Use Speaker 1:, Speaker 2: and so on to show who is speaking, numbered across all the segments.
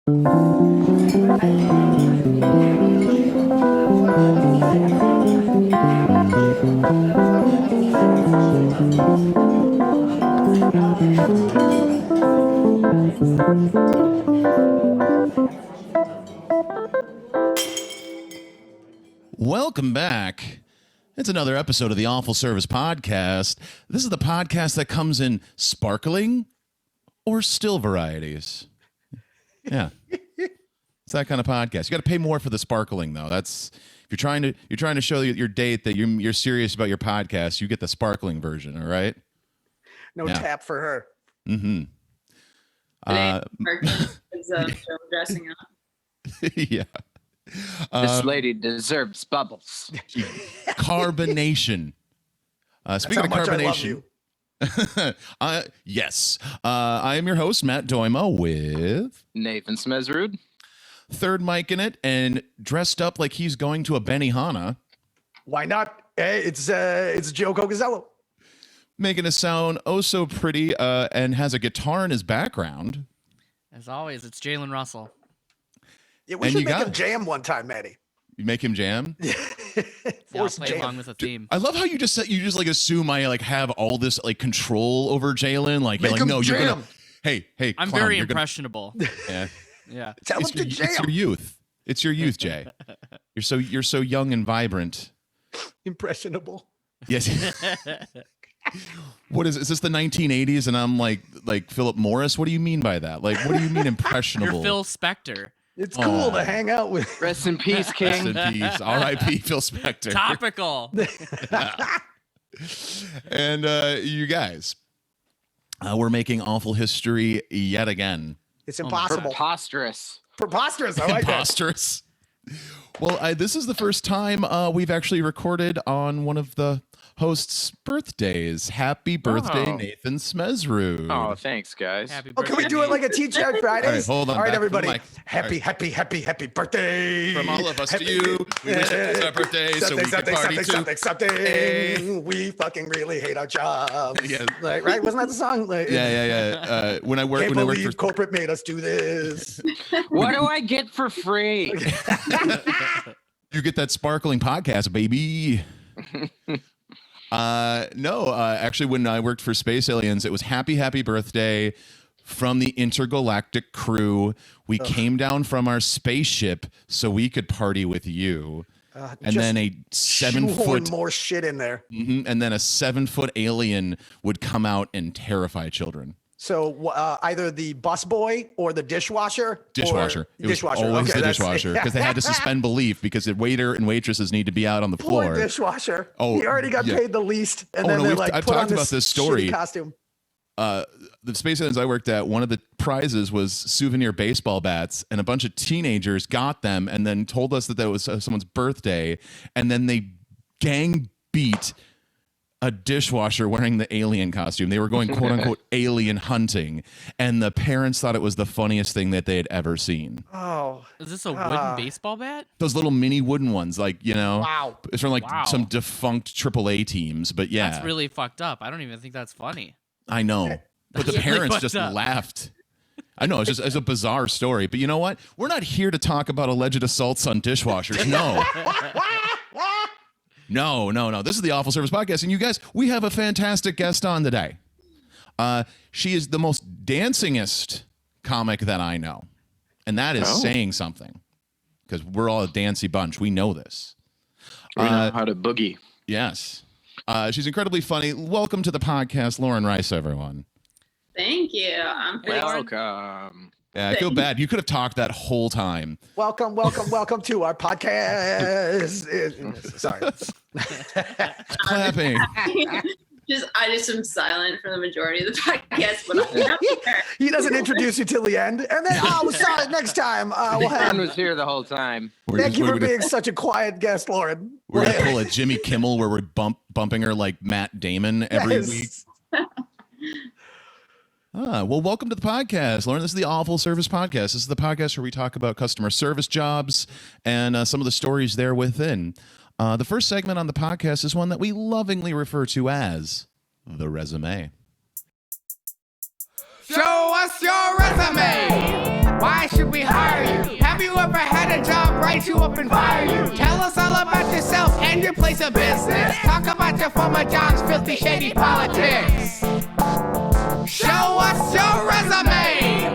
Speaker 1: Welcome back. It's another episode of the Awful Service Podcast. This is the podcast that comes in sparkling or still varieties. Yeah. It's that kind of podcast. You got to pay more for the sparkling, though. That's if you're trying to show your date that you're serious about your podcast, you get the sparkling version, all right?
Speaker 2: No tap for her.
Speaker 1: Mm-hmm.
Speaker 3: Dressing up.
Speaker 1: Yeah.
Speaker 4: This lady deserves bubbles.
Speaker 1: Carbonation. Speaking of carbonation, yes. I am your host, Matt Doimo, with
Speaker 4: Nathan Smezrud.
Speaker 1: Third mic in it, and dressed up like he's going to a Benihana.
Speaker 2: Why not? Hey, it's Joe Cogazello.
Speaker 1: Making it sound oh so pretty, and has a guitar in his background.
Speaker 5: As always, it's Jalen Russell.
Speaker 2: Yeah, we should make him jam one time, Maddie.
Speaker 1: You make him jam?
Speaker 5: I'll play along with a theme.
Speaker 1: I love how you just like assume I like have all this like control over Jalen. Like you're like, no, you're gonna. Hey,
Speaker 5: I'm
Speaker 1: clown,
Speaker 5: very impressionable.
Speaker 1: Yeah,
Speaker 5: yeah.
Speaker 2: Tell him to jam.
Speaker 1: It's your youth. It's your youth, Jay. You're so young and vibrant.
Speaker 2: Impressionable.
Speaker 1: Yes. What is this the 1980s? And I'm like Philip Morris. What do you mean by that? Like, what do you mean impressionable?
Speaker 5: You're Phil Spector.
Speaker 2: It's cool to hang out with.
Speaker 4: Rest in peace, King.
Speaker 1: Rest in peace. R.I.P. Phil Spector.
Speaker 5: Topical.
Speaker 1: And you guys, we're making awful history yet again.
Speaker 2: It's impossible.
Speaker 4: Preposterous.
Speaker 2: Preposterous. I like
Speaker 1: Preposterous. Well, this is the first time we've actually recorded on one of the hosts' birthdays. Happy birthday, Nathan Smezrud.
Speaker 4: Oh, thanks, guys.
Speaker 5: Happy
Speaker 2: Oh, can we do it like a Teacher Fridays?
Speaker 1: All right, hold on.
Speaker 2: All right,
Speaker 1: back
Speaker 2: everybody.
Speaker 1: to the mic.
Speaker 2: Happy birthday.
Speaker 1: From all of us to you. We wish it was our birthday so we could party too.
Speaker 2: Something. We fucking really hate our jobs.
Speaker 1: Yeah.
Speaker 2: Like, right? Wasn't that the song? Like,
Speaker 1: Yeah. When I worked for
Speaker 2: corporate made us do this.
Speaker 4: What do I get for free?
Speaker 1: You get that sparkling podcast, baby. No, actually, when I worked for Space Aliens, it was happy birthday from the intergalactic crew. We came down from our spaceship so we could party with you. And then a 7-foot
Speaker 2: more shit in there.
Speaker 1: And then a 7-foot alien would come out and terrify children.
Speaker 2: So either the busboy or the dishwasher.
Speaker 1: Dishwasher. It was always the dishwasher because they had to suspend belief because the waiter and waitresses need to be out on the floor.
Speaker 2: Poor dishwasher.
Speaker 1: Oh,
Speaker 2: he already got paid the least, and then
Speaker 1: no,
Speaker 2: they're like,
Speaker 1: I've
Speaker 2: put
Speaker 1: talked
Speaker 2: on
Speaker 1: about this story.
Speaker 2: shitty costume.
Speaker 1: The Space Aliens I worked at, one of the prizes was souvenir baseball bats, and a bunch of teenagers got them and then told us that was someone's birthday, and then they gang beat a dishwasher wearing the alien costume. They were going quote unquote alien hunting, and the parents thought it was the funniest thing that they had ever seen.
Speaker 2: Oh,
Speaker 5: is this a wooden baseball bat?
Speaker 1: Those little mini wooden ones, like, you know,
Speaker 2: wow.
Speaker 1: It's from some defunct AAA teams, but yeah,
Speaker 5: that's really fucked up. I don't even think that's funny.
Speaker 1: I know, but the parents just laughed. I know, it's a bizarre story, but you know what? We're not here to talk about alleged assaults on dishwashers. No. No. This is the Awful Service Podcast, and you guys, we have a fantastic guest on today. She is the most dancingest comic that I know, and that is saying something, because we're all a dancy bunch. We know this.
Speaker 4: We know how to boogie.
Speaker 1: Yes. She's incredibly funny. Welcome to the podcast, LaurenRice, everyone.
Speaker 3: Thank you. I'm
Speaker 4: welcome.
Speaker 1: Yeah, I feel bad. You could have talked that whole time.
Speaker 2: Welcome to our podcast. Sorry.
Speaker 1: Clapping.
Speaker 3: I just am silent for the majority of the podcast, but I'm here.
Speaker 2: He doesn't introduce you till the end, and then sorry, next time we'll have.
Speaker 4: Ron was here the whole time.
Speaker 2: Thank you for being such a quiet guest, Lauren.
Speaker 1: We're gonna pull a Jimmy Kimmel where we're bumping her like Matt Damon every week. Well, welcome to the podcast, Lauren. This is the Awful Service Podcast. This is the podcast where we talk about customer service jobs and some of the stories there within. The first segment on the podcast is one that we lovingly refer to as the resume.
Speaker 6: Show us your resume. Why should we hire to open fire you. Tell us all about yourself and your place of business. Talk about your former jobs, filthy, shady politics. Show us your resume.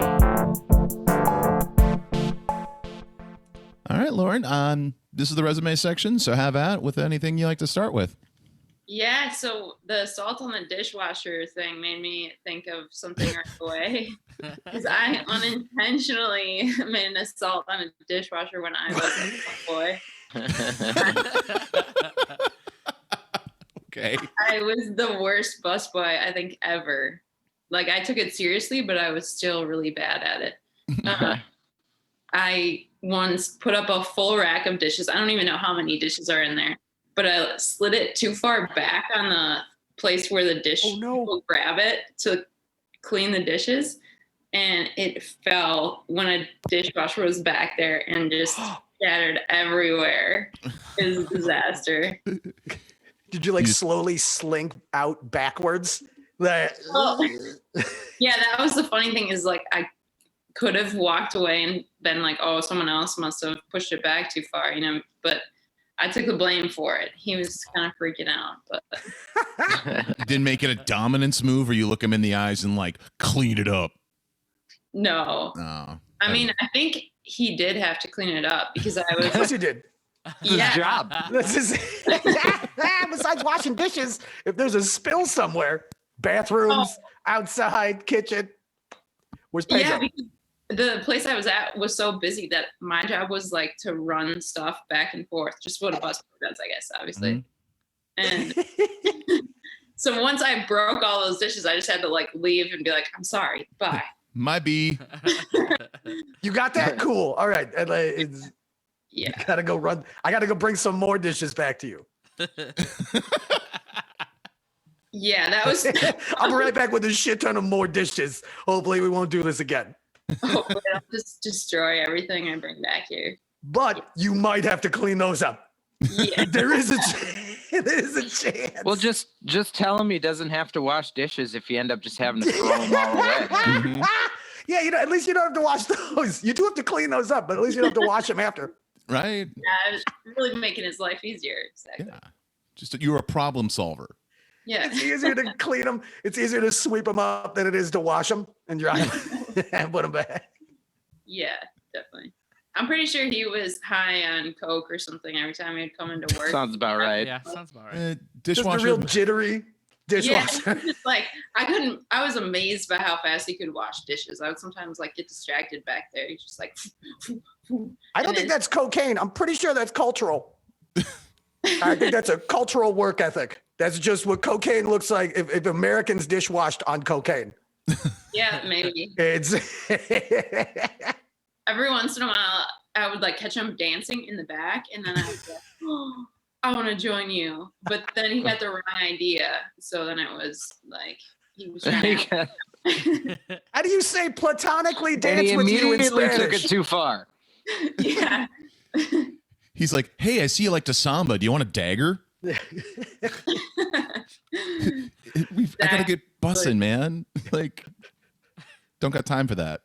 Speaker 1: All right, Lauren. This is the resume section, so have at with anything you like to start with.
Speaker 3: Yeah, so the salt on the dishwasher thing made me think of something right away. Because I unintentionally made an assault on a dishwasher when I was a boy.
Speaker 1: Okay.
Speaker 3: I was the worst busboy I think ever. Like I took it seriously, but I was still really bad at it. I once put up a full rack of dishes. I don't even know how many dishes are in there, but I slid it too far back on the place where the dish will grab it to clean the dishes. And it fell when a dishwasher was back there and just scattered everywhere. It was a disaster.
Speaker 2: Did you slowly slink out backwards?
Speaker 3: Yeah, that was the funny thing is I could have walked away and been like, oh, someone else must have pushed it back too far, but I took the blame for it. He was kind of freaking out, but
Speaker 1: You didn't make it a dominance move or you look him in the eyes and clean it up.
Speaker 3: no.
Speaker 1: Oh,
Speaker 3: I mean, I think he did have to clean it up because I was.
Speaker 2: Of course you did.
Speaker 3: Yeah.
Speaker 4: Job.
Speaker 2: This is besides washing dishes, if there's a spill somewhere, bathrooms, outside, kitchen. Where's Pedro?
Speaker 3: Yeah, because the place I was at was so busy that my job was to run stuff back and forth, just what a bus does, I guess, obviously. Mm-hmm. And so once I broke all those dishes, I just had to leave and be like, I'm sorry, bye.
Speaker 1: My B.
Speaker 2: You got that? Cool. All right. And
Speaker 3: Yeah.
Speaker 2: I gotta go run. I gotta go bring some more dishes back to you.
Speaker 3: Yeah, that was.
Speaker 2: I'll be right back with a shit ton of more dishes. Hopefully we won't do this again.
Speaker 3: Hopefully I'll just destroy everything I bring back here.
Speaker 2: But you might have to clean those up.
Speaker 3: Yeah.
Speaker 2: There is a chance.
Speaker 4: Well, just tell him he doesn't have to wash dishes if you end up just having to throw them all away.
Speaker 1: Mm-hmm.
Speaker 2: Yeah, at least you don't have to wash those. You do have to clean those up, but at least you don't have to wash them after.
Speaker 1: Right?
Speaker 3: Yeah, it's really making his life easier. Exactly.
Speaker 1: Yeah. Just you're a problem solver.
Speaker 3: Yeah.
Speaker 2: It's easier to clean them. It's easier to sweep them up than it is to wash them and dry them and put them back.
Speaker 3: Yeah, definitely. I'm pretty sure he was high on coke or something every time he'd come into work.
Speaker 4: Sounds about right.
Speaker 5: Yeah, sounds about right.
Speaker 2: Just
Speaker 1: Dishwasher.
Speaker 2: a real jittery dishwasher.
Speaker 3: Yeah, just I was amazed by how fast he could wash dishes. I would sometimes get distracted back there. He's just
Speaker 2: I don't think that's cocaine. I'm pretty sure that's cultural. I think that's a cultural work ethic. That's just what cocaine looks like if Americans dishwashed on cocaine.
Speaker 3: Yeah, maybe.
Speaker 2: It's
Speaker 3: Every once in a while, I would catch him dancing in the back, and then I would go, oh, I want to join you. But then he got the wrong idea. So then it was he was trying to.
Speaker 2: how do you say platonically
Speaker 4: And
Speaker 2: dance
Speaker 4: he
Speaker 2: with you in
Speaker 4: immediately took it
Speaker 2: Spanish?
Speaker 4: too far.
Speaker 3: Yeah.
Speaker 1: He's like, hey, I see you like to samba. Do you want a dagger? I gotta get bussing, man. Don't got time for that.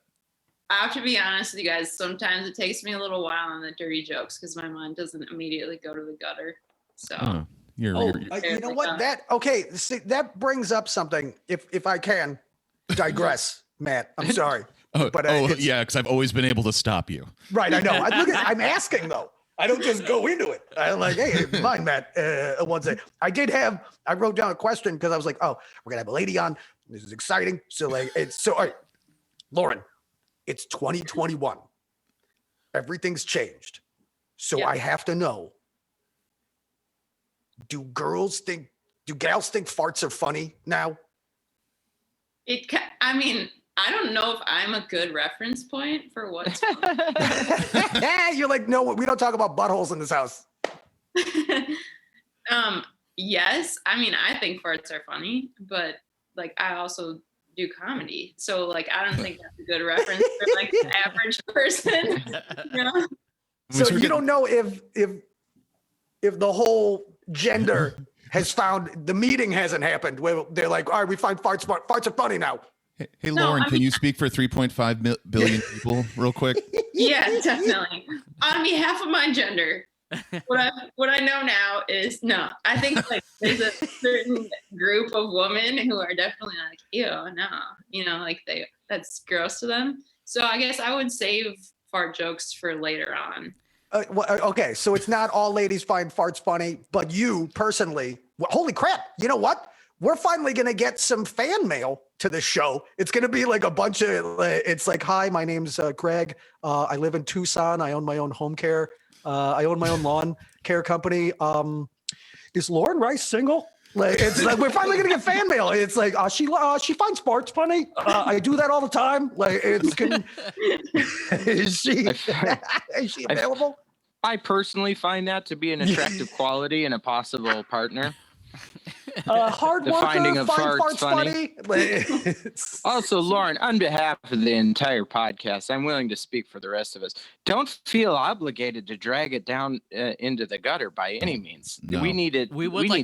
Speaker 3: I have to be honest with you guys. Sometimes it takes me a little while on the dirty jokes because my mind doesn't immediately go to the gutter. So
Speaker 1: Oh, you're
Speaker 2: You know what? That brings up something. If I can digress, Matt, I'm sorry.
Speaker 1: Yeah, because I've always been able to stop you.
Speaker 2: Right, I know. I'm asking though. I don't just go into it. I'm like, hey, mind, Matt. One second. I wrote down a question because I was like, oh, we're gonna have a lady on. This is exciting. So all right, Lauren, it's 2021. Everything's changed. So
Speaker 3: Yeah.
Speaker 2: I have to know. Do gals think farts are funny now?
Speaker 3: I don't know if I'm a good reference point for what's
Speaker 2: You're like, no, we don't talk about buttholes in this house.
Speaker 3: Yes. I think farts are funny, but I also do comedy. So I don't think that's a good reference for the average person. You know?
Speaker 2: So you don't know if the whole gender has found the meeting hasn't happened where they're like, all right, we find farts are funny now.
Speaker 1: Hey, Lauren, can you speak for 3.5 billion people real quick?
Speaker 3: Yeah, definitely. On behalf of my gender, what I know now is no. I think like there's a certain group of women who are definitely like, ew, no, like that's gross to them. So I guess I would save fart jokes for later on.
Speaker 2: Okay, so it's not all ladies find farts funny, but you personally, holy crap! You know what? We're finally gonna get some fan mail to the show. It's gonna be like a bunch of. It's like, hi, my name's Greg. I live in Tucson. I own my own home care. I own my own lawn care company. Is LaurenRice single? Like, it's like we're finally gonna get fan mail. It's like she finds farts funny. I do that all the time. Like, is she available?
Speaker 4: I personally find that to be an attractive quality in a possible partner.
Speaker 2: Hard
Speaker 4: The
Speaker 2: worker,
Speaker 4: finding of
Speaker 2: find
Speaker 4: farts
Speaker 2: funny.
Speaker 4: Also, Lauren, on behalf of the entire podcast, I'm willing to speak for the rest of us. Don't feel obligated to drag it down into the gutter by any means.
Speaker 1: No.
Speaker 4: We need
Speaker 5: to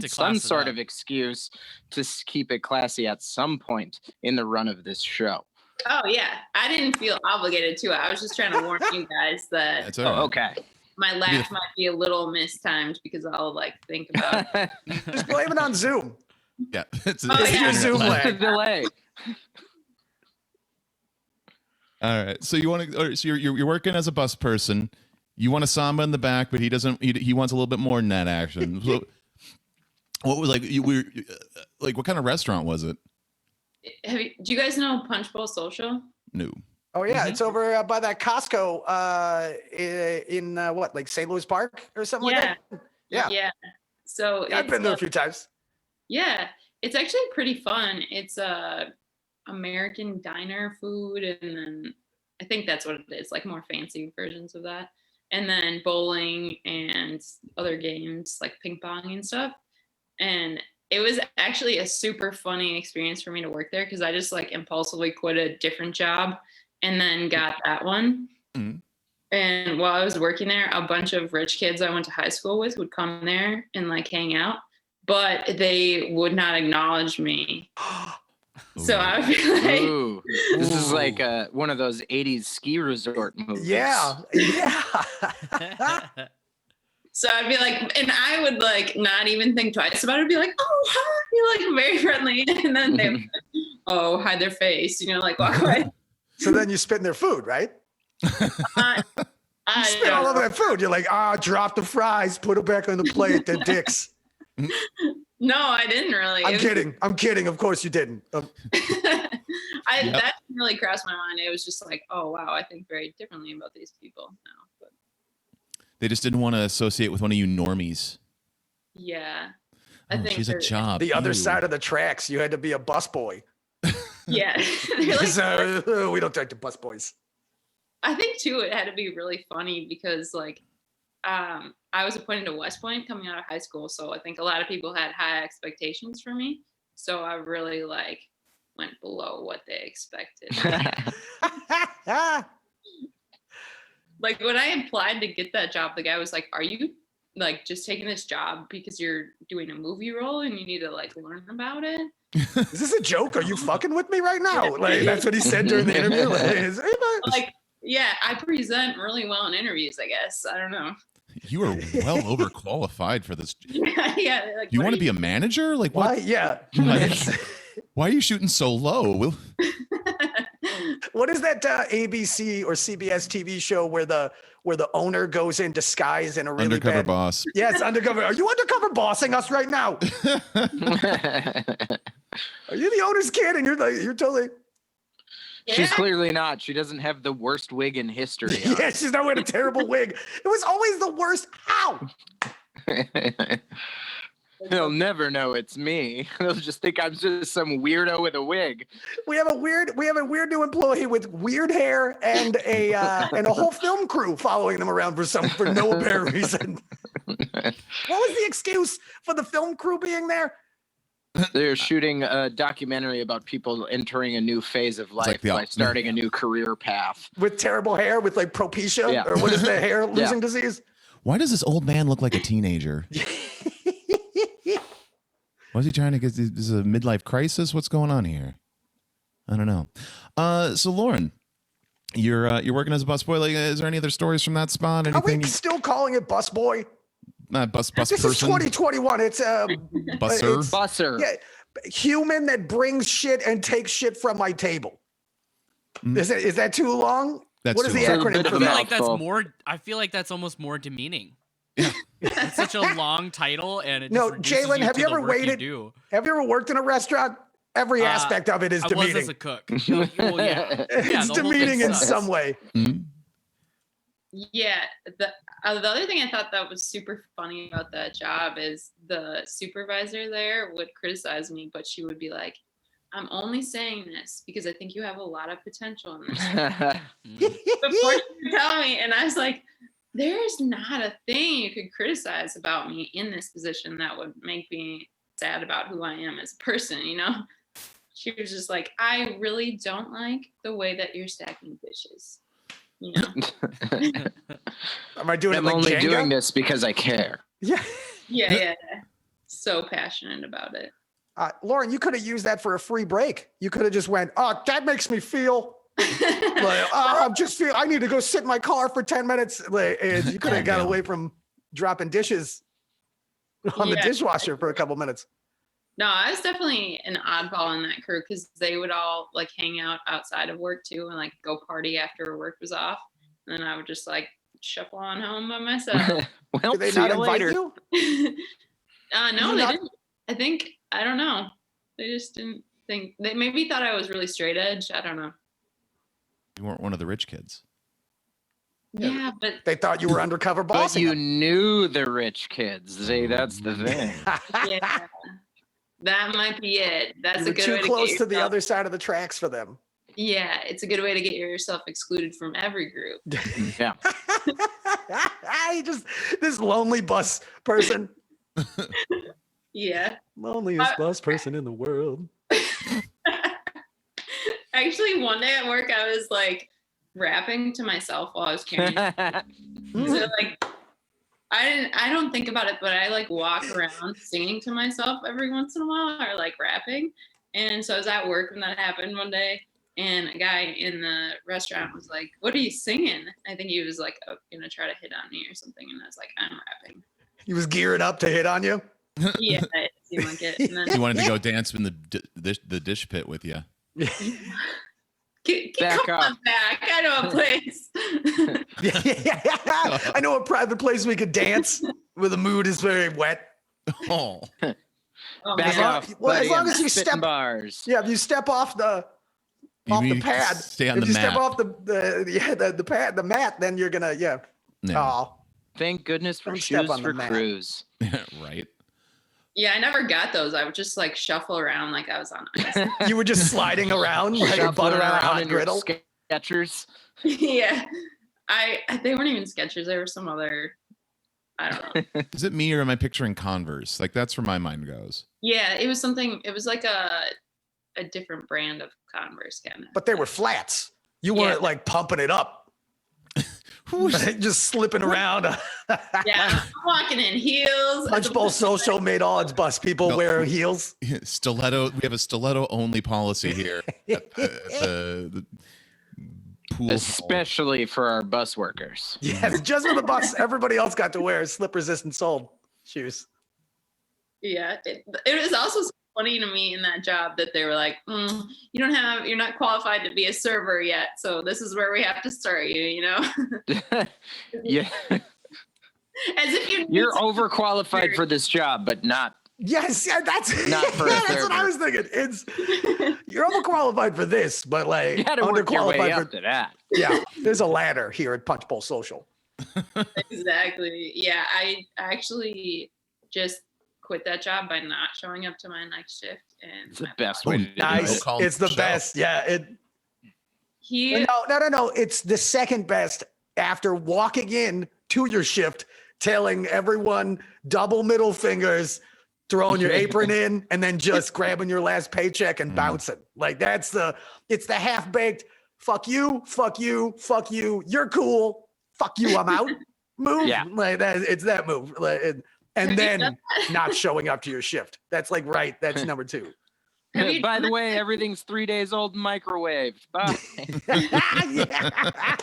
Speaker 4: some
Speaker 5: class it
Speaker 4: sort
Speaker 5: up.
Speaker 4: of excuse to keep it classy at some point in the run of this show.
Speaker 3: Oh yeah, I didn't feel obligated to it. I was just trying to warn you guys that
Speaker 1: That's all right.
Speaker 4: Oh, okay.
Speaker 3: my laugh might be a little mistimed because I'll like think about it.
Speaker 2: Just blame it on Zoom.
Speaker 1: Yeah. It's
Speaker 3: yeah.
Speaker 2: Your Zoom lag.
Speaker 4: Delay.
Speaker 1: All right. So you want to? So you're working as a bus person. You want a samba in the back, but he doesn't. He wants a little bit more than that action. So, what was like? Like, what kind of restaurant was it?
Speaker 3: Do you guys know Punch Bowl Social?
Speaker 1: No.
Speaker 2: Oh yeah, it's over by that Costco in what, like St. Louis Park or something like that. Yeah,
Speaker 3: So
Speaker 2: I've been there a few times.
Speaker 3: Yeah, it's actually pretty fun. It's American diner food, and then I think that's what it is, like more fancy versions of that. And then bowling and other games like ping pong and stuff. And it was actually a super funny experience for me to work there because I just like impulsively quit a different job and then got that one.
Speaker 1: Mm-hmm.
Speaker 3: And while I was working there, a bunch of rich kids I went to high school with would come there and like hang out, but they would not acknowledge me. So I would be like,
Speaker 4: Ooh, this is like one of those 80s ski resort movies.
Speaker 2: Yeah.
Speaker 3: so I'd be like, and I would like not even think twice about it. I'd be like, oh, hi, you're like very friendly. And then they would, oh, hide their face, like walk away.
Speaker 2: So then you spit in their food, right?
Speaker 3: I
Speaker 2: Spit all over that food. You're like, drop the fries, put it back on the plate. They're dicks.
Speaker 3: No, I didn't really.
Speaker 2: I'm kidding. Of course you didn't.
Speaker 3: That didn't really crossed my mind. It was just like, oh wow, I think very differently about these people now. But
Speaker 1: They just didn't want to associate with one of you normies.
Speaker 3: yeah,
Speaker 1: I think she's a job.
Speaker 2: The other side of the tracks, you had to be a busboy.
Speaker 3: Yeah, like,
Speaker 2: So, we don't talk to busboys.
Speaker 3: I think too, it had to be really funny because like, I was appointed to West Point coming out of high school, so I think a lot of people had high expectations for me. So I really like went below what they expected. Like when I applied to get that job, the guy was like, "Are you like just taking this job because you're doing a movie role and you need to like learn about it?"
Speaker 2: Is this a joke? Are you fucking with me right now? Like that's what he said during the interview.
Speaker 3: Like, yeah, I present really well in interviews, I guess. I don't know.
Speaker 1: You are well overqualified for this.
Speaker 3: Yeah. Like,
Speaker 1: Do you want to be a manager? Like what?
Speaker 2: Why? Yeah.
Speaker 1: Why are you shooting so low?
Speaker 2: What is that ABC or CBS TV show where the owner goes in disguise in a really
Speaker 1: Undercover
Speaker 2: bad
Speaker 1: boss.
Speaker 2: Yes, undercover. Are you undercover bossing us right now? Are you the owner's kid? And you're totally.
Speaker 4: She's clearly not. She doesn't have the worst wig in history.
Speaker 2: Yeah, she's not wearing a terrible wig. It was always the worst. How?
Speaker 4: They'll never know it's me. They'll just think I'm just some weirdo with a wig.
Speaker 2: We have a weird new employee with weird hair and a whole film crew following them around for no apparent reason. What was the excuse for the film crew being there?
Speaker 4: They're shooting a documentary about people entering a new phase of life by starting a new career path.
Speaker 2: With terrible hair, with like propecia, or what is the hair losing disease?
Speaker 1: Why does this old man look like a teenager? Was he trying to get? Is this a midlife crisis? What's going on here? I don't know. So Lauren, You're working as a busboy. Like, is there any other stories from that spot?
Speaker 2: Are
Speaker 1: Anything?
Speaker 2: we still calling it busboy?
Speaker 1: Bus
Speaker 2: This
Speaker 1: person.
Speaker 2: is 2021. It's
Speaker 1: Busser.
Speaker 2: it's-
Speaker 4: Busser.
Speaker 2: yeah, human that brings shit and takes shit from my table. Is that too long?
Speaker 1: That's
Speaker 2: What is
Speaker 1: too
Speaker 2: the
Speaker 1: long.
Speaker 4: It's a
Speaker 2: acronym
Speaker 4: bit
Speaker 2: for
Speaker 4: of a
Speaker 5: I feel
Speaker 2: that?
Speaker 5: like that's
Speaker 4: mouthful.
Speaker 5: more. I feel like that's almost more demeaning. It's such a long title, and it
Speaker 2: No,
Speaker 5: just reduces
Speaker 2: Jalen,
Speaker 5: you
Speaker 2: have
Speaker 5: to
Speaker 2: you
Speaker 5: the
Speaker 2: ever
Speaker 5: work
Speaker 2: waited?
Speaker 5: do.
Speaker 2: Have you ever worked in a restaurant? Every aspect of it is
Speaker 5: I was
Speaker 2: demeaning.
Speaker 5: as a cook. Well, yeah.
Speaker 2: It's
Speaker 5: the whole thing
Speaker 2: demeaning in
Speaker 5: sucks.
Speaker 2: some way.
Speaker 1: Mhm.
Speaker 3: Yeah, the other thing I thought that was super funny about that job is the supervisor there would criticize me, but she would be like, "I'm only saying this because I think you have a lot of potential in this." Before she would tell me, and I was like, "There's not a thing you could criticize about me in this position that would make me sad about who I am as a person." She was just like, "I really don't like the way that you're stacking dishes."
Speaker 2: Am I doing
Speaker 4: I'm
Speaker 2: it like
Speaker 4: only
Speaker 2: Jenga?
Speaker 4: doing this because I care.
Speaker 2: Yeah.
Speaker 3: Yeah. So passionate about it.
Speaker 2: Lauren, you could have used that for a free break. You could have just went, "Oh, that makes me feel like I need to go sit in my car for 10 minutes." Like, and you could have got
Speaker 1: Yeah.
Speaker 2: away from dropping dishes on the
Speaker 3: Yeah.
Speaker 2: dishwasher for a couple minutes.
Speaker 3: No, I was definitely an oddball in that crew because they would all like hang out outside of work too and like go party after work was off. And then I would just like shuffle on home by myself.
Speaker 4: Well,
Speaker 2: Did they
Speaker 4: see
Speaker 2: not
Speaker 4: you
Speaker 2: invite
Speaker 4: later.
Speaker 2: you?
Speaker 3: No,
Speaker 2: you
Speaker 3: they
Speaker 2: not-
Speaker 3: didn't. I think, I don't know. They just didn't think, they maybe thought I was really straight edge. I don't know.
Speaker 1: You weren't one of the rich kids.
Speaker 3: Yeah, but
Speaker 2: They thought you were undercover
Speaker 4: But
Speaker 2: bossing
Speaker 4: you
Speaker 2: them.
Speaker 4: knew the rich kids. See, that's the thing.
Speaker 3: yeah, that might be it. That's
Speaker 2: You
Speaker 3: a
Speaker 2: were
Speaker 3: good
Speaker 2: too
Speaker 3: way to
Speaker 2: close
Speaker 3: get
Speaker 2: to the
Speaker 3: yourself-
Speaker 2: other side of the tracks for them.
Speaker 3: Yeah, it's a good way to get yourself excluded from every group.
Speaker 4: Yeah.
Speaker 2: This lonely bus person.
Speaker 3: Yeah.
Speaker 2: Loneliest bus person in the world.
Speaker 3: Actually, one day at work, I was like rapping to myself while I was carrying. So like, I don't think about it, but I like walk around singing to myself every once in a while, or like rapping. And so I was at work when that happened one day, and a guy in the restaurant was like, "What are you singing?" I think he was like gonna try to hit on me or something, and I was like, "I'm rapping."
Speaker 2: He was gearing up to hit on you.
Speaker 3: Yeah, it seemed like it. And then
Speaker 1: He wanted to go dance in the dish pit with you.
Speaker 4: Back
Speaker 3: come
Speaker 4: up.
Speaker 3: on back. I know a place.
Speaker 2: I know a private place we could dance where the mood is very wet.
Speaker 1: Oh,
Speaker 3: Oh,
Speaker 4: Back
Speaker 3: man.
Speaker 4: off.
Speaker 2: Well, as
Speaker 4: buddy,
Speaker 2: long
Speaker 4: I'm
Speaker 2: as you
Speaker 4: spitting
Speaker 2: step-
Speaker 4: bars.
Speaker 2: Yeah, if you step off the
Speaker 1: You
Speaker 2: pad,
Speaker 1: stay on
Speaker 2: if
Speaker 1: the
Speaker 2: you
Speaker 1: mat.
Speaker 2: step off the pad, the mat, then you're gonna
Speaker 1: Yeah.
Speaker 2: Oh,
Speaker 4: Thank goodness for
Speaker 2: Don't step
Speaker 4: shoes
Speaker 2: on the
Speaker 4: for
Speaker 2: mat.
Speaker 4: crews.
Speaker 1: Right.
Speaker 3: Yeah, I never got those. I would just like shuffle around like I was on ice.
Speaker 2: you were just sliding around like a
Speaker 4: Shuffling
Speaker 2: butter on a
Speaker 4: around
Speaker 2: hot
Speaker 4: in your
Speaker 2: griddle.
Speaker 4: Skechers.
Speaker 3: Yeah. They weren't even Skechers. They were some other, I don't know.
Speaker 1: Is it me or am I picturing Converse? Like that's where my mind goes.
Speaker 3: Yeah, it was like a different brand of Converse kind of.
Speaker 2: But they were flats. You
Speaker 3: Yeah.
Speaker 2: weren't like pumping it up. Just slipping around.
Speaker 3: Yeah, I'm walking in heels.
Speaker 2: Punch Bowl Social made all its bus people
Speaker 1: No.
Speaker 2: wear heels.
Speaker 1: Stiletto. We have a stiletto only policy here. at the pool hall.
Speaker 4: Especially for our bus workers.
Speaker 2: Yes, just for the bus. Everybody else got to wear slip resistant sole shoes.
Speaker 3: Yeah, it was also so funny to me in that job that they were like, you're not qualified to be a server yet, so this is where we have to start you,
Speaker 4: Yeah.
Speaker 3: As if
Speaker 4: You're overqualified for this job, but not.
Speaker 2: Yes, yeah, that's
Speaker 4: Not for a
Speaker 2: that's what I
Speaker 4: server.
Speaker 2: was thinking. It's you're overqualified for this, but like
Speaker 4: You got to work your way
Speaker 2: underqualified
Speaker 4: up
Speaker 2: for
Speaker 4: to that.
Speaker 2: yeah. There's a ladder here at Punch Bowl Social.
Speaker 3: Exactly. Yeah, I actually just quit that job by not showing up to my next shift, and
Speaker 4: It's the best
Speaker 1: Oh,
Speaker 4: way to do
Speaker 2: Nice.
Speaker 4: it.
Speaker 1: call him
Speaker 2: It's the
Speaker 1: show.
Speaker 2: best. Yeah.
Speaker 3: he
Speaker 2: No. It's the second best after walking in to your shift, telling everyone double middle fingers, throwing your apron in, and then just grabbing your last paycheck and bouncing. Like it's the half-baked, fuck you, fuck you, fuck you, you're cool, fuck you, I'm out. Move.
Speaker 4: Yeah.
Speaker 2: Like that, it's that move. Like, and
Speaker 3: Have you
Speaker 2: then
Speaker 3: done
Speaker 2: not showing up to your shift. That's like that's number two.
Speaker 3: Have you
Speaker 4: By
Speaker 3: done
Speaker 4: the
Speaker 3: that?
Speaker 4: way, everything's 3 days old and microwaved. Bye.
Speaker 2: Yeah.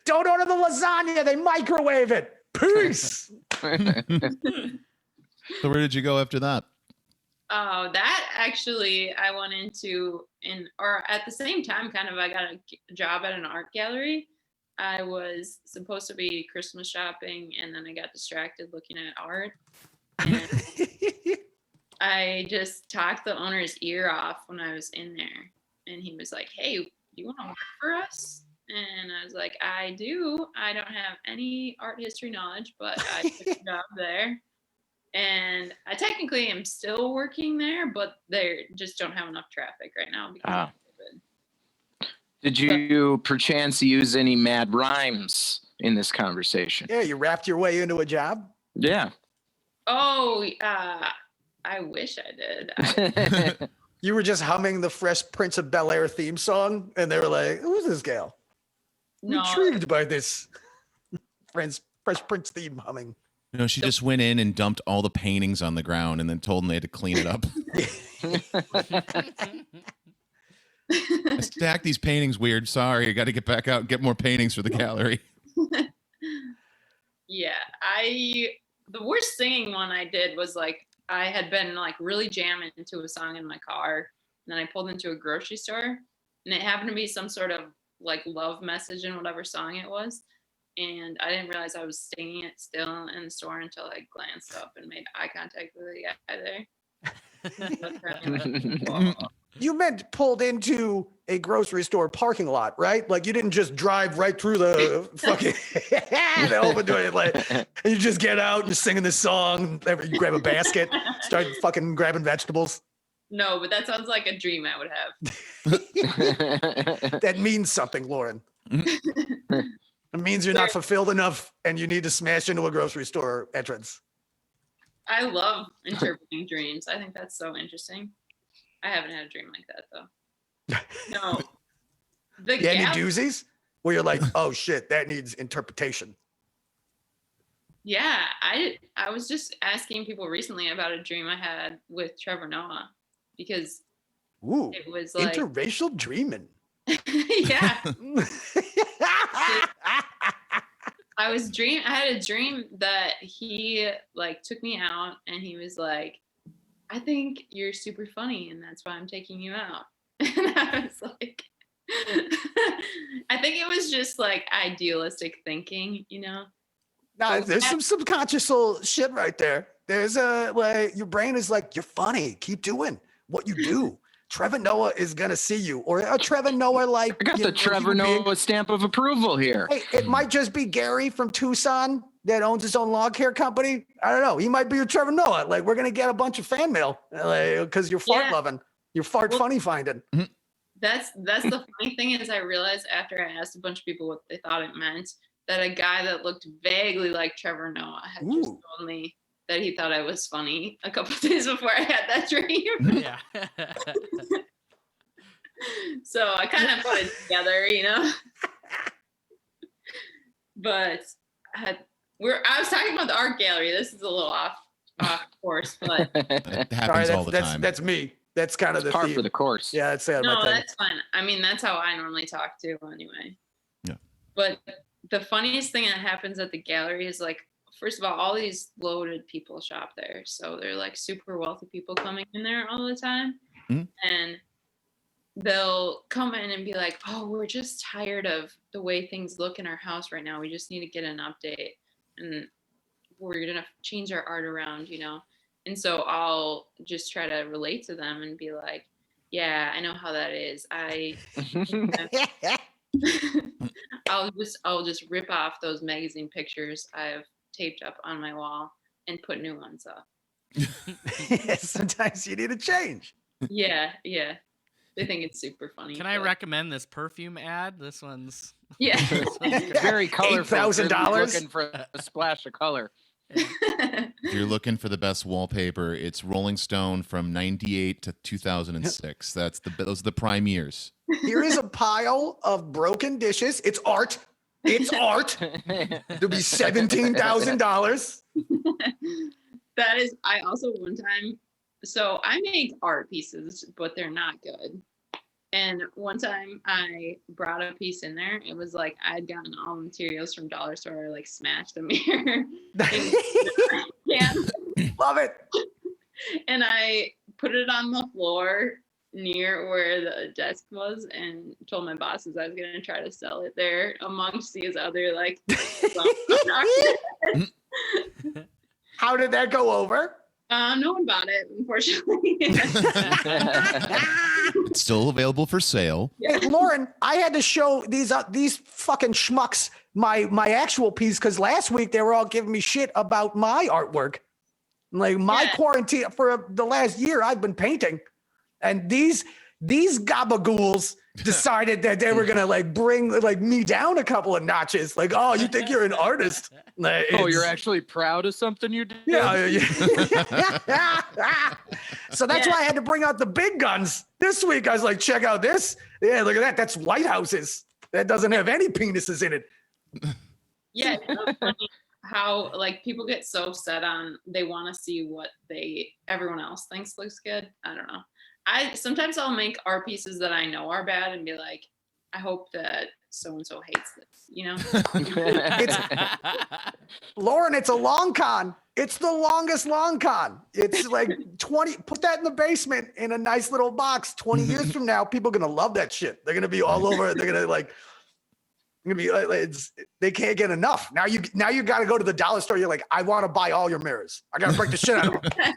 Speaker 2: Don't order the lasagna. They microwave it. Peace.
Speaker 1: So where did you go after that?
Speaker 3: Oh, that actually I went into or at the same time, kind of, I got a job at an art gallery. I was supposed to be Christmas shopping, and then I got distracted looking at art. And I just talked the owner's ear off when I was in there, and he was like, "Hey, do you want to work for us?" And I was like, "I do. I don't have any art history knowledge, but I took a job there." And I technically am still working there, but they just don't have enough traffic right now because of COVID.
Speaker 4: Did you perchance use any mad rhymes in this conversation?
Speaker 2: Yeah, you wrapped your way into a job.
Speaker 4: Yeah.
Speaker 3: Oh, I wish I did.
Speaker 2: You were just humming the Fresh Prince of Bel-Air theme song, and they were like, "Who's this gal? I'm
Speaker 3: No,
Speaker 2: intrigued by this Fresh Prince theme humming."
Speaker 1: She just went in and dumped all the paintings on the ground and then told them they had to clean it up. I stacked these paintings weird. Sorry, I got to get back out and get more paintings for the gallery.
Speaker 3: yeah, the worst singing one I did was like I had been like really jamming into a song in my car, and then I pulled into a grocery store, and it happened to be some sort of like love message in whatever song it was. And I didn't realize I was singing it still in the store until I glanced up and made eye contact with the guy there.
Speaker 2: You meant pulled into a grocery store parking lot, right? Like you didn't just drive right through the fucking the open door, like, and you just get out and you're singing this song. You grab a basket, start fucking grabbing vegetables.
Speaker 3: No, but that sounds like a dream I would have.
Speaker 2: That means something, Lauren. It means you're not fulfilled enough and you need to smash into a grocery store entrance.
Speaker 3: I love interpreting dreams. I think that's so interesting. I haven't had a dream like that though. No.
Speaker 2: Any doozies where you're like, oh shit, that needs interpretation?
Speaker 3: Yeah, I was just asking people recently about a dream I had with Trevor Noah because it was like
Speaker 2: interracial dreaming.
Speaker 3: Yeah. I had a dream that he like took me out and he was like, "I think you're super funny and that's why I'm taking you out." And I was like, I think it was just like idealistic thinking,
Speaker 2: No, there's some subconscious shit right there. There's like your brain is like, you're funny. Keep doing what you do. Trevor Noah is gonna see you, or a Trevor Noah like.
Speaker 4: I got the Trevor Noah stamp of approval here.
Speaker 2: Hey, it might just be Gary from Tucson that owns his own lawn care company. I don't know. He might be your Trevor Noah. Like we're gonna get a bunch of fan mail because you're fart loving, you're funny finding.
Speaker 3: That's the funny thing is I realized after I asked a bunch of people what they thought it meant that a guy that looked vaguely like Trevor Noah had just told me that he thought I was funny a couple of days before I had that dream.
Speaker 5: Yeah.
Speaker 3: So I kind of put it together, But I was talking about the art gallery. This is a little off course, but
Speaker 1: it happens all the time.
Speaker 2: That's me. That's kind of the
Speaker 4: par
Speaker 2: theme.
Speaker 4: for the course.
Speaker 2: Yeah, that's it.
Speaker 3: No, that's fine. I mean, that's how I normally talk too, anyway.
Speaker 1: Yeah.
Speaker 3: But the funniest thing that happens at the gallery is like, first of all these loaded people shop there. So they're like super wealthy people coming in there all the time.
Speaker 1: Mm-hmm.
Speaker 3: And they'll come in and be like, "Oh, we're just tired of the way things look in our house right now. We just need to get an update. And we're going to change our art around, And so I'll just try to relate to them and be like, "Yeah, I know how that is. I'll just rip off those magazine pictures I've taped up on my wall and put new ones up."
Speaker 2: Sometimes you need a change.
Speaker 3: Yeah. They think it's super funny.
Speaker 5: Can I recommend this perfume ad? This one's
Speaker 3: Yeah.
Speaker 4: Very colorful.
Speaker 2: $8,000.
Speaker 4: Looking for a splash of color.
Speaker 1: If you're looking for the best wallpaper, it's Rolling Stone from 98 to 2006. Those are the prime years.
Speaker 2: Here is a pile of broken dishes. It's art. It's art. It'll be $17,000.
Speaker 3: That is, I also one time So I make art pieces, but they're not good. And one time I brought a piece in there. It was like I'd gotten all the materials from dollar store, like smashed a mirror. Yeah.
Speaker 2: Love it.
Speaker 3: And I put it on the floor near where the desk was and told my bosses I was going to try to sell it there amongst these other like
Speaker 2: How did that go over?
Speaker 3: no one bought it, unfortunately.
Speaker 1: It's still available for sale.
Speaker 2: Hey, Lauren, I had to show these fucking schmucks my actual piece because last week they were all giving me shit about my artwork. Like my quarantine for the last year, I've been painting, and these gabagools decided that they were gonna like bring like me down a couple of notches. Like, oh, you think you're an artist? Like,
Speaker 4: Oh, you're actually proud of something you did?
Speaker 2: yeah. So that's why I had to bring out the big guns this week. I was like, check out this. Yeah, look at that. That's lighthouses. That doesn't have any penises in it.
Speaker 3: Yeah, it's so funny how like people get so set on they want to see what everyone else thinks looks good. I don't know. Sometimes I'll make art pieces that I know are bad and be like, I hope that so and so hates this, you know?
Speaker 2: Lauren, it's a long con. It's the longest long con. It's like 20, put that in the basement in a nice little box. 20 years from now, people are going to love that shit. They're going to be all over. They're going to like, they can't get enough. Now you got to go to the dollar store. You're like, I want to buy all your mirrors. I got to break the shit out of them.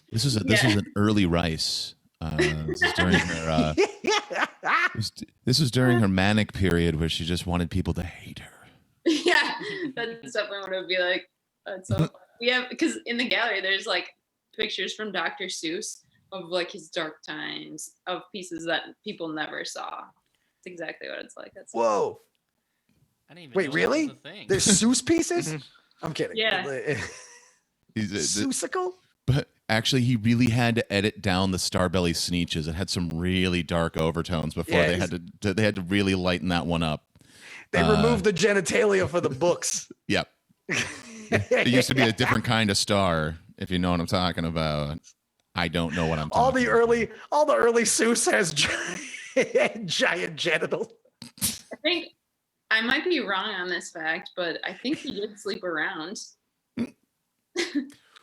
Speaker 1: This was an early Rice. This is during her. This was during her manic period where she just wanted people to hate her.
Speaker 3: Yeah, that's definitely what it would be like. That's so funny. We have, because in the gallery there's like pictures from Dr. Seuss of like his dark times of pieces that people never saw. It's exactly what it's like. That's
Speaker 2: Whoa.
Speaker 5: I didn't even
Speaker 2: Wait,
Speaker 5: know
Speaker 2: really?
Speaker 5: that was a thing.
Speaker 2: There's Seuss pieces? I'm kidding.
Speaker 3: Yeah.
Speaker 2: Seussical?
Speaker 1: But actually, he really had to edit down the Starbelly Sneetches. It had some really dark overtones before they had to really lighten that one up.
Speaker 2: They removed the genitalia for the books.
Speaker 1: Yep. It used to be a different kind of star, if you know what I'm talking about. I don't know what I'm talking
Speaker 2: All
Speaker 1: about.
Speaker 2: the early Seuss has giant genitals.
Speaker 3: I think I might be wrong on this fact, but I think he did sleep around.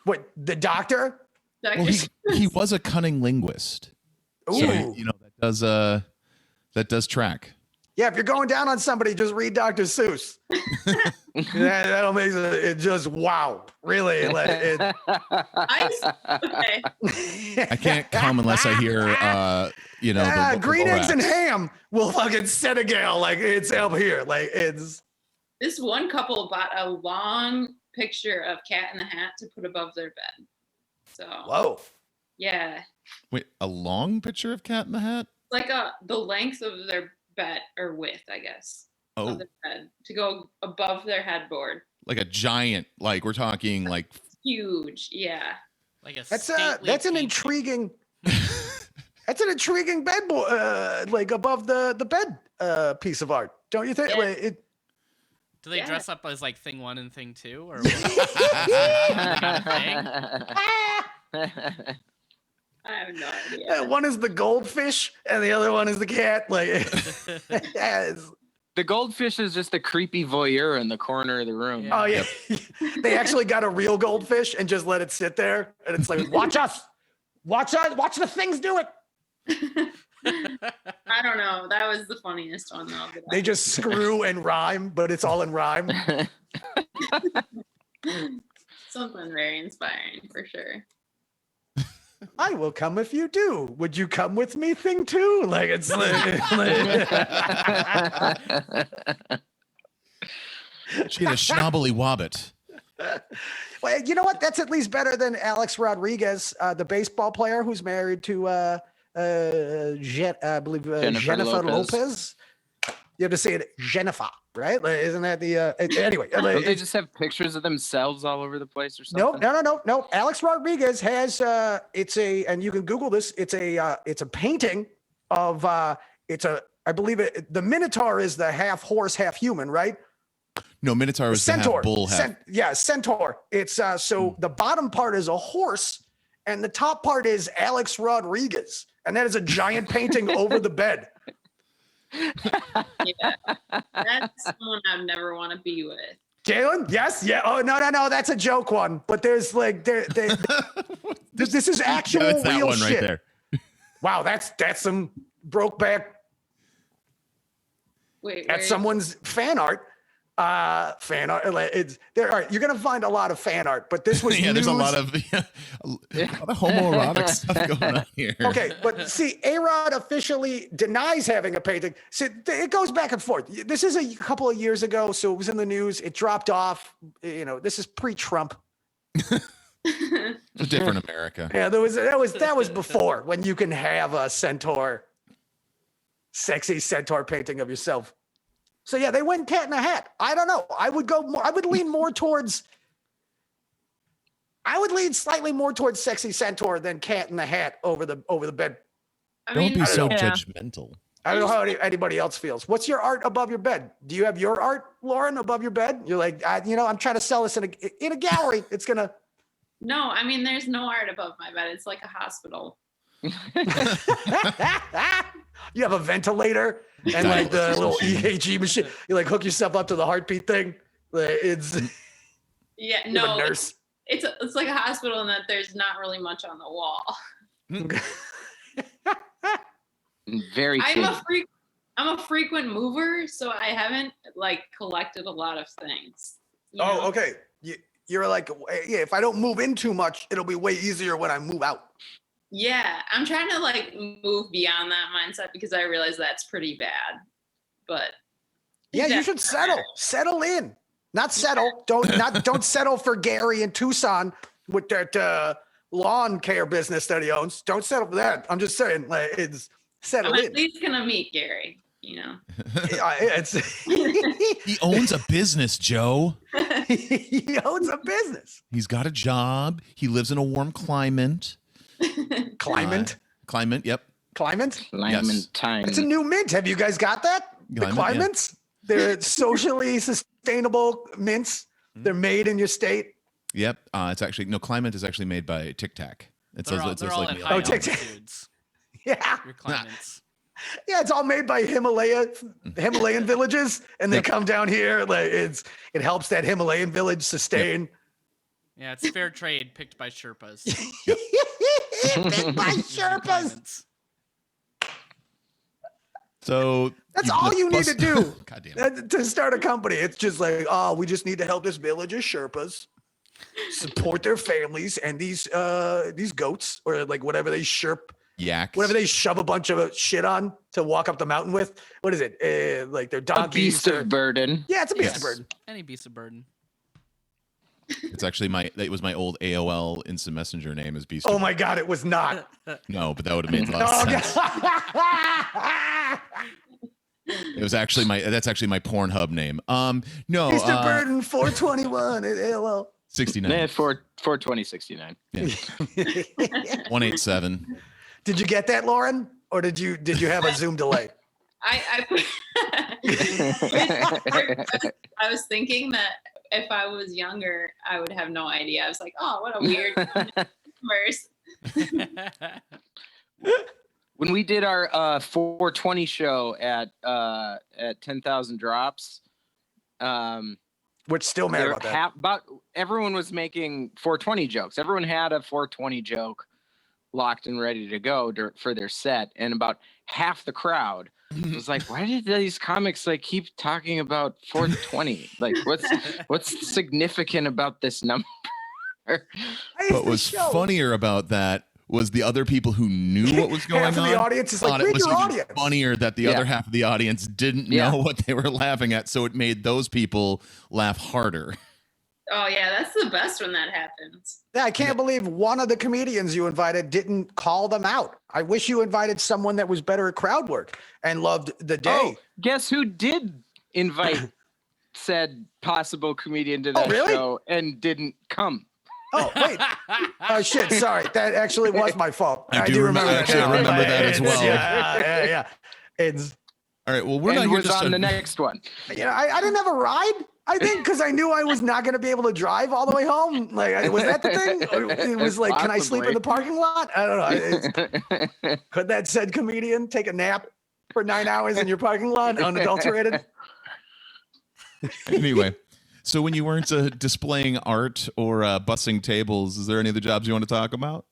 Speaker 2: What, the doctor?
Speaker 1: Well, he was a cunning linguist.
Speaker 2: Ooh.
Speaker 1: So, you know, that does track.
Speaker 2: Yeah, if you're going down on somebody, just read Dr. Seuss. That'll make it just wow. Really.
Speaker 3: Okay.
Speaker 1: I can't come unless I hear, the
Speaker 2: green eggs and
Speaker 1: rats.
Speaker 2: ham will fucking set a gal like it's up here. Like it's.
Speaker 3: This one couple bought a long picture of Cat in the Hat to put above their bed. So.
Speaker 2: Whoa.
Speaker 3: Yeah.
Speaker 1: Wait, a long picture of Cat in the Hat?
Speaker 3: Like the length of their bed or width, I guess.
Speaker 1: Oh.
Speaker 3: Of their bed to go above their headboard.
Speaker 1: Like a giant, like we're talking like
Speaker 3: huge, yeah.
Speaker 5: Like a
Speaker 2: That's
Speaker 5: stately
Speaker 2: an intriguing. That's an intriguing bed, like above the bed piece of art, don't you think?
Speaker 3: Yeah.
Speaker 2: Like,
Speaker 5: Do they dress up as like thing 1 and thing 2, or what?
Speaker 3: I have no idea.
Speaker 2: one is the goldfish and the other one is the cat. Like, yes.
Speaker 4: The goldfish is just a creepy voyeur in the corner of the room.
Speaker 2: Oh yeah, they actually got a real goldfish and just let it sit there, and it's like, watch us, watch the things do it.
Speaker 3: I don't know. That was the funniest one though.
Speaker 2: They just screw and rhyme, but it's all in rhyme.
Speaker 3: Something very inspiring for sure.
Speaker 2: I will come if you do. Would you come with me? Thing two. Like it's
Speaker 1: she had a schnobbly wobbit.
Speaker 2: Well, you know what? That's at least better than Alex Rodriguez, the baseball player who's married to I believe Jennifer Lopez. You have to say it Jennifer, right? Like, isn't that the anyway?
Speaker 4: Don't they just have pictures of themselves all over the place or something?
Speaker 2: No. Alex Rodriguez has and you can Google this. It's a painting of I believe the Minotaur is the half horse, half human, right?
Speaker 1: No, Minotaur is the half bull, half.
Speaker 2: Centaur. It's so the bottom part is a horse, and the top part is Alex Rodriguez, and that is a giant painting over the bed.
Speaker 3: Yeah, that's someone I'd never want to be with.
Speaker 2: Jalen, yes, yeah. Oh no, that's a joke one. But there's like this is actual
Speaker 1: Yeah, it's that
Speaker 2: real
Speaker 1: one
Speaker 2: shit.
Speaker 1: right there.
Speaker 2: Wow, that's some Brokeback.
Speaker 3: Wait,
Speaker 2: That's someone's fan art. Fan art. It's there. All right, you're gonna find a lot of fan art, but this was
Speaker 1: Yeah,
Speaker 2: news.
Speaker 1: there's a lot of homoerotic stuff going on here.
Speaker 2: Okay, but see, A-Rod officially denies having a painting. See, it goes back and forth. This is a couple of years ago, so it was in the news. It dropped off. You know, this is pre-Trump.
Speaker 1: It's a different America.
Speaker 2: Yeah, that was before when you can have a sexy centaur painting of yourself. So yeah, they went cat in a hat. I don't know. I would lean slightly more towards sexy centaur than cat in the hat over the bed.
Speaker 1: Don't be so
Speaker 2: know.
Speaker 1: judgmental.
Speaker 2: I don't know how anybody else feels. What's your art above your bed? Do you have your art, Lauren, above your bed? You're like, I'm trying to sell this in a gallery. It's gonna.
Speaker 3: No, I mean, there's no art above my bed. It's like a hospital.
Speaker 2: You have a ventilator and like the little EKG machine. You like hook yourself up to the heartbeat thing. It's
Speaker 3: Yeah,
Speaker 2: you have
Speaker 3: no,
Speaker 2: a nurse.
Speaker 3: it's like a hospital in that there's not really much on the wall.
Speaker 4: Very cute.
Speaker 3: I'm a frequent mover, so I haven't like collected a lot of things. you know?
Speaker 2: Oh, okay. You're like, yeah, if I don't move in too much, it'll be way easier when I move out.
Speaker 3: Yeah, I'm trying to like move beyond that mindset because I realize that's pretty bad. But
Speaker 2: Yeah, you should settle in, not settle. Don't settle for Gary in Tucson with that lawn care business that he owns. Don't settle for that. I'm just saying, like, it's settle
Speaker 3: I'm
Speaker 2: in.
Speaker 3: at least gonna meet Gary. You know,
Speaker 1: He owns a business, Joe.
Speaker 2: He owns a business.
Speaker 1: He's got a job. He lives in a warm climate.
Speaker 2: Climate.
Speaker 1: Yep.
Speaker 2: Climate.
Speaker 4: Clementine.
Speaker 2: It's a new mint. Have you guys got that? The
Speaker 1: Climate, yeah.
Speaker 2: Climates. They're socially sustainable mints. They're made in your state.
Speaker 1: Yep. It's actually Climate is actually made by Tic Tac. It
Speaker 5: They're
Speaker 1: says
Speaker 5: all,
Speaker 1: it's
Speaker 5: they're all
Speaker 1: like
Speaker 5: at high
Speaker 2: Tic Tac.
Speaker 5: altitudes.
Speaker 2: Yeah.
Speaker 5: Your climates.
Speaker 2: Yeah, it's all made by Himalayan villages, and they come down here. Like it helps that Himalayan village sustain.
Speaker 5: Yeah, it's fair trade picked by Sherpas.
Speaker 2: Picked by Sherpas.
Speaker 5: Climates.
Speaker 1: So
Speaker 2: That's all you need to do
Speaker 1: God damn it.
Speaker 2: to start a company. It's just like, oh, we just need to help this village of Sherpas support their families and these goats or like whatever they
Speaker 1: Yaks.
Speaker 2: whatever they shove a bunch of shit on to walk up the mountain with. What is it? Like their
Speaker 4: A
Speaker 2: donkeys.
Speaker 4: beast of burden.
Speaker 2: Yeah, it's a beast
Speaker 1: Yes.
Speaker 2: of burden.
Speaker 5: Any beast of burden.
Speaker 1: It's actually it was my old AOL Instant Messenger name is Beast.
Speaker 2: Oh my God, it was not.
Speaker 1: No, but that would have made a lot
Speaker 2: Oh,
Speaker 1: of sense.
Speaker 2: God.
Speaker 1: It was actually that's actually my Pornhub name. No,
Speaker 2: Beast of burden 421 at AOL.
Speaker 1: 69.
Speaker 4: Yeah, 42069.
Speaker 1: Yeah. 187.
Speaker 2: Did you get that, Lauren? Or did you have a Zoom delay?
Speaker 3: I was thinking that if I was younger, I would have no idea. I was like, oh, what a weird verse.
Speaker 4: When we did our 420 show at 10,000 drops,
Speaker 2: Which still mad
Speaker 4: there
Speaker 2: about that.
Speaker 4: about everyone was making 420 jokes. Everyone had a 420 joke locked and ready to go for their set, and about half the crowd was like, "Why did these comics like keep talking about 420? Like, what's significant about this number?"
Speaker 1: What was funnier about that was the other people who knew what was going
Speaker 2: Half
Speaker 1: on.
Speaker 2: of the audience is like,
Speaker 1: thought it
Speaker 2: read
Speaker 1: was
Speaker 2: your
Speaker 1: even
Speaker 2: audience.
Speaker 1: funnier that the other half of the audience didn't know what they were laughing at, so it made those people laugh harder.
Speaker 3: Oh yeah, that's the best when that happens.
Speaker 2: Yeah, I can't believe one of the comedians you invited didn't call them out. I wish you invited someone that was better at crowd work and loved the day.
Speaker 4: Oh, guess who did invite said possible comedian to that
Speaker 2: really?
Speaker 4: show and didn't come?
Speaker 2: Oh, wait. Oh, shit. Sorry. That actually was my fault.
Speaker 1: I do remember
Speaker 2: that.
Speaker 1: actually, I remember that as well.
Speaker 2: Yeah. It's,
Speaker 1: All right, well, we're
Speaker 4: and
Speaker 1: not here
Speaker 4: was
Speaker 1: just
Speaker 4: on
Speaker 1: to,
Speaker 4: the next one.
Speaker 2: I didn't have a ride. I think because I knew I was not going to be able to drive all the way home. Like, was that the thing? Or it was like, can I sleep in the parking lot? I don't know. Could that said comedian take a nap for 9 hours in your parking lot, unadulterated?
Speaker 1: Anyway, so when you weren't displaying art or bussing tables, is there any other jobs you want to talk about?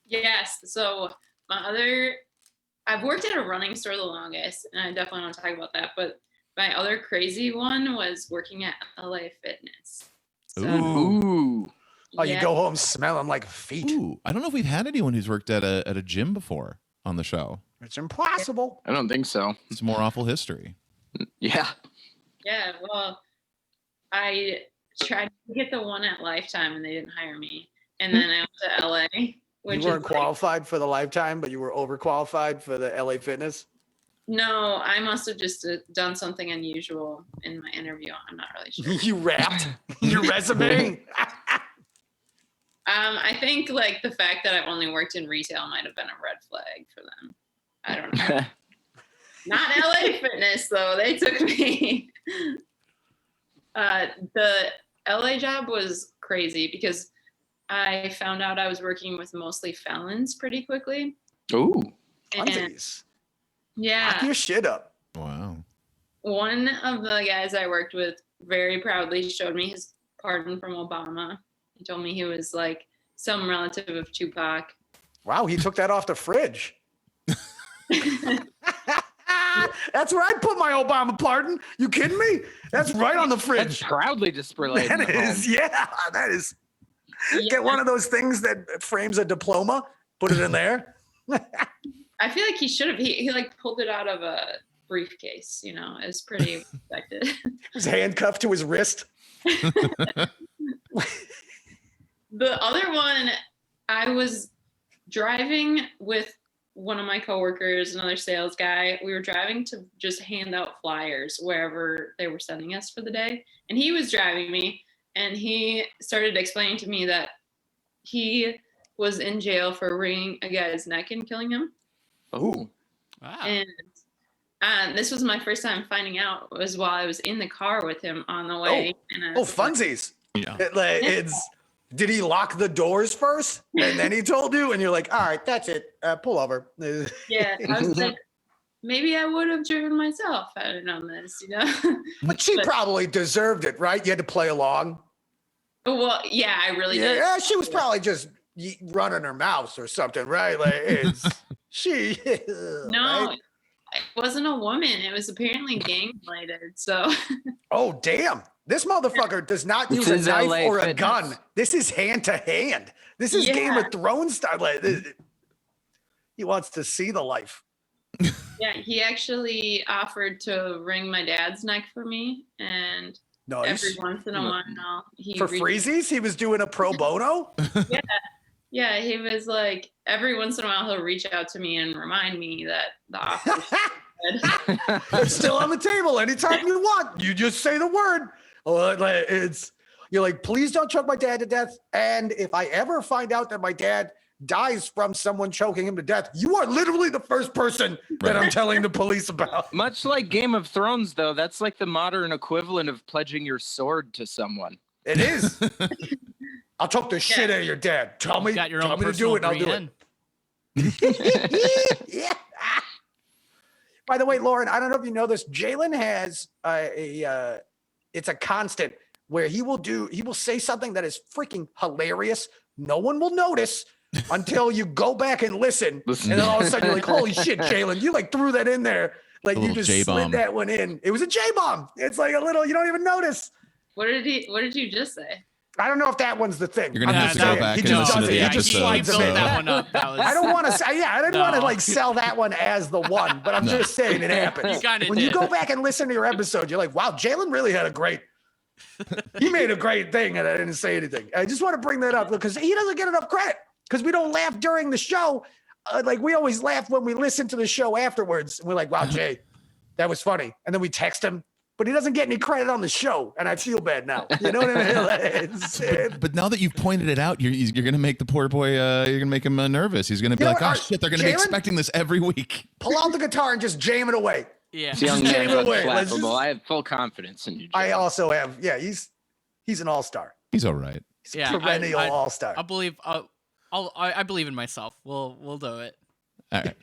Speaker 3: Yes. So I've worked at a running store the longest, and I definitely want to talk about that. But my other crazy one was working at LA Fitness. So,
Speaker 4: Ooh.
Speaker 2: Oh, you go home smelling like feet.
Speaker 1: Ooh, I don't know if we've had anyone who's worked at a gym before on the show.
Speaker 2: It's impossible.
Speaker 4: I don't think so.
Speaker 1: It's more awful history.
Speaker 4: Yeah.
Speaker 3: Yeah, well, I tried to get the one at Lifetime, and they didn't hire me. And then I went to LA. Which
Speaker 2: You weren't
Speaker 3: is
Speaker 2: qualified for the Lifetime, but you were overqualified for the LA Fitness.
Speaker 3: No, I must have just done something unusual in my interview. I'm not really sure.
Speaker 2: You rapped your resume.
Speaker 3: I think like the fact that I've only worked in retail might have been a red flag for them. I don't know. Not LA Fitness though. They took me. The LA job was crazy because I found out I was working with mostly felons pretty quickly.
Speaker 4: Ooh.
Speaker 3: And
Speaker 2: Funsies.
Speaker 3: yeah,
Speaker 2: Lock your shit up.
Speaker 1: Wow.
Speaker 3: one of the guys I worked with very proudly showed me his pardon from Obama. He told me he was like some relative of Tupac.
Speaker 2: Wow, he took that off the fridge. That's where I put my Obama pardon. You kidding me? That's right on the
Speaker 4: That's
Speaker 2: fridge.
Speaker 4: proudly displayed.
Speaker 2: That is, yeah, that is.
Speaker 3: Yeah.
Speaker 2: Get one of those things that frames a diploma, put it in there.
Speaker 3: I feel like he should have. He like pulled it out of a briefcase. You know, it was pretty expected.
Speaker 2: He was handcuffed to his wrist.
Speaker 3: The other one, I was driving with one of my coworkers, another sales guy. We were driving to just hand out flyers wherever they were sending us for the day. And he was driving me, and he started explaining to me that he was in jail for wringing a guy's neck and killing him.
Speaker 4: Oh.
Speaker 5: Wow.
Speaker 3: And this was my first time finding out, was while I was in the car with him on the way. And I was like,
Speaker 2: funsies.
Speaker 1: Yeah.
Speaker 2: Did he lock the doors first and then he told you? And you're like, all right, that's it. Pull over.
Speaker 3: yeah, I was like, maybe I would have driven myself had I known this, you know?
Speaker 2: But she probably deserved it, right? You had to play along.
Speaker 3: Well, yeah, I really did.
Speaker 2: Yeah, she was probably just running her mouth or something, right? Like it's she.
Speaker 3: No,
Speaker 2: right?
Speaker 3: it wasn't a woman. It was apparently gang related. So
Speaker 2: Oh damn! This motherfucker does not
Speaker 4: This
Speaker 2: use a
Speaker 4: is
Speaker 2: knife
Speaker 4: LA
Speaker 2: or a
Speaker 4: Fitness.
Speaker 2: gun. This is hand to hand. This is Game
Speaker 3: Yeah.
Speaker 2: of Thrones style. Like, he wants to see the life.
Speaker 3: yeah, he actually offered to wring my dad's neck for me, and
Speaker 2: Nice.
Speaker 3: every once in a while he
Speaker 2: For
Speaker 3: reached-
Speaker 2: freezies, he was doing a pro bono.
Speaker 3: Yeah, he was like, every once in a while he'll reach out to me and remind me that the offer.
Speaker 2: It's still on the table anytime you want. You just say the word. You're like, please don't choke my dad to death. And if I ever find out that my dad dies from someone choking him to death, you are literally the first person that I'm telling the police about.
Speaker 4: Much like Game of Thrones, though, that's like the modern equivalent of pledging your sword to someone.
Speaker 2: It is. I'll choke the shit out of your dad. Tell me,
Speaker 5: You got your
Speaker 2: tell
Speaker 5: own
Speaker 2: me to do
Speaker 5: personal
Speaker 2: it, and I'll do
Speaker 5: Brienne.
Speaker 2: it. Yeah. By the way, Lauren, I don't know if you know this. Jalen has it's a constant where he will say something that is freaking hilarious. No one will notice until you go back and listen. And then all of a sudden you're like, holy shit, Jalen, you like threw that in there. Like you just
Speaker 1: J-bomb.
Speaker 2: slid that one in. It was a J-bomb. It's like a little, you don't even notice.
Speaker 3: What did you just say?
Speaker 2: I don't know if that one's the thing.
Speaker 1: You're gonna
Speaker 2: I'm
Speaker 1: have
Speaker 2: just
Speaker 1: to go
Speaker 2: saying.
Speaker 1: back
Speaker 2: He
Speaker 1: and
Speaker 2: just
Speaker 1: listen
Speaker 2: does
Speaker 1: to
Speaker 2: it.
Speaker 1: the
Speaker 2: He just
Speaker 1: episode.
Speaker 2: slides
Speaker 5: he
Speaker 2: them
Speaker 5: built
Speaker 2: in.
Speaker 5: that one up. That was,
Speaker 2: I don't want to say, I didn't want to
Speaker 5: No.
Speaker 2: like sell that one as the one, but I'm just saying it happens.
Speaker 5: You kinda
Speaker 2: When you
Speaker 5: did.
Speaker 2: go back and listen to your episode, you're like, wow, Jalen really had he made a great thing and I didn't say anything. I just want to bring that up because he doesn't get enough credit because we don't laugh during the show. Like we always laugh when we listen to the show afterwards. And we're like, wow, Jay, that was funny. And then we text him, but he doesn't get any credit on the show. And I feel bad now. You know what I mean? Like,
Speaker 1: But now that you've pointed it out, you're gonna make the poor boy. You're gonna make him nervous. He's gonna be
Speaker 2: You know
Speaker 1: like,
Speaker 2: what?
Speaker 1: "Oh shit, they're gonna be
Speaker 2: Jalen?
Speaker 1: expecting this every week."
Speaker 2: pull out the guitar and just jam it away.
Speaker 5: Yeah.
Speaker 4: This young man
Speaker 2: Jalen, wait, let's
Speaker 4: unflappable.
Speaker 2: just-
Speaker 4: I have full confidence in you.
Speaker 2: I
Speaker 4: Jalen.
Speaker 2: also have. Yeah, he's an all-star.
Speaker 1: He's all right.
Speaker 2: He's
Speaker 5: Yeah,
Speaker 2: a perennial all-star.
Speaker 5: I believe. I believe in myself. We'll do it.
Speaker 1: All right.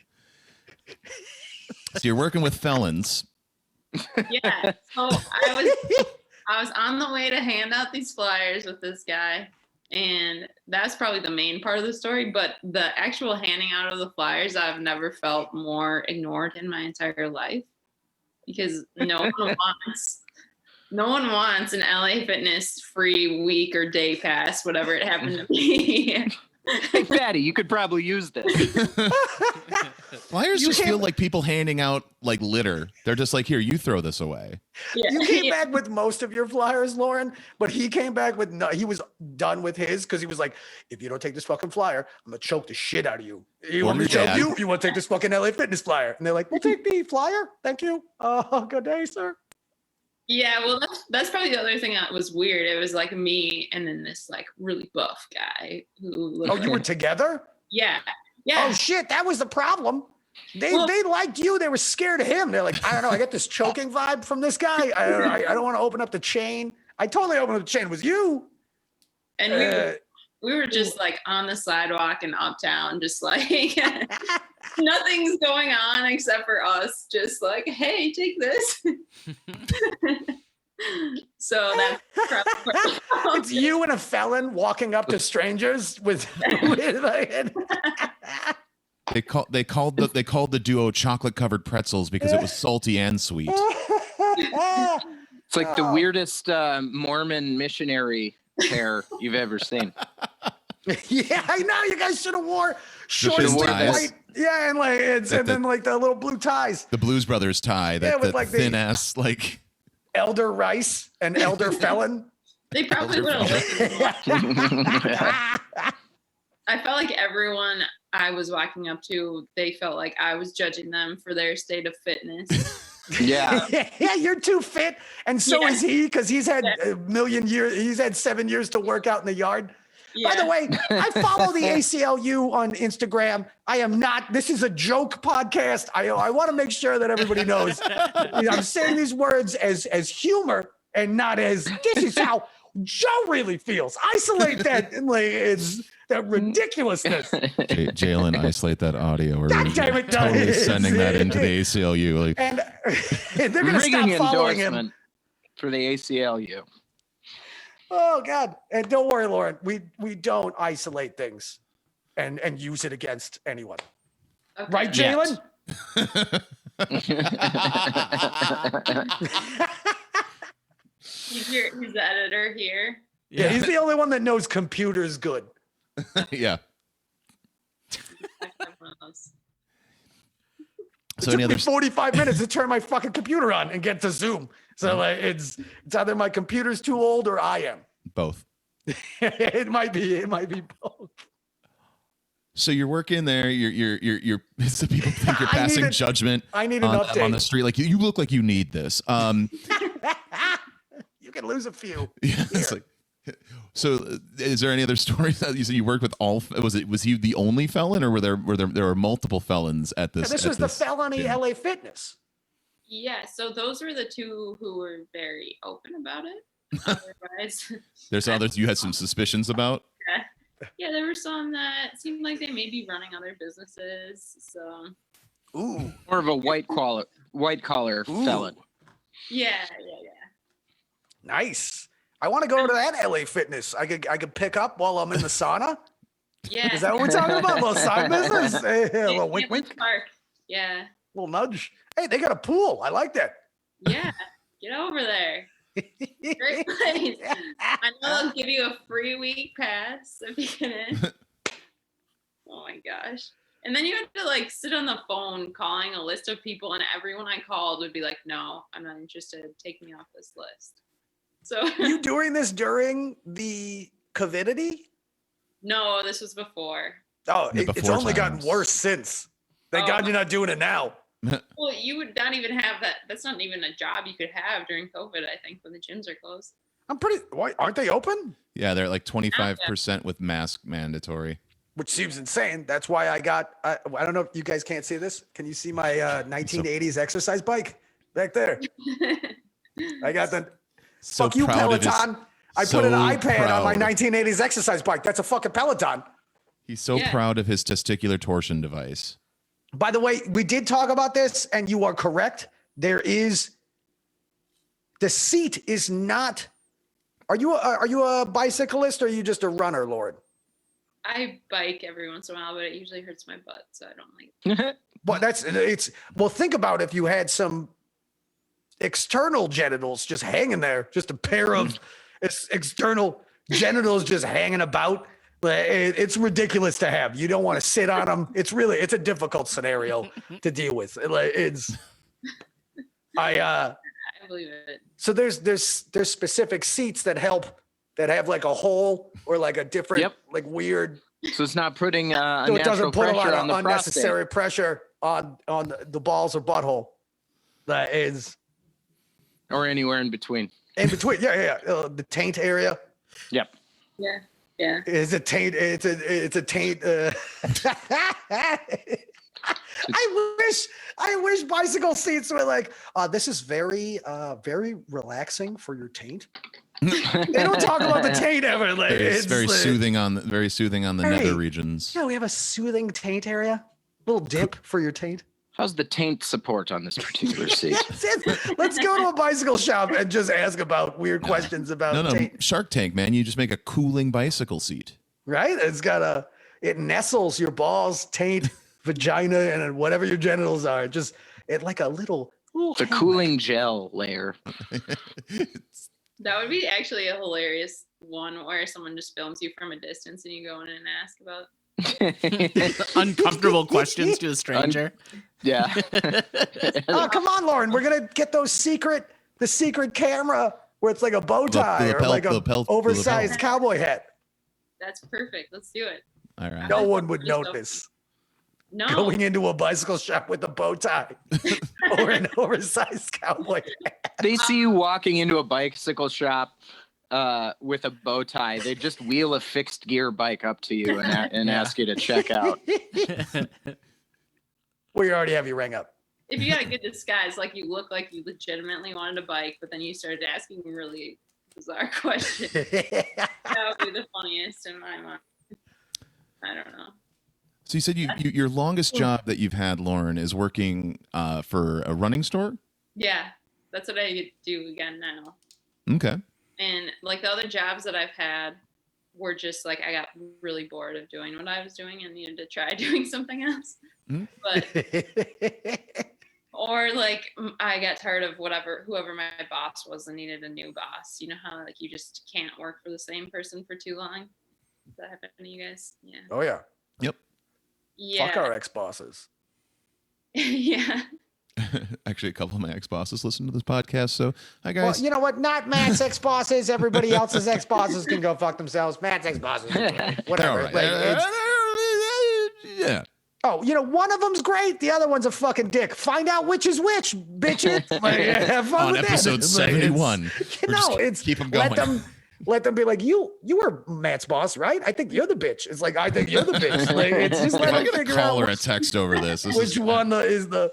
Speaker 1: So you're working with felons.
Speaker 3: Yeah. So I was on the way to hand out these flyers with this guy, and that's probably the main part of the story. But the actual handing out of the flyers, I've never felt more ignored in my entire life, because no one wants an LA Fitness free week or day pass, whatever it happened to be.
Speaker 4: Hey, Fatty, you could probably use this.
Speaker 1: Flyers just feel like people handing out like litter. They're just like, here, you throw this away.
Speaker 3: Yeah.
Speaker 2: You came back with most of your flyers, Lauren, but he came back with no. He was done with his because he was like, if you don't take this fucking flyer, I'm gonna choke the shit out of you. You want me to choke you? You want to take this fucking LA Fitness flyer? And they're like, we'll take the flyer. Thank you. Good day, sir.
Speaker 3: Yeah, well, that's probably the other thing that was weird. It was like me and then this like really buff guy who looked
Speaker 2: Oh, you were together?
Speaker 3: yeah.
Speaker 2: Oh shit, that was the problem. They liked you. They were scared of him. They're like, I don't know. I get this choking vibe from this guy. I don't want to open up the chain. I totally opened up the chain. It was you.
Speaker 3: And we were just like on the sidewalk in Uptown, just like nothing's going on except for us. Just like, hey, take this. So that's probably
Speaker 2: It's you and a felon walking up to strangers with
Speaker 1: They called the duo chocolate covered pretzels because it was salty and sweet.
Speaker 4: It's like the weirdest Mormon missionary pair you've ever seen.
Speaker 2: Yeah, I know. You guys should have wore short
Speaker 1: thin
Speaker 2: sleeve
Speaker 1: ties.
Speaker 2: white. Yeah, and like and then like the little blue ties.
Speaker 1: The Blues Brothers tie, that
Speaker 2: with, like,
Speaker 1: thin ass like.
Speaker 2: Elder Rice and Elder Felon.
Speaker 3: they probably would have listened. I felt like everyone I was walking up to, they felt like I was judging them for their state of fitness.
Speaker 4: Yeah.
Speaker 2: Yeah, you're too fit, and so is he because he's had a million years. He's had 7 years to work out in the yard. By the way, I follow the ACLU on Instagram. I am not. This is a joke podcast. I want to make sure that everybody knows. I'm saying these words as humor and not as this is how Joe really feels. Isolate that. Like it's that ridiculousness.
Speaker 1: Jalen, isolate that audio. Or
Speaker 2: God damn it,
Speaker 1: totally
Speaker 2: guys.
Speaker 1: sending that into the ACLU. Like,
Speaker 2: And they're gonna stop
Speaker 4: Ringing
Speaker 2: following him.
Speaker 4: endorsement for the ACLU.
Speaker 2: Oh God! And don't worry, Lauren. We don't isolate things and use it against anyone.
Speaker 3: Okay.
Speaker 2: Right,
Speaker 1: Yet.
Speaker 2: Jalen?
Speaker 3: He's the editor here.
Speaker 2: Yeah, he's the only one that knows computers good.
Speaker 1: yeah.
Speaker 3: I have one of those.
Speaker 2: It
Speaker 1: So
Speaker 2: took
Speaker 1: any
Speaker 2: me
Speaker 1: other
Speaker 2: 45 minutes to turn my fucking computer on and get to Zoom. So like, it's either my computer's too old or I am.
Speaker 1: both?
Speaker 2: It might be both.
Speaker 1: So you're working there. You're so people think you're
Speaker 2: I need
Speaker 1: passing
Speaker 2: a-
Speaker 1: judgment
Speaker 2: I need an
Speaker 1: on
Speaker 2: update.
Speaker 1: the street. Like you look like you need this.
Speaker 2: You can lose a few.
Speaker 1: Yeah, it's like. So, is there any other stories that you said you worked with? Was he the only felon, or there were multiple felons at this?
Speaker 2: This was the felony
Speaker 1: yeah.
Speaker 2: LA Fitness.
Speaker 3: Yeah, so those were the two who were very open about it. Otherwise,
Speaker 1: There's others you had some suspicions about.
Speaker 3: yeah, there were some that seemed like they may be running other businesses. So
Speaker 2: Ooh.
Speaker 4: More of a white collar
Speaker 2: Ooh.
Speaker 4: felon.
Speaker 3: yeah.
Speaker 2: Nice. I want to go to that LA Fitness. I could pick up while I'm in the sauna.
Speaker 3: Yeah.
Speaker 2: Is that what we're talking about? A little side business? Hey, a little wink,
Speaker 3: Wentworth
Speaker 2: wink,
Speaker 3: Park. Yeah.
Speaker 2: little nudge. Hey, they got a pool. I like that.
Speaker 3: Yeah. Get over there. Great place. I know they'll give you a free week pass if you get in. Oh my gosh. And then you have to like sit on the phone calling a list of people, and everyone I called would be like, no, I'm not interested. Take me off this list. So
Speaker 2: You doing this during the COVIDity?
Speaker 3: no, this was before.
Speaker 2: Oh,
Speaker 1: Yeah,
Speaker 2: it's
Speaker 1: before
Speaker 2: only gotten
Speaker 1: times.
Speaker 2: worse since. Thank
Speaker 3: Oh.
Speaker 2: God you're not doing it now.
Speaker 3: Well, you would not even have that. That's not even a job you could have during COVID, I think, when the gyms are closed.
Speaker 2: Why aren't they open?
Speaker 1: Yeah, they're like 25% with mask mandatory.
Speaker 2: which seems insane. That's why I got, I don't know if you guys can't see this. Can you see my 1980s exercise bike back there? I got the,
Speaker 1: So
Speaker 2: fuck you,
Speaker 1: proud of his-
Speaker 2: Peloton. I
Speaker 1: so
Speaker 2: put an iPad on my
Speaker 1: proud.
Speaker 2: 1980s exercise bike. That's a fucking Peloton.
Speaker 1: He's so
Speaker 3: Yeah.
Speaker 1: proud of his testicular torsion device.
Speaker 2: By the way, we did talk about this, and you are correct. There is, the seat is not, are you a bicyclist or are you just a runner, Lauren?
Speaker 3: I bike every once in a while, but it usually hurts my butt, so I don't like.
Speaker 2: But well, think about if you had some external genitals just hanging there, just a pair of external genitals just hanging about. It's ridiculous to have. You don't want to sit on them. It's a difficult scenario to deal with.
Speaker 3: I believe it.
Speaker 2: So there's specific seats that have like a hole or like a different,
Speaker 4: Yep.
Speaker 2: like weird,
Speaker 4: So it's not putting
Speaker 2: so it
Speaker 4: natural
Speaker 2: doesn't put a lot
Speaker 4: pressure
Speaker 2: of
Speaker 4: on the
Speaker 2: unnecessary pressure on the balls or butthole. That is
Speaker 4: prostate or anywhere in between.
Speaker 2: in between. Yeah. The taint area
Speaker 4: Yep.
Speaker 3: Yeah. Yeah.
Speaker 2: is a taint. It's a taint. I wish bicycle seats were like, this is very relaxing for your taint. They don't talk about the taint ever. Like,
Speaker 1: It's very
Speaker 2: like,
Speaker 1: soothing on the
Speaker 2: Hey.
Speaker 1: nether regions.
Speaker 2: Yeah, we have a soothing taint area. Little dip for your taint.
Speaker 4: How's the taint support on this particular seat?
Speaker 2: That's it. Let's go to a bicycle shop and just ask about weird questions about
Speaker 1: No,
Speaker 2: taint.
Speaker 1: Shark Tank, man. You just make a cooling bicycle seat.
Speaker 2: Right? It nestles your balls, taint, vagina, and whatever your genitals are. Just it like a little.
Speaker 4: It's a cooling gel layer.
Speaker 3: That would be actually a hilarious one where someone just films you from a distance and you go in and ask about.
Speaker 5: Uncomfortable questions to a stranger.
Speaker 4: Yeah.
Speaker 2: Oh, come on, Lauren. We're gonna get the secret camera where it's like a bow tie or
Speaker 1: lapel-
Speaker 2: like a
Speaker 1: lapel-
Speaker 2: oversized
Speaker 3: lapel.
Speaker 2: cowboy hat.
Speaker 3: That's perfect. Let's do it.
Speaker 1: All right.
Speaker 2: No one would
Speaker 3: Just so-
Speaker 2: notice
Speaker 3: No.
Speaker 2: going into a bicycle shop with a bow tie or an oversized cowboy hat.
Speaker 4: They see you walking into a bicycle shop with a bow tie. They just wheel a fixed gear bike up to you and ask you to check out.
Speaker 2: Well, you already have your ring up.
Speaker 3: If you got a good disguise, like you look like you legitimately wanted a bike, but then you started asking really bizarre questions, that would be the funniest in my mind. I don't know.
Speaker 1: So you said your longest job that you've had, Lauren, is working for a running store?
Speaker 3: Yeah, that's what I do again now.
Speaker 1: Okay.
Speaker 3: And like the other jobs that I've had were just like I got really bored of doing what I was doing and needed to try doing something else.
Speaker 1: Mhm.
Speaker 3: But or like I got tired of whoever my boss was and needed a new boss. You know how like you just can't work for the same person for too long? Does that happen to you guys? Yeah.
Speaker 2: Oh yeah.
Speaker 1: Yep.
Speaker 3: Yeah.
Speaker 2: Fuck our ex-bosses.
Speaker 3: Yeah.
Speaker 1: Actually, a couple of my ex-bosses listen to this podcast. So, hi,
Speaker 2: Well,
Speaker 1: guys.
Speaker 2: you know what? Not Matt's ex-bosses. Everybody else's ex-bosses can go fuck themselves. Matt's exbosses.
Speaker 1: They're
Speaker 2: Whatever.
Speaker 1: all right.
Speaker 2: Like, it's-
Speaker 1: Yeah.
Speaker 2: oh, one of them's great. The other one's a fucking dick. Find out which is which, bitches. Like, have fun
Speaker 1: On
Speaker 2: with
Speaker 1: episode
Speaker 2: that.
Speaker 1: 71. We're just
Speaker 2: It's
Speaker 1: keep 'em going.
Speaker 2: Let them be like, you were Matt's boss, right? I think you're the bitch. It's like, I think you're the bitch. Like, it's just
Speaker 1: If
Speaker 2: let
Speaker 1: I'm
Speaker 2: them
Speaker 1: gonna
Speaker 2: figure
Speaker 1: call
Speaker 2: out
Speaker 1: her a text over this,
Speaker 2: which one is the.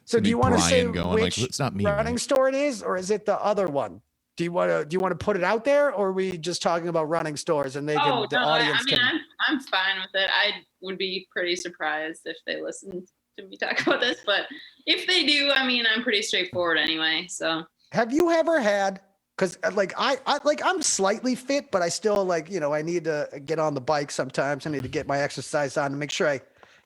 Speaker 2: So
Speaker 1: gonna
Speaker 2: do
Speaker 1: be
Speaker 2: you want to say
Speaker 1: Brian going, like,
Speaker 2: which
Speaker 1: "It's not me,
Speaker 2: running
Speaker 1: right?"
Speaker 2: store it is, or is it the other one? Do you want to put it out there, or are we just talking about running stores and the
Speaker 3: Oh no,
Speaker 2: audience
Speaker 3: I mean
Speaker 2: can?
Speaker 3: I'm fine with it. I would be pretty surprised if they listened to me talk about this, but if they do, I mean I'm pretty straightforward anyway. So
Speaker 2: Have you ever had? Because I'm slightly fit, but I still I need to get on the bike sometimes. I need to get my exercise on to make sure I,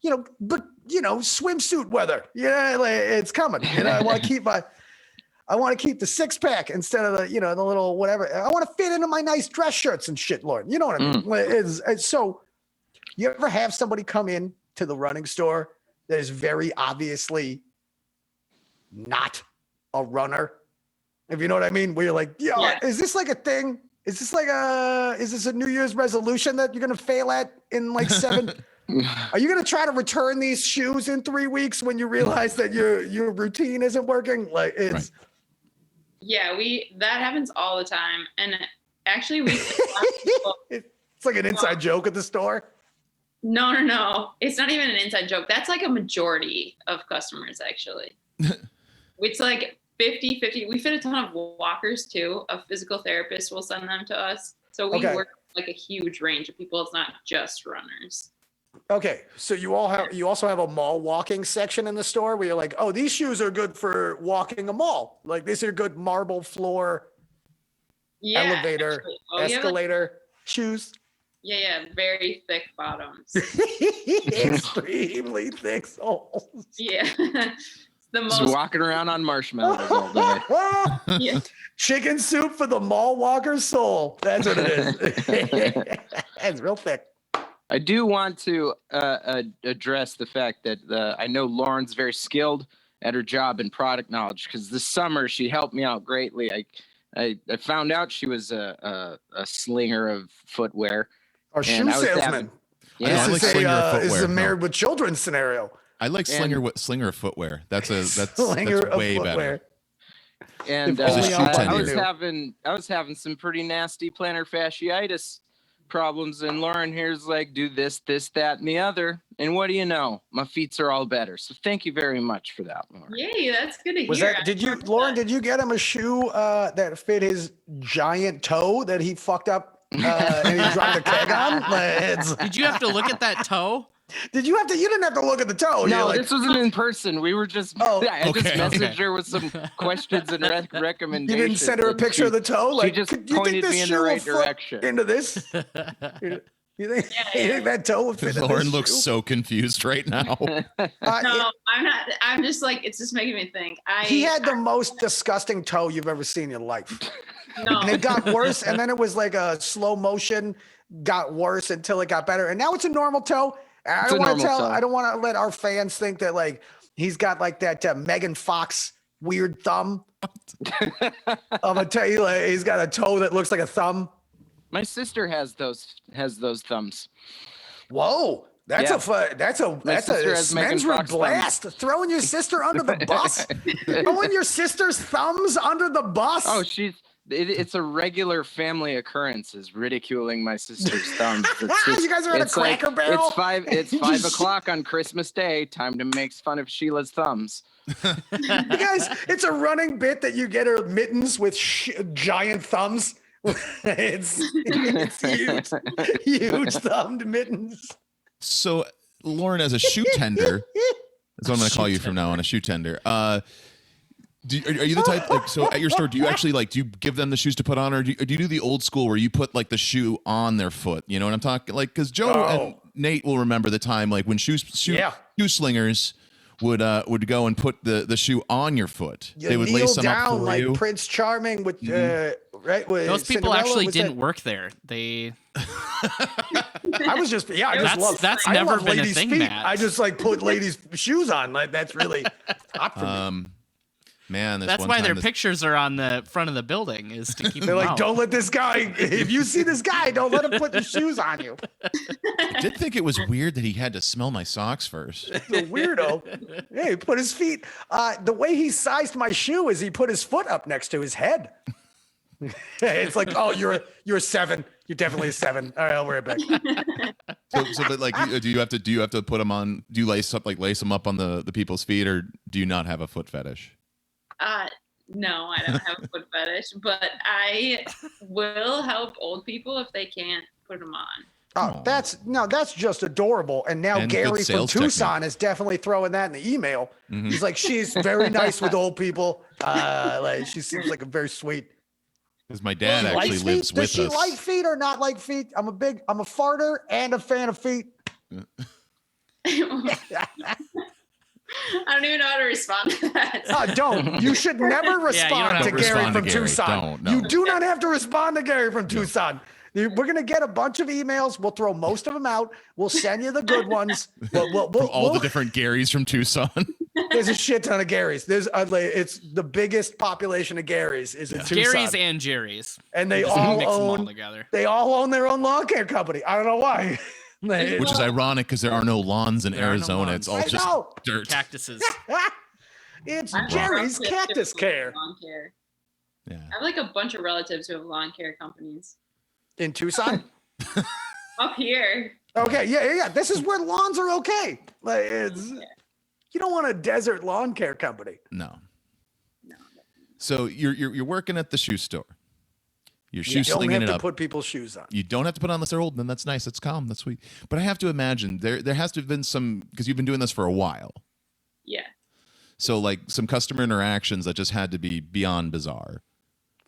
Speaker 2: swimsuit weather. Yeah, it's coming. I want to keep the six pack instead of the little whatever. I want to fit into my nice dress shirts and shit, Lord. You know what I mean? It's so. You ever have somebody come in to the running store that is very obviously not a runner? If you know what I mean, where you're like,
Speaker 3: Yeah.
Speaker 2: is this like a thing? Is this a New Year's resolution that you're gonna fail at in like 7? Are you gonna try to return these shoes in 3 weeks when you realize that your routine isn't working? Like it's
Speaker 1: Right.
Speaker 3: yeah, that happens all the time. And actually we
Speaker 2: it's like an inside joke at the store.
Speaker 3: No. It's not even an inside joke. That's like a majority of customers, actually. It's like 50-50. We fit a ton of walkers too. A physical therapist will send them to us. So we work like a huge range of people. It's not just runners.
Speaker 2: Okay, so you also have a mall walking section in the store where you're like, oh, these shoes are good for walking a mall. Like these are good marble floor, elevator, escalator shoes.
Speaker 3: Yeah, very thick bottoms.
Speaker 2: Extremely thick soles.
Speaker 3: Yeah. The most
Speaker 4: Just walking around on marshmallows all day.
Speaker 3: Yeah.
Speaker 2: Chicken soup for the mall walker's soul. That's what it is. It's real thick.
Speaker 4: I do want to address the fact that I know Lauren's very skilled at her job and product knowledge, because this summer she helped me out greatly. I found out she was a slinger of footwear.
Speaker 2: Or shoe salesman.
Speaker 1: I like slinger of footwear.
Speaker 2: This is a married with children scenario.
Speaker 1: I like slinger of footwear. That's
Speaker 2: Slinger
Speaker 1: way
Speaker 2: of footwear.
Speaker 1: better.
Speaker 4: And
Speaker 1: As a shoe
Speaker 4: I
Speaker 1: tender.
Speaker 4: was having some pretty nasty plantar fasciitis problems, and Lauren here's like, do this, that, and the other. And what do you know? My feet are all better. So thank you very much for that, Lauren.
Speaker 3: Yay, that's good to hear.
Speaker 2: Lauren, did you get him a shoe that fit his giant toe that he fucked up and he dropped a keg on?
Speaker 5: Did you have to look at that toe?
Speaker 2: You didn't have to look at the toe.
Speaker 4: No, this wasn't in person. We were just, I just messaged her with some questions and recommendations.
Speaker 2: You didn't send her a picture of the toe?
Speaker 4: She just pointed me in the right direction.
Speaker 2: Into this? You think that toe would fit in
Speaker 1: Lauren
Speaker 2: this
Speaker 1: looks
Speaker 2: shoe?
Speaker 1: so confused right now.
Speaker 3: No, I'm not. I'm just like, it's just making me think.
Speaker 2: He had the most disgusting toe you've ever seen in your life.
Speaker 3: No.
Speaker 2: And it got worse, and then it was like a slow motion, got worse until it got better. And now it's a normal toe. And I don't want to let our fans think that like he's got like that Megan Fox weird thumb. I'm gonna tell you, like, he's got a toe that looks like a thumb.
Speaker 4: My sister has those thumbs.
Speaker 2: Whoa. That's a men's blast. Throwing your sister under the bus. Throwing your sister's thumbs under the bus.
Speaker 4: Oh, it's a regular family occurrence, is ridiculing my sister's thumbs.
Speaker 2: You guys are at a Cracker Barrel.
Speaker 4: It's 5 o'clock on Christmas Day. Time to make fun of Sheila's thumbs.
Speaker 2: You guys, it's a running bit that you get her mittens with giant thumbs. It's huge thumbed mittens.
Speaker 1: So, Lauren, as a shoe tender, that's what I'm going to call you from now on, a shoe tender. Are you the type, like, so at your store, do you give them the shoes to put on, or do you do the old school where you put like the shoe on their foot? You know what I'm talking? Like, because Joe and Nate will remember the time like when shoe slingers would go and put the shoe on your foot. They would lace them up for
Speaker 2: like
Speaker 1: you.
Speaker 2: Prince Charming with right. With
Speaker 5: Those people
Speaker 2: Cinderella,
Speaker 5: actually didn't work there. They.
Speaker 2: I
Speaker 5: That's never been a thing,
Speaker 2: feet.
Speaker 5: Matt.
Speaker 2: I just like put ladies' shoes on. Like that's really hot for me.
Speaker 1: Man,
Speaker 5: that's why their pictures are on the front of the building, is to keep.
Speaker 2: They're like,
Speaker 5: out.
Speaker 2: don't let this guy. If you see this guy, don't let him put the shoes on you.
Speaker 1: I did think it was weird that he had to smell my socks first.
Speaker 2: The weirdo. Hey, he put his feet. The way he sized my shoe is he put his foot up next to his head. It's like, oh, you're a 7. You're definitely a 7. All right, I'll wear it back.
Speaker 1: But like, do you have to put them on? Do you lace them up on the people's feet, or do you not have a foot fetish?
Speaker 3: No, I don't have a foot fetish, but I will help old people if they can't put them on.
Speaker 2: Oh, that's just adorable. And now Gary from Tucson is definitely throwing that in the email. Mm-hmm. He's like, she's very nice with old people. Like she seems like a very sweet.
Speaker 1: Because my dad actually lives with us.
Speaker 2: Does she like feet or not like feet? I'm a farter and a fan of feet.
Speaker 3: I don't even know how to respond to that.
Speaker 2: Don't. You should never respond to Gary from Tucson.
Speaker 1: No.
Speaker 2: You do not have to respond to Gary from Tucson. We're going to get a bunch of emails. We'll throw most of them out. We'll send you the good ones.
Speaker 1: From all the different Garys from Tucson.
Speaker 2: There's a shit ton of Garys. It's the biggest population of Garys is in Tucson.
Speaker 5: Garys and Jerry's.
Speaker 2: And they all own their own lawn care company. I don't know why.
Speaker 1: Which is ironic because there are no lawns in Arizona. It's all just dirt.
Speaker 5: Cactuses.
Speaker 2: It's Jerry's Cactus Care.
Speaker 3: Lawn care.
Speaker 1: Yeah.
Speaker 3: I have like a bunch of relatives who have lawn care companies.
Speaker 2: In Tucson?
Speaker 3: Up here.
Speaker 2: Okay, yeah. This is where lawns are okay. Like you don't want a desert lawn care company.
Speaker 1: No.
Speaker 3: No.
Speaker 1: So you're working at the shoe store. You're shoe
Speaker 2: You don't
Speaker 1: slinging
Speaker 2: have
Speaker 1: it
Speaker 2: to
Speaker 1: up.
Speaker 2: put people's shoes on.
Speaker 1: You don't have to put on unless they're old, and that's nice. That's calm. That's sweet. But I have to imagine there has to have been some, because you've been doing this for a while.
Speaker 3: Yeah.
Speaker 1: So like some customer interactions that just had to be beyond bizarre.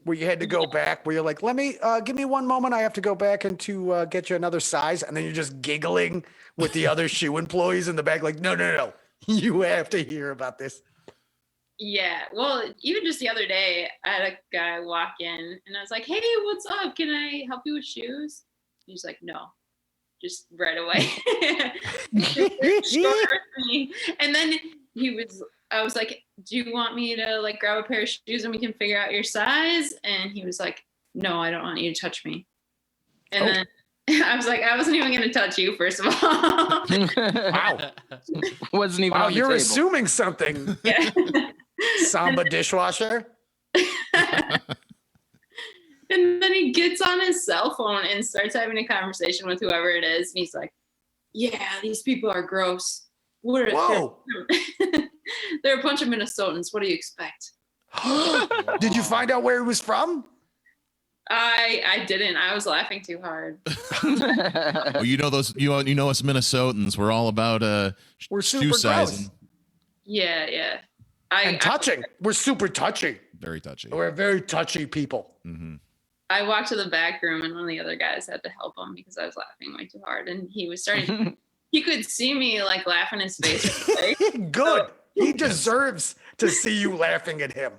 Speaker 2: Where you had to go back, where you're like, let me give me one moment. I have to go back and to get you another size. And then you're just giggling with the other shoe employees in the back, like, no. You have to hear about this.
Speaker 3: Yeah. Well, even just the other day, I had a guy walk in and I was like, hey, what's up? Can I help you with shoes? He's like, no, just right away. And then I was like, do you want me to like grab a pair of shoes and we can figure out your size? And he was like, no, I don't want you to touch me. And then I was like, I wasn't even going to touch you, first of all.
Speaker 2: Wow.
Speaker 4: Wasn't even
Speaker 2: Wow,
Speaker 4: on the
Speaker 2: you're
Speaker 4: table.
Speaker 2: assuming something.
Speaker 3: Yeah.
Speaker 2: Samba dishwasher.
Speaker 3: And then he gets on his cell phone and starts having a conversation with whoever it is. And he's like, yeah, these people are gross.
Speaker 2: Whoa.
Speaker 3: They're a bunch of Minnesotans. What do you expect?
Speaker 2: Did you find out where he was from?
Speaker 3: I didn't. I was laughing too hard.
Speaker 1: Well, you know us Minnesotans. We're all about
Speaker 2: We're
Speaker 1: shoe
Speaker 2: super
Speaker 1: sizing.
Speaker 2: gross.
Speaker 3: Yeah.
Speaker 2: And touching. We're super touchy.
Speaker 1: Very touchy.
Speaker 2: We're very touchy people.
Speaker 1: Mm-hmm.
Speaker 3: I walked to the back room and one of the other guys had to help him because I was laughing way too hard. And he was starting he could see me like laugh in his face.
Speaker 2: Good. He deserves to see you laughing at him.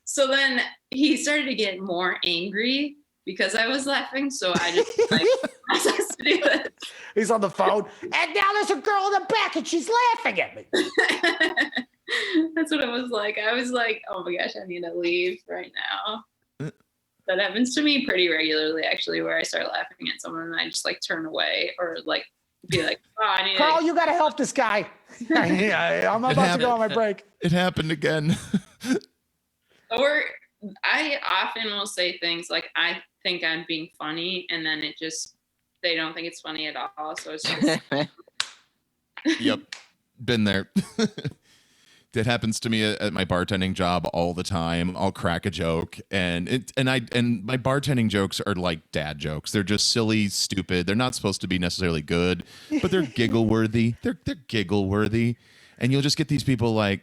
Speaker 3: So then he started to get more angry because I was laughing. So I just like, I was to do this.
Speaker 2: He's on the phone. And now there's a girl in the back and she's laughing at me.
Speaker 3: That's what it was like. I was like, oh my gosh, I need to leave right now. That happens to me pretty regularly, actually, where I start laughing at someone and I just like turn away or like be like, oh, I need
Speaker 2: Carl,
Speaker 3: to.
Speaker 2: you got to help this guy. Yeah, I'm about to go on my break.
Speaker 1: It happened again.
Speaker 3: Or I often will say things like, I think I'm being funny, and then it just, they don't think it's funny at all. So it's just.
Speaker 1: Yep. Been there. That happens to me at my bartending job all the time. I'll crack a joke and my bartending jokes are like dad jokes. They're just silly, stupid. They're not supposed to be necessarily good, but they're giggle worthy. They're giggle worthy. And you'll just get these people like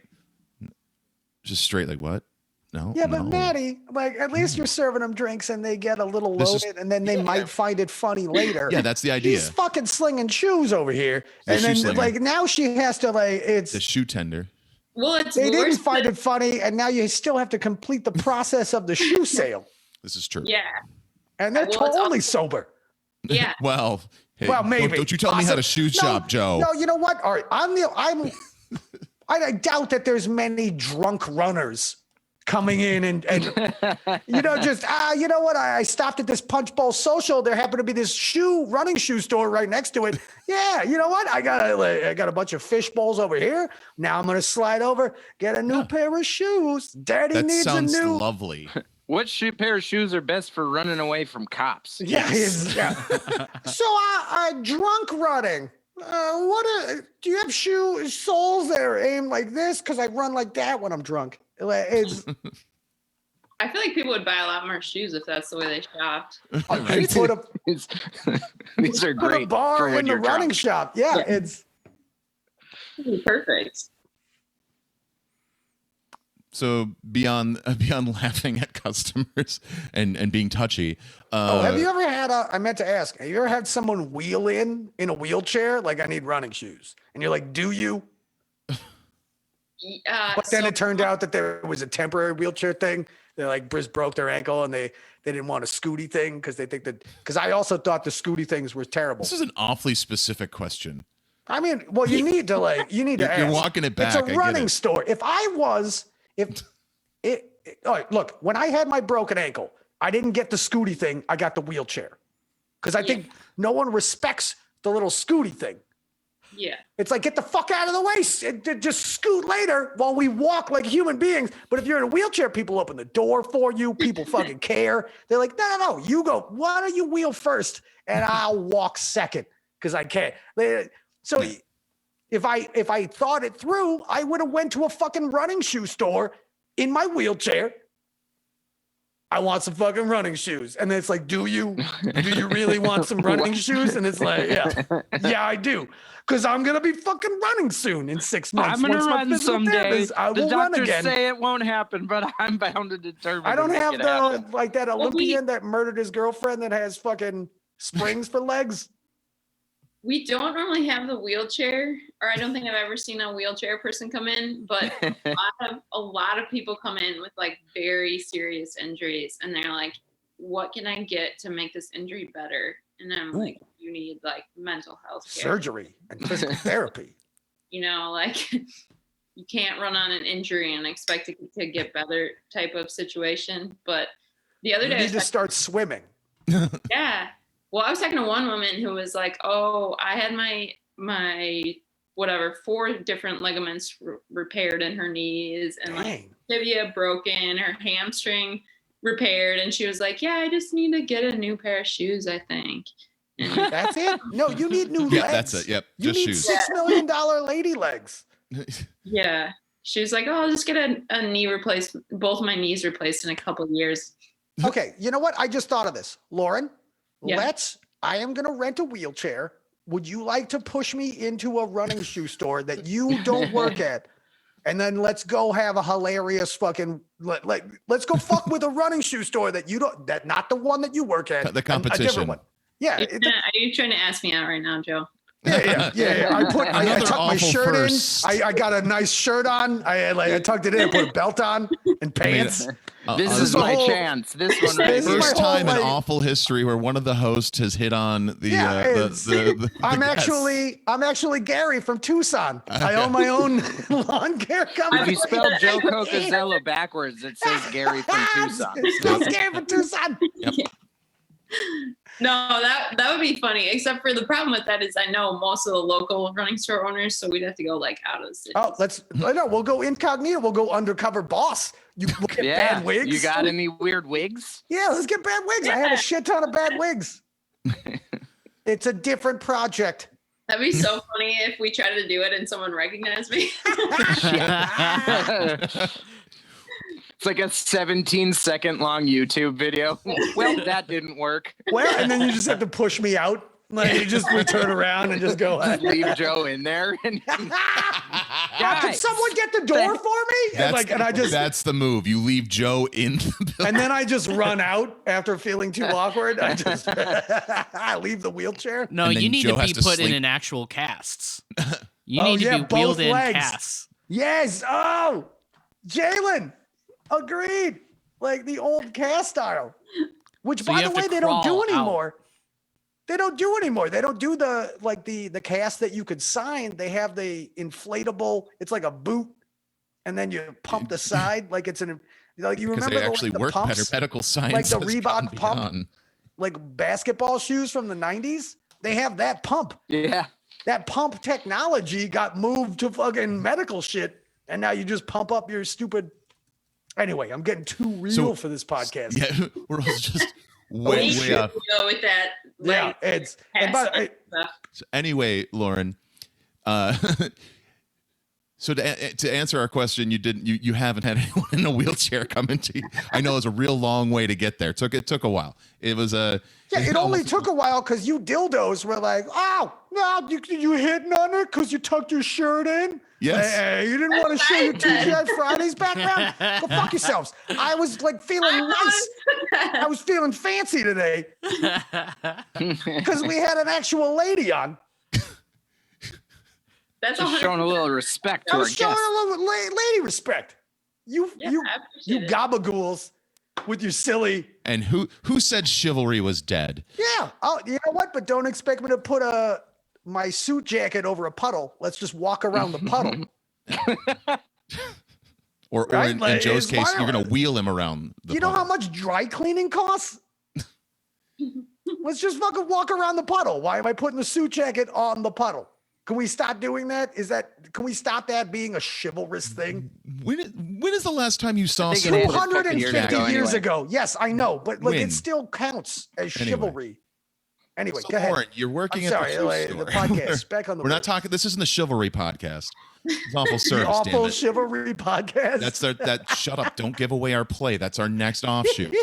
Speaker 1: just straight like, what? No.
Speaker 2: Yeah, but
Speaker 1: no.
Speaker 2: Maddie, like at least you're serving them drinks and they get a little
Speaker 1: This is-
Speaker 2: loaded and then they might find it funny later.
Speaker 1: Yeah, that's the idea.
Speaker 2: He's fucking slinging shoes over here.
Speaker 1: The
Speaker 2: And
Speaker 1: shoe
Speaker 2: then
Speaker 1: slinger.
Speaker 2: like now she has to like
Speaker 1: The shoe tender.
Speaker 3: Well, it's
Speaker 2: they
Speaker 3: worse
Speaker 2: didn't find
Speaker 3: than-
Speaker 2: it funny and now you still have to complete the process of the shoe sale.
Speaker 1: This is true.
Speaker 3: Yeah.
Speaker 2: And they're
Speaker 3: Well, it's
Speaker 2: totally sober.
Speaker 3: Yeah.
Speaker 1: Well, hey,
Speaker 2: Well, maybe.
Speaker 1: Don't you tell me how to shoe shop, Joe.
Speaker 2: No, you know what? All right, I doubt that there's many drunk runners coming in and you know, just you know what? I stopped at this Punch Bowl Social. There happened to be this running shoe store right next to it. Yeah, you know what? I got a bunch of fish bowls over here. Now I'm gonna slide over, get a new pair of shoes. Daddy
Speaker 1: That
Speaker 2: needs a
Speaker 1: sounds
Speaker 2: new.
Speaker 1: lovely.
Speaker 4: What pair of shoes are best for running away from cops?
Speaker 2: Yeah, yeah. So, drunk running. Do you have soles that are aimed like this? Because I run like that when I'm drunk. It's
Speaker 3: I feel like people would buy a lot more shoes if that's the way they shopped.
Speaker 2: you put a
Speaker 4: These are
Speaker 2: put a
Speaker 4: great for
Speaker 2: bar
Speaker 4: when
Speaker 2: in the
Speaker 4: you're
Speaker 2: running
Speaker 4: drunk.
Speaker 2: shop. Yeah,
Speaker 3: Yeah.
Speaker 2: it's
Speaker 3: Perfect.
Speaker 1: So beyond laughing at customers and being touchy.
Speaker 2: have you ever had I meant to ask, have you ever had someone wheel in a wheelchair? Like, I need running shoes. And you're like, do you? But then
Speaker 3: So-
Speaker 2: it turned out that there was a temporary wheelchair thing. They like broke their ankle and they didn't want a scooty thing because they think because I also thought the scooty things were terrible.
Speaker 1: This is an awfly specific question.
Speaker 2: I mean, well, you need to
Speaker 1: You're
Speaker 2: ask.
Speaker 1: walking it back.
Speaker 2: It's
Speaker 1: I
Speaker 2: a
Speaker 1: get
Speaker 2: running
Speaker 1: it.
Speaker 2: store. All right, look, when I had my broken ankle, I didn't get the scooty thing. I got the wheelchair because I think no one respects the little scooty thing.
Speaker 3: Yeah.
Speaker 2: It's like, get the fuck out of the way. Just scoot later while we walk like human beings. But if you're in a wheelchair, people open the door for you. People fucking care. They're like, no. You go, why don't you wheel first? And I'll walk second. because I can't. So if I thought it through, I would have went to a fucking running shoe store in my wheelchair. I want some fucking running shoes. And it's like, do you really want some running shoes? And it's like, yeah, I do. Because I'm going to be fucking running soon in 6 months.
Speaker 4: I'm going to run someday.
Speaker 2: I will
Speaker 4: the
Speaker 2: run
Speaker 4: doctors
Speaker 2: again.
Speaker 4: say it won't happen, but I'm bound and determined.
Speaker 2: I don't
Speaker 4: to
Speaker 2: have
Speaker 4: make it happen.
Speaker 2: like that Olympian that murdered his girlfriend that has fucking springs for legs.
Speaker 3: We don't normally have the wheelchair, or I don't think I've ever seen a wheelchair person come in, but a lot of people come in with like very serious injuries, and they're like, what can I get to make this injury better? And I'm like, you need like mental health care.
Speaker 2: Surgery and physical therapy.
Speaker 3: You know, like you can't run on an injury and expect it to get better type of situation. But the other day,
Speaker 2: you need to start swimming.
Speaker 3: Yeah. Well, I was talking to one woman who was like, oh, I had my whatever, 4 different ligaments repaired in her knees, and like tibia broken, her hamstring repaired. And she was like, yeah, I just need to get a new pair of shoes, I think. And
Speaker 2: that's it? No, you need new legs.
Speaker 1: Yeah, that's it. Yep.
Speaker 2: You
Speaker 1: Just
Speaker 2: need
Speaker 1: shoes.
Speaker 2: $6 million lady legs.
Speaker 3: Yeah. She was like, oh, I'll just get a knee replaced, both my knees replaced in a couple of years.
Speaker 2: Okay, you know what? I just thought of this. Lauren,
Speaker 3: Yeah.
Speaker 2: I am going to rent a wheelchair. Would you like to push me into a running shoe store that you don't work at? And then let's go have a hilarious fucking, let's go fuck with a running shoe store that you don't, that not the one that you work at.
Speaker 1: The competition.
Speaker 2: A different one. Yeah.
Speaker 3: Are you trying to ask me out right now, Joe?
Speaker 2: Yeah. I
Speaker 1: Another
Speaker 2: tucked my
Speaker 1: awful
Speaker 2: shirt
Speaker 1: first.
Speaker 2: in. I got a nice shirt on. I tucked it in. I put a belt on and pants.
Speaker 4: This is my chance. This one right
Speaker 2: This is
Speaker 4: here.
Speaker 1: First
Speaker 2: my whole,
Speaker 1: time in
Speaker 2: like-
Speaker 1: awful history where one of the hosts has hit on the
Speaker 2: I'm
Speaker 1: guests.
Speaker 2: actually Gary from Tucson. I own my own lawn care company.
Speaker 4: If you spell Joe Cocazello backwards, it says Gary from Tucson.
Speaker 2: It's Gary from Tucson.
Speaker 3: No, that would be funny. Except for the problem with that is I know most of the local running store owners, so we'd have to go like out of the city.
Speaker 2: Oh, we'll go incognito. We'll go undercover boss. We'll get bad wigs.
Speaker 4: You got any weird wigs?
Speaker 2: Yeah, let's get bad wigs. I have a shit ton of bad wigs. It's a different project.
Speaker 3: That'd be so funny if we tried to do it and someone recognized me.
Speaker 4: It's like a 17-second long YouTube video. Well, that didn't work.
Speaker 2: Well, and then you just have to push me out. Like we turn around and just go.
Speaker 4: Leave Joe in there. And
Speaker 2: Can someone get the door for me?
Speaker 1: That's the move. You leave Joe in the building.
Speaker 2: And then I just run out after feeling too awkward. I just I leave the wheelchair.
Speaker 5: No,
Speaker 1: And then
Speaker 5: you need
Speaker 1: Joe
Speaker 5: to
Speaker 1: has
Speaker 5: be
Speaker 1: to
Speaker 5: put in
Speaker 1: sleep.
Speaker 5: an actual casts. You
Speaker 2: Oh,
Speaker 5: need
Speaker 2: yeah,
Speaker 5: to be wheeled
Speaker 2: both
Speaker 5: in
Speaker 2: legs.
Speaker 5: casts.
Speaker 2: Yes. Oh, Jalen. Agreed. Like the old cast style. Which,
Speaker 5: So
Speaker 2: by
Speaker 5: you
Speaker 2: the
Speaker 5: have to
Speaker 2: way, they don't do
Speaker 5: crawl out.
Speaker 2: anymore. They don't do anymore. They don't do the cast that you could sign. They have the inflatable. It's like a boot, and then you pump the side like it's you
Speaker 1: Because
Speaker 2: remember
Speaker 1: they actually
Speaker 2: the
Speaker 1: work better.
Speaker 2: pumps,
Speaker 1: Medical science.
Speaker 2: like the
Speaker 1: has gone
Speaker 2: Reebok pump,
Speaker 1: beyond.
Speaker 2: like basketball shoes from the 90s. They have that pump.
Speaker 4: yeah.
Speaker 2: That pump technology got moved to fucking medical shit, and now you just pump up your stupid. Anyway, I'm getting too real for this podcast.
Speaker 1: Yeah, we're all just way up.
Speaker 3: Go with that.
Speaker 2: Yeah,
Speaker 3: Like,
Speaker 2: it's
Speaker 3: stuff.
Speaker 1: So anyway, Lauren, so to answer our question, you haven't had anyone in a wheelchair come into you. I know it's a real long way to get there. It took a while. It was a
Speaker 2: it only took a while because you dildos were like, oh no, you hitting on it because you tucked your shirt in.
Speaker 1: Yes.
Speaker 2: Hey, you didn't want to show your TGI Fridays background. Go fuck yourselves. I was like feeling nice. I was feeling fancy today because we had an actual lady on.
Speaker 3: That's
Speaker 4: Just showing a little respect to
Speaker 2: I
Speaker 4: our
Speaker 2: was showing
Speaker 4: guests.
Speaker 2: a little lady respect. You
Speaker 3: I
Speaker 2: you
Speaker 3: appreciate it.
Speaker 2: gabagools with your silly.
Speaker 1: And who said chivalry was dead?
Speaker 2: Yeah. Oh, you know what? But don't expect me to put my suit jacket over a puddle. Let's just walk around the puddle.
Speaker 1: Or
Speaker 2: Right?
Speaker 1: in
Speaker 2: Like,
Speaker 1: Joe's
Speaker 2: it's
Speaker 1: case, you're
Speaker 2: violent.
Speaker 1: gonna wheel him around. The
Speaker 2: You know how
Speaker 1: puddle.
Speaker 2: much dry cleaning costs? Let's just fucking walk around the puddle. Why am I putting the suit jacket on the puddle? Can we stop doing that? Can we stop that being a chivalrous thing?
Speaker 1: When is the last time you saw
Speaker 4: think it
Speaker 1: someone?
Speaker 4: is.
Speaker 2: 250 years
Speaker 4: Anyway.
Speaker 2: ago. Yes, I know, but like
Speaker 1: When?
Speaker 2: it still counts as
Speaker 1: Anyway.
Speaker 2: chivalry. Anyway,
Speaker 1: So
Speaker 2: go ahead.
Speaker 1: Lauren, you're
Speaker 2: I'm
Speaker 1: working
Speaker 2: sorry,
Speaker 1: at the shoe
Speaker 2: like,
Speaker 1: store.
Speaker 2: the podcast. Back on the
Speaker 1: We're not
Speaker 2: board.
Speaker 1: talking. This isn't the chivalry podcast. It's awful
Speaker 2: The
Speaker 1: service.
Speaker 2: awful
Speaker 1: Damn it.
Speaker 2: chivalry podcast.
Speaker 1: That's that. Shut up! Don't give away our play. That's our next offshoot.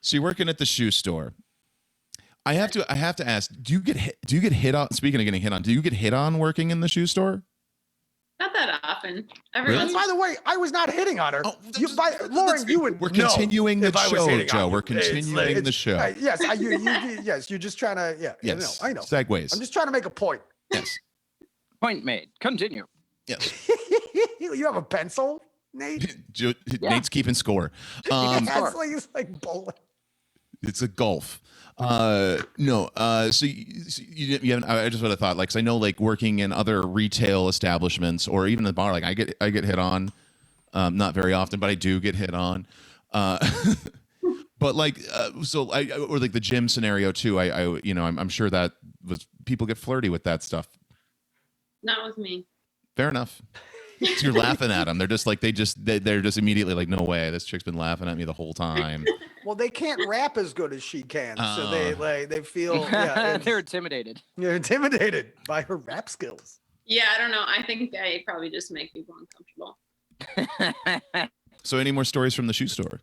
Speaker 1: So you're working at the shoe store. I have to ask. Do you get hit on? Speaking of getting hit on, do you get hit on working in the shoe store?
Speaker 3: Not that often. Every
Speaker 1: Really?
Speaker 3: once
Speaker 2: By the way, I was not hitting on her.
Speaker 1: Oh,
Speaker 2: Lauren, you would.
Speaker 1: We're
Speaker 2: know
Speaker 1: continuing the
Speaker 2: if I was
Speaker 1: show,
Speaker 2: hitting
Speaker 1: Joe.
Speaker 2: on
Speaker 1: We're
Speaker 2: you.
Speaker 1: continuing the show.
Speaker 2: Yes, yes. You're just trying to. Yeah.
Speaker 1: Yes.
Speaker 2: I know.
Speaker 1: Segues.
Speaker 2: I'm just trying to make a point.
Speaker 1: Yes.
Speaker 4: Point made. Continue.
Speaker 1: Yes.
Speaker 2: You have a pencil, Nate?
Speaker 1: Nate's keeping score.
Speaker 2: It's like bowling.
Speaker 1: It's a golf. No. So you haven't. I just would have thought, like, 'cause I know, like, working in other retail establishments or even the bar, like, I get hit on. Not very often, but I do get hit on. But like, so or like the gym scenario too. I'm sure that was people get flirty with that stuff.
Speaker 3: Not with me.
Speaker 1: Fair enough. So you're laughing at them. They're just like they're just immediately like, no way, this chick's been laughing at me the whole time.
Speaker 2: Well, they can't rap as good as she can, so they feel
Speaker 4: They're intimidated.
Speaker 2: You're intimidated by her rap skills.
Speaker 3: Yeah, I don't know. I think I probably just make people uncomfortable.
Speaker 1: So any more stories from the shoe store?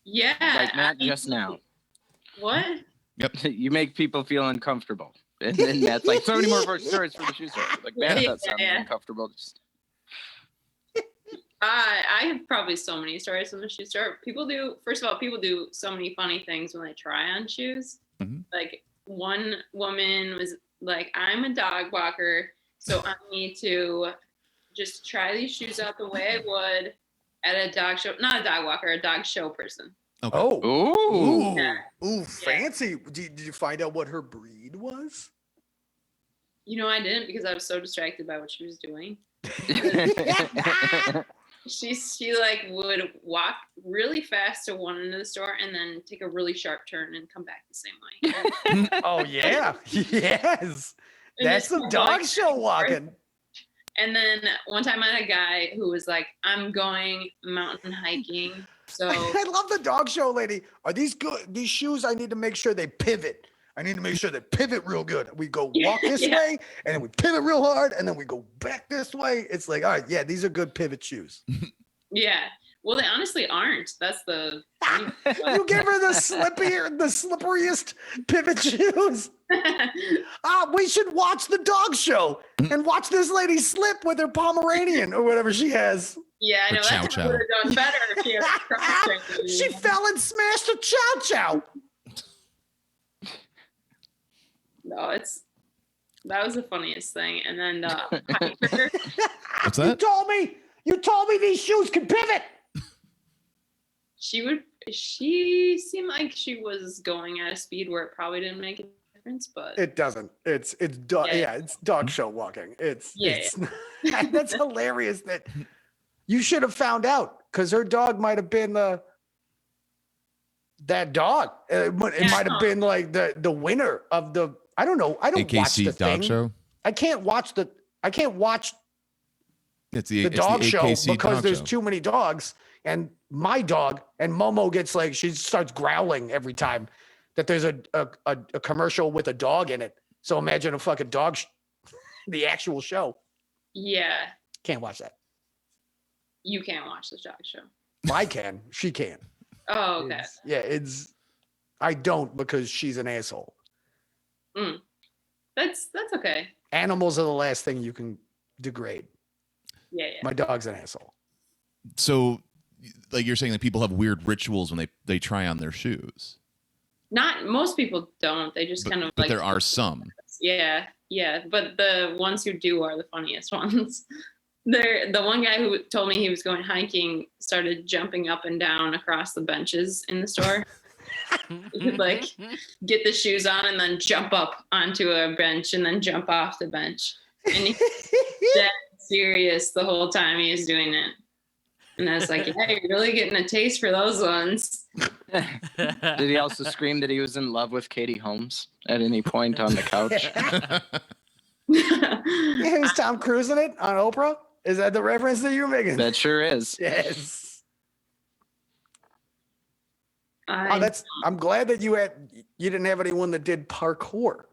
Speaker 3: Yeah.
Speaker 4: Like Matt just now.
Speaker 3: What?
Speaker 1: Yep.
Speaker 4: You make people feel uncomfortable. And then Matt's like, so many more stories from the shoe store. Like, Matt, that sounds uncomfortable. Just...
Speaker 3: I have probably so many stories from the shoe store. People do so many funny things when they try on shoes.
Speaker 1: Mm-hmm.
Speaker 3: Like one woman was like, I'm a dog walker, so I need to just try these shoes out the way I would at a dog show. Not a dog walker, a dog show person.
Speaker 1: Okay.
Speaker 2: Oh,
Speaker 4: Ooh.
Speaker 3: Yeah.
Speaker 2: ooh, fancy. Did you find out what her breed was?
Speaker 3: You know, I didn't because I was so distracted by what she was doing. She like would walk really fast to one end of the store and then take a really sharp turn and come back the same way.
Speaker 2: Oh yeah, yes.
Speaker 3: And
Speaker 2: That's
Speaker 3: just
Speaker 2: some
Speaker 3: like-
Speaker 2: dog show walking.
Speaker 3: And then one time I had a guy who was like, I'm going mountain hiking. So
Speaker 2: I love the dog show lady. Are these good? These shoes, I need to make sure they pivot. I need to make sure they pivot real good. We go walk this
Speaker 3: Yeah.
Speaker 2: way, and then we pivot real hard, and then we go back this way. It's like, all right, yeah, these are good pivot shoes.
Speaker 3: yeah. Well, they honestly aren't. That's the
Speaker 2: You give her the slipperiest pivot shoes. We should watch the dog show and watch this lady slip with her Pomeranian or whatever she has.
Speaker 3: Yeah, I know.
Speaker 1: Chow
Speaker 3: That's
Speaker 1: chow.
Speaker 3: would have done better if she had cross-trained.
Speaker 2: She fell and smashed a chow chow.
Speaker 3: No, that was the funniest thing. And then hiker,
Speaker 1: What's
Speaker 2: You
Speaker 1: that?
Speaker 2: told me these shoes can pivot.
Speaker 3: she seemed like she was going at a speed where it probably didn't make a difference, but
Speaker 2: It doesn't. It's dog.
Speaker 3: Yeah.
Speaker 2: Yeah, it's dog show walking. It's
Speaker 3: Yeah.
Speaker 2: That's hilarious. That you should have found out because her dog might have been that dog. It might have been like the winner of the. I don't know. I don't watch
Speaker 1: AKC
Speaker 2: the
Speaker 1: dog
Speaker 2: thing.
Speaker 1: show.
Speaker 2: I can't watch
Speaker 1: It's
Speaker 2: the
Speaker 1: it's
Speaker 2: dog
Speaker 1: the
Speaker 2: show
Speaker 1: AKC
Speaker 2: because
Speaker 1: dog
Speaker 2: there's
Speaker 1: show.
Speaker 2: too many dogs, and my dog and Momo gets like she starts growling every time that there's a commercial with a dog in it. So imagine a fucking dog, the actual show.
Speaker 3: yeah,
Speaker 2: Can't watch that.
Speaker 3: you can't watch the dog show.
Speaker 2: I can. She can.
Speaker 3: Oh, okay.
Speaker 2: I don't because she's an asshole.
Speaker 3: That's okay.
Speaker 2: Animals are the last thing you can degrade.
Speaker 3: Yeah.
Speaker 2: My dog's an asshole.
Speaker 1: So, like, you're saying that people have weird rituals when they try on their shoes,
Speaker 3: Not most people don't. They just kind of
Speaker 1: but
Speaker 3: like
Speaker 1: there are some.
Speaker 3: Yeah. But the ones who do are the funniest ones. The one guy who told me he was going hiking started jumping up and down across the benches in the store. He'd like get the shoes on and then jump up onto a bench and then jump off the bench. And he's dead serious the whole time he was doing it. And I was like, yeah, you're really getting a taste for those ones.
Speaker 4: Did he also scream that he was in love with Katie Holmes at any point on the couch?
Speaker 2: Is Tom Cruise in it on Oprah? Is that the reference that you're making?
Speaker 4: That sure is.
Speaker 2: Yes. I'm glad that you didn't have anyone that did parkour.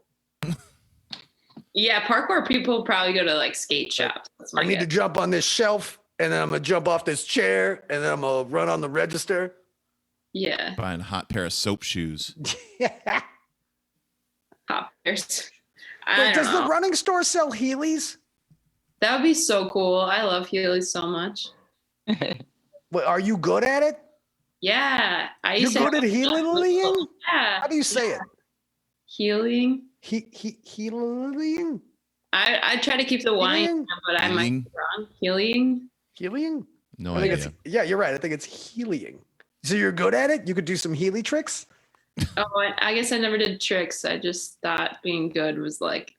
Speaker 3: Yeah, parkour people probably go to like skate shops. That's my
Speaker 2: I need to
Speaker 3: guess.
Speaker 2: jump on this shelf, and then I'm gonna jump off this chair, and then I'm gonna run on the register.
Speaker 3: Yeah,
Speaker 1: Buying a hot pair of soap shoes.
Speaker 3: hoppers.
Speaker 2: But
Speaker 3: I don't
Speaker 2: does
Speaker 3: know.
Speaker 2: the running store sell Heelys?
Speaker 3: That would be so cool. I love Heelys so much.
Speaker 2: Wait, are you good at it?
Speaker 3: Yeah, I
Speaker 2: You're
Speaker 3: used
Speaker 2: good
Speaker 3: to.
Speaker 2: at healing?
Speaker 3: Yeah,
Speaker 2: How do you say it?
Speaker 3: healing.
Speaker 2: Healing?
Speaker 3: I try to keep the wine,
Speaker 2: Healing?
Speaker 3: but I might
Speaker 1: Healing?
Speaker 3: be wrong. Healing.
Speaker 2: Healing?
Speaker 1: No
Speaker 2: I think
Speaker 1: idea.
Speaker 2: yeah, you're right. I think it's healing. So you're good at it? You could do some Healy tricks?
Speaker 3: Oh, I guess I never did tricks. I just thought being good was like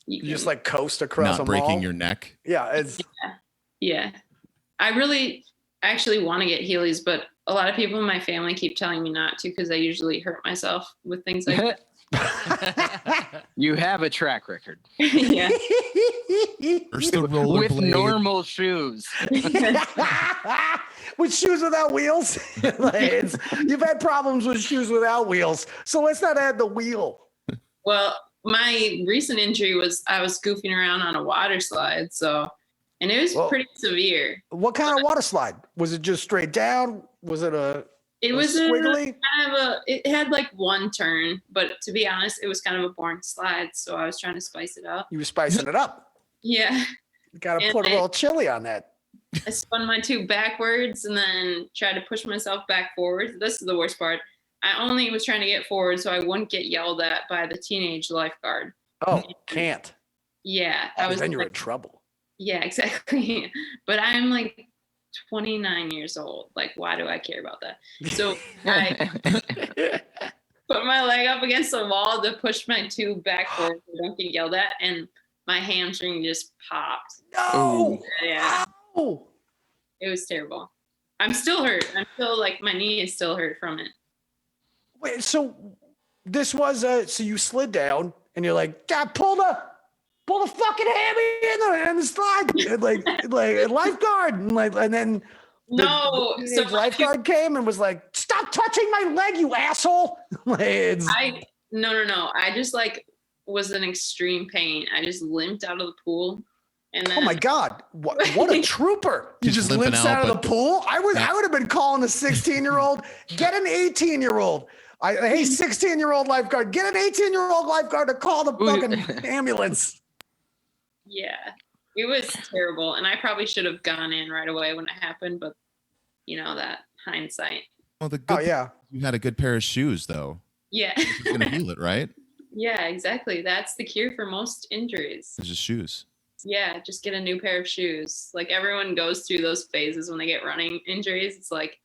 Speaker 2: You
Speaker 3: can-
Speaker 2: just like coast across
Speaker 1: Not
Speaker 2: a
Speaker 1: breaking
Speaker 2: mall?
Speaker 1: your neck.
Speaker 2: Yeah, it's
Speaker 3: Yeah. I really actually want to get Heelys, but a lot of people in my family keep telling me not to because I usually hurt myself with things like that.
Speaker 4: You have a track record
Speaker 3: Yeah.
Speaker 1: First the
Speaker 4: with
Speaker 1: rollerblade.
Speaker 4: normal shoes.
Speaker 2: with shoes without wheels. You've had problems with shoes without wheels, so let's not add the wheel.
Speaker 3: Well, my recent injury was I was goofing around on a water slide, and it was
Speaker 2: Whoa.
Speaker 3: pretty severe.
Speaker 2: What kind of water slide? Was it just straight down? Was it
Speaker 3: It was
Speaker 2: squiggly?
Speaker 3: kind of it had like one turn, but to be honest, it was kind of a boring slide, so I was trying to spice it up.
Speaker 2: You were spicing it up.
Speaker 3: Yeah.
Speaker 2: You got to
Speaker 3: And
Speaker 2: put a little chili on that.
Speaker 3: I spun my tube backwards and then tried to push myself back forward. This is the worst part. I only was trying to get forward so I wouldn't get yelled at by the teenage lifeguard.
Speaker 2: Oh, can't.
Speaker 3: Yeah. I was
Speaker 2: Then you're in
Speaker 3: like,
Speaker 2: trouble.
Speaker 3: yeah, exactly. But I'm like 29 years old. Like, why do I care about that? So I put my leg up against the wall to push my tube back forward so I don't get yelled at, and my hamstring just popped.
Speaker 2: No.
Speaker 3: Yeah.
Speaker 2: Oh.
Speaker 3: It was terrible. I'm still hurt. I'm still like, my knee is still hurt from it.
Speaker 2: Wait, so this was so you slid down and you're like, God, pull the fucking hammy in the slide, and like lifeguard, and then
Speaker 3: No,
Speaker 2: the
Speaker 3: so
Speaker 2: teenage lifeguard came and was like, stop touching my leg, you asshole.
Speaker 3: no. I just like was in extreme pain. I just limped out of the pool, and then
Speaker 2: Oh my God. What a trooper. You
Speaker 1: Just
Speaker 2: just
Speaker 1: limping
Speaker 2: limps
Speaker 1: out,
Speaker 2: out of
Speaker 1: but-
Speaker 2: the pool. I would have been calling a 16-year-old, get an 18-year-old. Hey, 16-year-old lifeguard, get an 18-year-old lifeguard to call the fucking ambulance.
Speaker 3: yeah, it was terrible, and I probably should have gone in right away when it happened, but that hindsight.
Speaker 1: Well, the good
Speaker 2: Oh, yeah.
Speaker 1: you had a good pair of shoes, though.
Speaker 3: Yeah,
Speaker 1: It's gonna heal it, right?
Speaker 3: yeah, exactly. That's the cure for most injuries.
Speaker 1: It's just shoes.
Speaker 3: Yeah, just get a new pair of shoes. Like everyone goes through those phases when they get running injuries. It's like,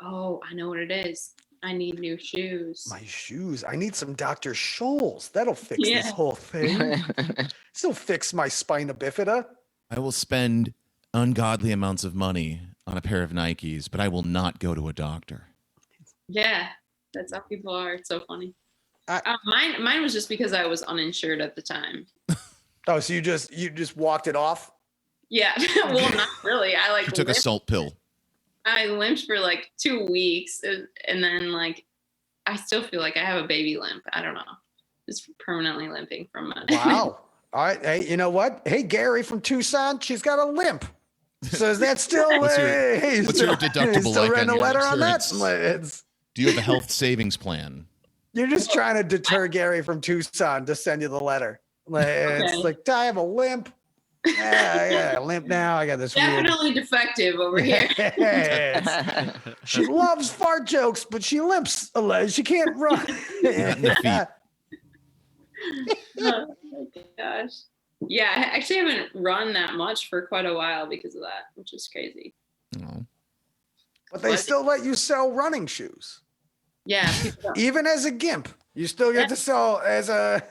Speaker 3: oh, I know what it is. I need new shoes.
Speaker 2: My shoes. I need some Dr. Scholl's. That'll fix this
Speaker 3: Yeah.
Speaker 2: whole thing. Still fix my spina bifida.
Speaker 1: I will spend ungodly amounts of money on a pair of Nikes, but I will not go to a doctor.
Speaker 3: Yeah, that's how people are. It's so funny.
Speaker 2: I-
Speaker 3: Mine was just because I was uninsured at the time.
Speaker 2: Oh, so you just walked it off?
Speaker 3: Yeah, well, not really. I like
Speaker 1: You took a
Speaker 3: limped,
Speaker 1: salt pill.
Speaker 3: I limped for like 2 weeks, and then like I still feel like I have a baby limp. I don't know, just permanently limping from it.
Speaker 2: Wow. All right. Hey, you know what? Hey, Gary from Tucson, she's got a limp. So is that still?
Speaker 1: What's your-
Speaker 2: hey,
Speaker 1: what's your
Speaker 2: still-
Speaker 1: deductible
Speaker 2: Still
Speaker 1: like
Speaker 2: writing
Speaker 1: on
Speaker 2: a
Speaker 1: your
Speaker 2: letter on that?
Speaker 1: insurance? Do you have a health savings plan?
Speaker 2: You're just trying to deter Gary from Tucson to send you the letter. It's
Speaker 3: Okay.
Speaker 2: like, I have a limp. Yeah, limp now. I got this weird.
Speaker 3: Definitely defective over here.
Speaker 2: Yes. She loves fart jokes, but she limps a lot. She can't run.
Speaker 1: Not in the feet.
Speaker 3: Oh my gosh. Yeah, I actually haven't run that much for quite a while because of that, which is crazy.
Speaker 1: Oh.
Speaker 2: But they still let you sell running shoes.
Speaker 3: Yeah, people don't.
Speaker 2: Even as a gimp, you still get to sell as a.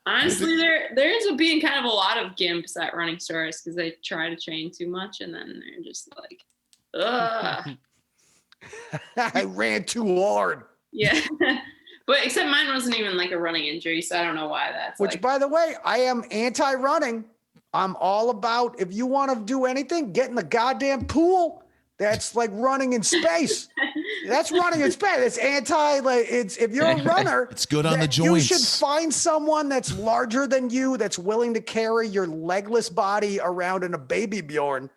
Speaker 3: Honestly, there ends up being kind of a lot of gimps at running stores because they try to train too much and then they're just like, ugh.
Speaker 2: I ran too hard.
Speaker 3: Yeah. But except mine wasn't even like a running injury, so I don't know why that's
Speaker 2: Which,
Speaker 3: like,
Speaker 2: by the way, I am anti-running. I'm all about, if you want to do anything, get in the goddamn pool. That's like running in space. That's running in space. It's if you're a runner,
Speaker 1: It's good on the
Speaker 2: you should
Speaker 1: joints.
Speaker 2: find someone that's larger than you, that's willing to carry your legless body around in a baby Bjorn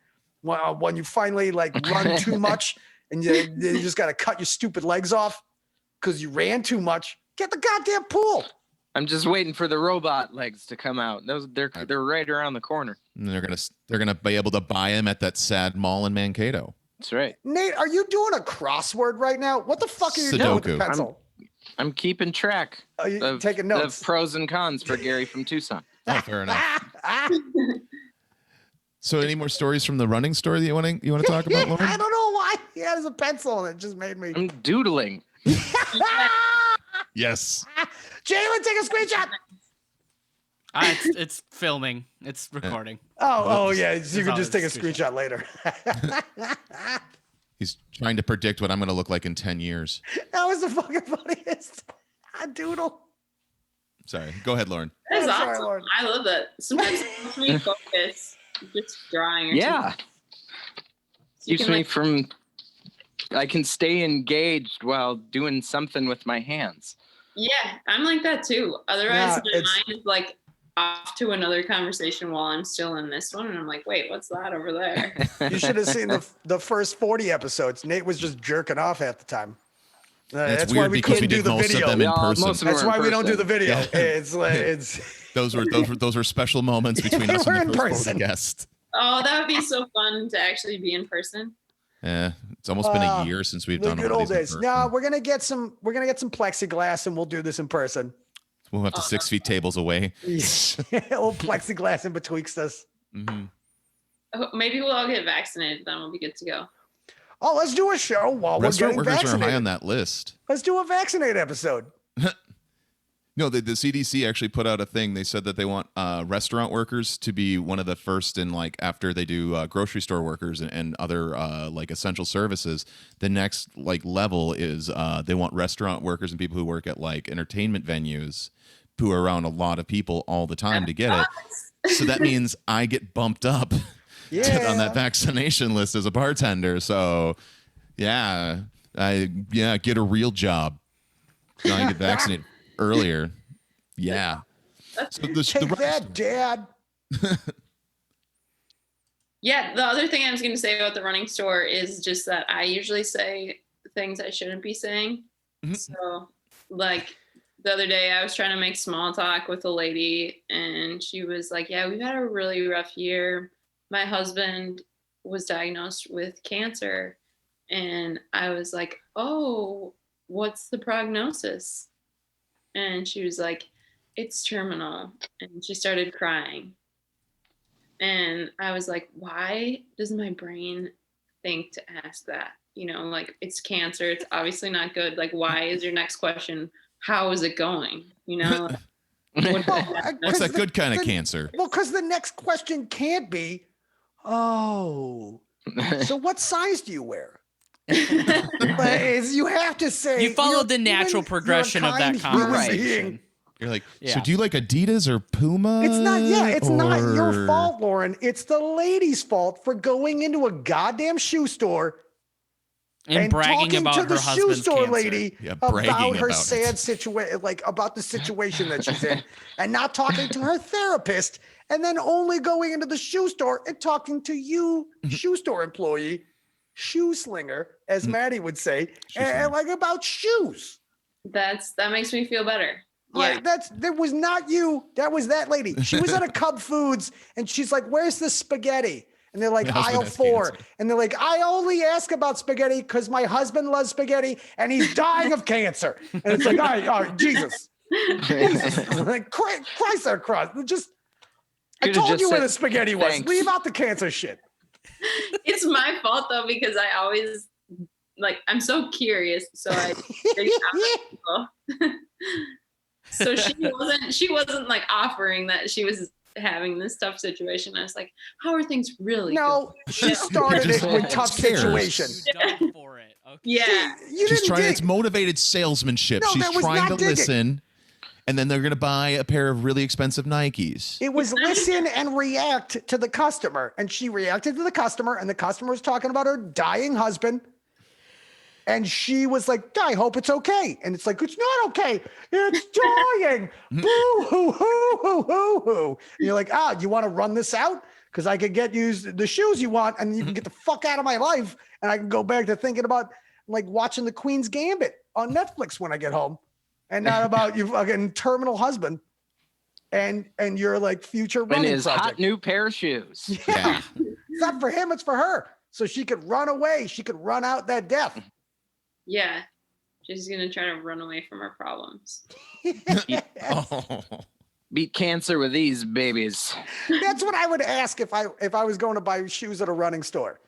Speaker 2: when you finally like run too much and you just got to cut your stupid legs off because you ran too much. Get the goddamn pool.
Speaker 4: I'm just waiting for the robot legs to come out. They're right around the corner.
Speaker 1: And they're gonna be able to buy him at that sad mall in Mankato.
Speaker 4: That's right.
Speaker 2: Nate, are you doing a crossword right now? What the fuck are you doing with the
Speaker 1: Sudoku.
Speaker 2: pencil?
Speaker 4: I'm keeping track
Speaker 2: Are you
Speaker 4: of
Speaker 2: taking notes?
Speaker 4: the pros and cons for Gary from Tucson.
Speaker 1: Oh, fair enough. So, any more stories from the running store that you want to talk about, Lauren?
Speaker 2: I don't know why he has a pencil and it just made me.
Speaker 4: I'm doodling.
Speaker 1: Yes.
Speaker 2: Jalen, take a screenshot.
Speaker 5: It's filming. It's recording.
Speaker 2: Oh yeah. So you can
Speaker 5: all
Speaker 2: just
Speaker 5: it's
Speaker 2: take a screenshot later.
Speaker 1: He's trying to predict what I'm going to look like in 10 years.
Speaker 2: That was the fucking funniest. I doodle.
Speaker 1: Sorry. Go ahead, Lauren.
Speaker 3: That's
Speaker 2: I'm sorry,
Speaker 3: awesome.
Speaker 2: Lauren.
Speaker 3: I love that. Sometimes it helps me focus, just drawing. Or
Speaker 4: Yeah.
Speaker 3: something. So you
Speaker 4: Keeps
Speaker 3: can,
Speaker 4: me
Speaker 3: like,
Speaker 4: from. I can stay engaged while doing something with my hands.
Speaker 3: Yeah, I'm like that too. Otherwise,
Speaker 2: Yeah,
Speaker 3: my mind is like off to another conversation while I'm still in this one, and I'm like, wait, what's that over there?
Speaker 2: You should have seen the first 40 episodes. Nate was just jerking off half the time.
Speaker 1: It's
Speaker 2: That's why
Speaker 1: weird
Speaker 2: we
Speaker 1: because we
Speaker 2: couldn't do
Speaker 1: did
Speaker 2: the
Speaker 1: most
Speaker 2: video.
Speaker 1: of them in
Speaker 4: Yeah,
Speaker 1: person.
Speaker 4: most of them
Speaker 2: That's
Speaker 4: were
Speaker 2: why
Speaker 4: in
Speaker 2: we don't do
Speaker 4: person.
Speaker 2: the video.
Speaker 1: Yeah.
Speaker 2: It's like it's
Speaker 1: Those were special moments between
Speaker 2: They
Speaker 1: us
Speaker 2: were
Speaker 1: and
Speaker 2: in
Speaker 1: the first
Speaker 2: person.
Speaker 1: guest.
Speaker 3: Oh, that would be so fun to actually be in person.
Speaker 1: Yeah, it's almost been a year since we've
Speaker 2: the
Speaker 1: done
Speaker 2: good
Speaker 1: one
Speaker 2: old
Speaker 1: of these
Speaker 2: days.
Speaker 1: in
Speaker 2: No,
Speaker 1: person.
Speaker 2: we're gonna get some plexiglass and we'll do this in person.
Speaker 1: We'll have to 6 feet tables away.
Speaker 2: Old plexiglass in betwixt us.
Speaker 1: Mm-hmm.
Speaker 3: Oh, maybe we'll all get vaccinated, then we'll be good to go.
Speaker 2: Oh, let's do a show while
Speaker 1: Restaurant
Speaker 2: we're getting
Speaker 1: workers are
Speaker 2: vaccinated.
Speaker 1: high on that list.
Speaker 2: Let's do a vaccinate episode.
Speaker 1: No, the CDC actually put out a thing. They said that they want restaurant workers to be one of the first in, like, after they do grocery store workers and other like essential services. The next like level is they want restaurant workers and people who work at like entertainment venues who are around a lot of people all the time to get it. So that means I get bumped up on that vaccination list as a bartender. So yeah, get a real job. So I get vaccinated earlier. Yeah. So
Speaker 2: Take that, Dad.
Speaker 3: Yeah, the other thing I was going to say about the running store is just that I usually say things I shouldn't be saying.
Speaker 1: Mhm.
Speaker 3: So, like the other day, I was trying to make small talk with a lady, and she was like, "Yeah, we've had a really rough year. My husband was diagnosed with cancer," and I was like, "Oh, what's the prognosis?" And she was like, "It's terminal," and she started crying. And I was like, why does my brain think to ask that? You know, like, it's cancer. It's obviously not good. Like, why is your next question, how is it going? You know? What-
Speaker 1: What's that good kind of cancer?
Speaker 2: Well, because the next question can't be, oh, so what size do you wear? But you have to say
Speaker 5: You followed the
Speaker 2: you're-
Speaker 5: natural
Speaker 2: you're a
Speaker 5: progression of that
Speaker 2: kind human
Speaker 5: conversation.
Speaker 2: being.
Speaker 1: You're like, so
Speaker 5: Yeah.
Speaker 1: do you like Adidas or Puma?
Speaker 2: It's not your
Speaker 1: or-
Speaker 2: fault, Lauren. It's the lady's fault for going into a goddamn shoe store
Speaker 5: And bragging
Speaker 2: talking
Speaker 5: about
Speaker 2: to
Speaker 5: her
Speaker 2: the shoe
Speaker 5: husband's
Speaker 2: store
Speaker 5: cancer.
Speaker 2: lady
Speaker 1: Yeah, bragging
Speaker 2: about her
Speaker 1: about
Speaker 2: sad
Speaker 1: it.
Speaker 2: situation, like about the situation that she's in, and not talking to her therapist, and then only going into the shoe store and talking to you, shoe store employee, shoe slinger, as Maddie would say, and like about shoes.
Speaker 3: that makes me feel better.
Speaker 2: Like that was not you. That was that lady. She was at a Cub Foods and she's like, "Where's the spaghetti?" And they're like,
Speaker 1: My husband
Speaker 2: "Aisle
Speaker 1: has
Speaker 2: 4."
Speaker 1: cancer.
Speaker 2: And they're like, "I only ask about spaghetti because my husband loves spaghetti and he's dying of cancer." And it's like, all right, Jesus. Like, Christ our cross. Just I
Speaker 4: Could've
Speaker 2: told
Speaker 4: just
Speaker 2: you where
Speaker 4: said
Speaker 2: the spaghetti was.
Speaker 4: thanks.
Speaker 2: Leave out the cancer shit.
Speaker 3: It's my fault though, because I always, like, I'm so curious. So I figure out people. So she wasn't like offering that she was having this tough situation. I was like, how are things really
Speaker 2: No, she started
Speaker 1: Just
Speaker 2: it with tough
Speaker 1: cares.
Speaker 2: situation.
Speaker 5: Dug for it. Okay.
Speaker 3: Yeah.
Speaker 2: You
Speaker 1: She's
Speaker 2: didn't
Speaker 1: trying.
Speaker 2: dig.
Speaker 1: It's motivated salesmanship.
Speaker 2: No,
Speaker 1: She's
Speaker 2: that was
Speaker 1: trying
Speaker 2: not
Speaker 1: to
Speaker 2: digging.
Speaker 1: listen and then they're going to buy a pair of really expensive Nikes.
Speaker 2: It was listen and react to the customer. And she reacted to the customer, and the customer was talking about her dying husband. And she was like, I hope it's okay. And it's like, it's not okay. It's dying. Boo hoo hoo hoo hoo hoo. And you're like, you want to run this out? Because I could get you the shoes you want, and you can get the fuck out of my life. And I can go back to thinking about like watching the Queen's Gambit on Netflix when I get home. And not about your fucking terminal husband and your like future running
Speaker 4: And his
Speaker 2: project.
Speaker 4: hot new pair of shoes.
Speaker 1: Yeah.
Speaker 2: It's not for him, it's for her. So she could run away. She could run out that death.
Speaker 3: Yeah. She's going to try to run away from her problems.
Speaker 1: Oh.
Speaker 4: Beat cancer with these babies.
Speaker 2: That's what I would ask if I was going to buy shoes at a running store.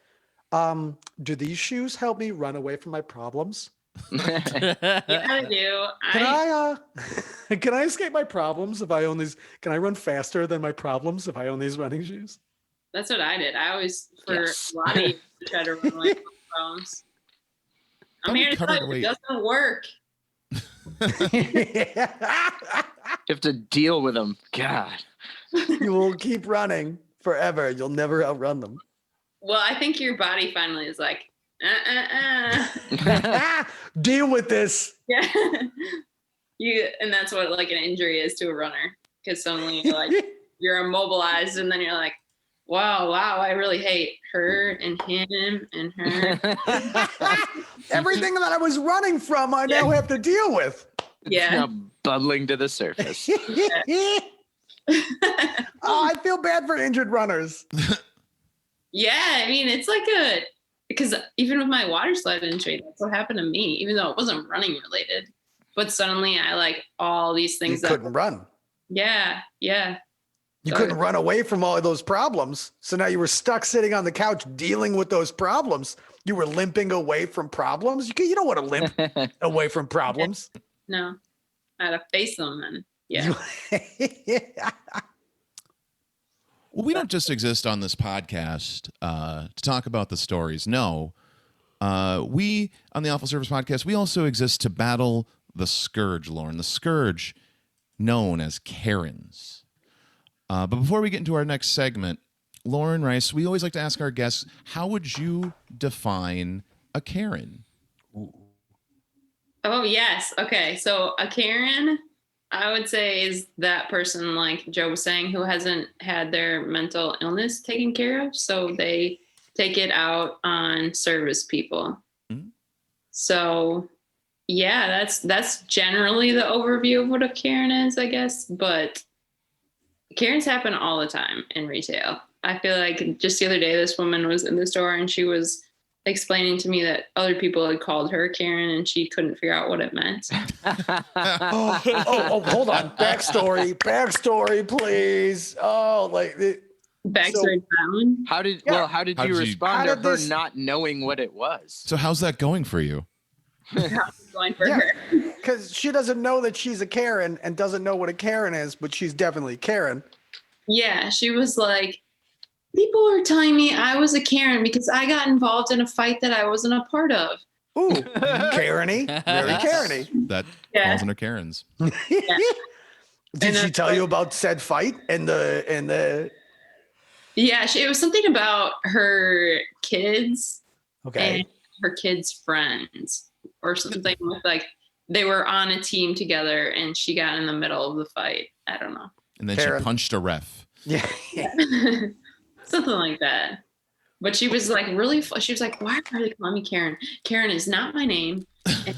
Speaker 2: Do these shoes help me run away from my problems?
Speaker 3: Yeah, I do.
Speaker 2: Can I escape my problems if I own these? Can I run faster than my problems if I own these running shoes?
Speaker 3: That's what I did. I always, for
Speaker 4: Yes.
Speaker 3: a lot of years, tried to run away from my problems. I'm here to tell you, it doesn't work.
Speaker 4: You have to deal with them. God.
Speaker 2: You will keep running forever. You'll never outrun them.
Speaker 3: Well, I think your body finally is like,
Speaker 2: Deal with this.
Speaker 3: Yeah. And that's what like an injury is to a runner. Because suddenly you're like, you're immobilized, and then you're like, wow, I really hate her and him and her.
Speaker 2: Everything that I was running from, I now have to deal with.
Speaker 3: Yeah.
Speaker 4: Now bubbling to the surface.
Speaker 2: I feel bad for injured runners.
Speaker 3: Yeah, I mean, it's like because even with my water slide injury, that's what happened to me, even though it wasn't running related. But suddenly I like all these things
Speaker 2: You couldn't run.
Speaker 3: Yeah.
Speaker 2: You couldn't run away from all of those problems. So now you were stuck sitting on the couch dealing with those problems. You were limping away from problems. You don't want to limp away from problems.
Speaker 3: No, I had to face them, and yeah.
Speaker 1: Well, we don't just exist on this podcast to talk about the stories. No, we on the Awful Service podcast, we also exist to battle the scourge, Lauren. The scourge known as Karens. But before we get into our next segment, Lauren Rice, we always like to ask our guests, how would you define a Karen?
Speaker 3: Oh, yes. Okay. So a Karen, I would say, is that person, like Joe was saying, who hasn't had their mental illness taken care of. So they take it out on service people. Mm-hmm. So yeah, that's generally the overview of what a Karen is, I guess. But Karens happen all the time in retail. I feel like just the other day, this woman was in the store and she was explaining to me that other people had called her Karen and she couldn't figure out what it meant.
Speaker 2: Hold on. Backstory, please.
Speaker 3: Backstory down.
Speaker 4: How did you respond to her not knowing what it was?
Speaker 1: So how's that going for you?
Speaker 3: How's it going for her?
Speaker 2: Because she doesn't know that she's a Karen and doesn't know what a Karen is, but she's definitely Karen.
Speaker 3: Yeah, she was like, people are telling me I was a Karen because I got involved in a fight that I wasn't a part of.
Speaker 2: Ooh, Karen-y. Very Karen-y.
Speaker 1: That falls under Karens.
Speaker 2: Did she tell you about said fight and the?
Speaker 3: Yeah, it was something about her kids and her kids' friends or something with like they were on a team together and she got in the middle of the fight. I don't know.
Speaker 1: And then
Speaker 2: Karen.
Speaker 1: she punched a ref.
Speaker 2: Yeah.
Speaker 3: Something like that. But she was like she was like, why are they calling me Karen? Karen is not my name.
Speaker 4: It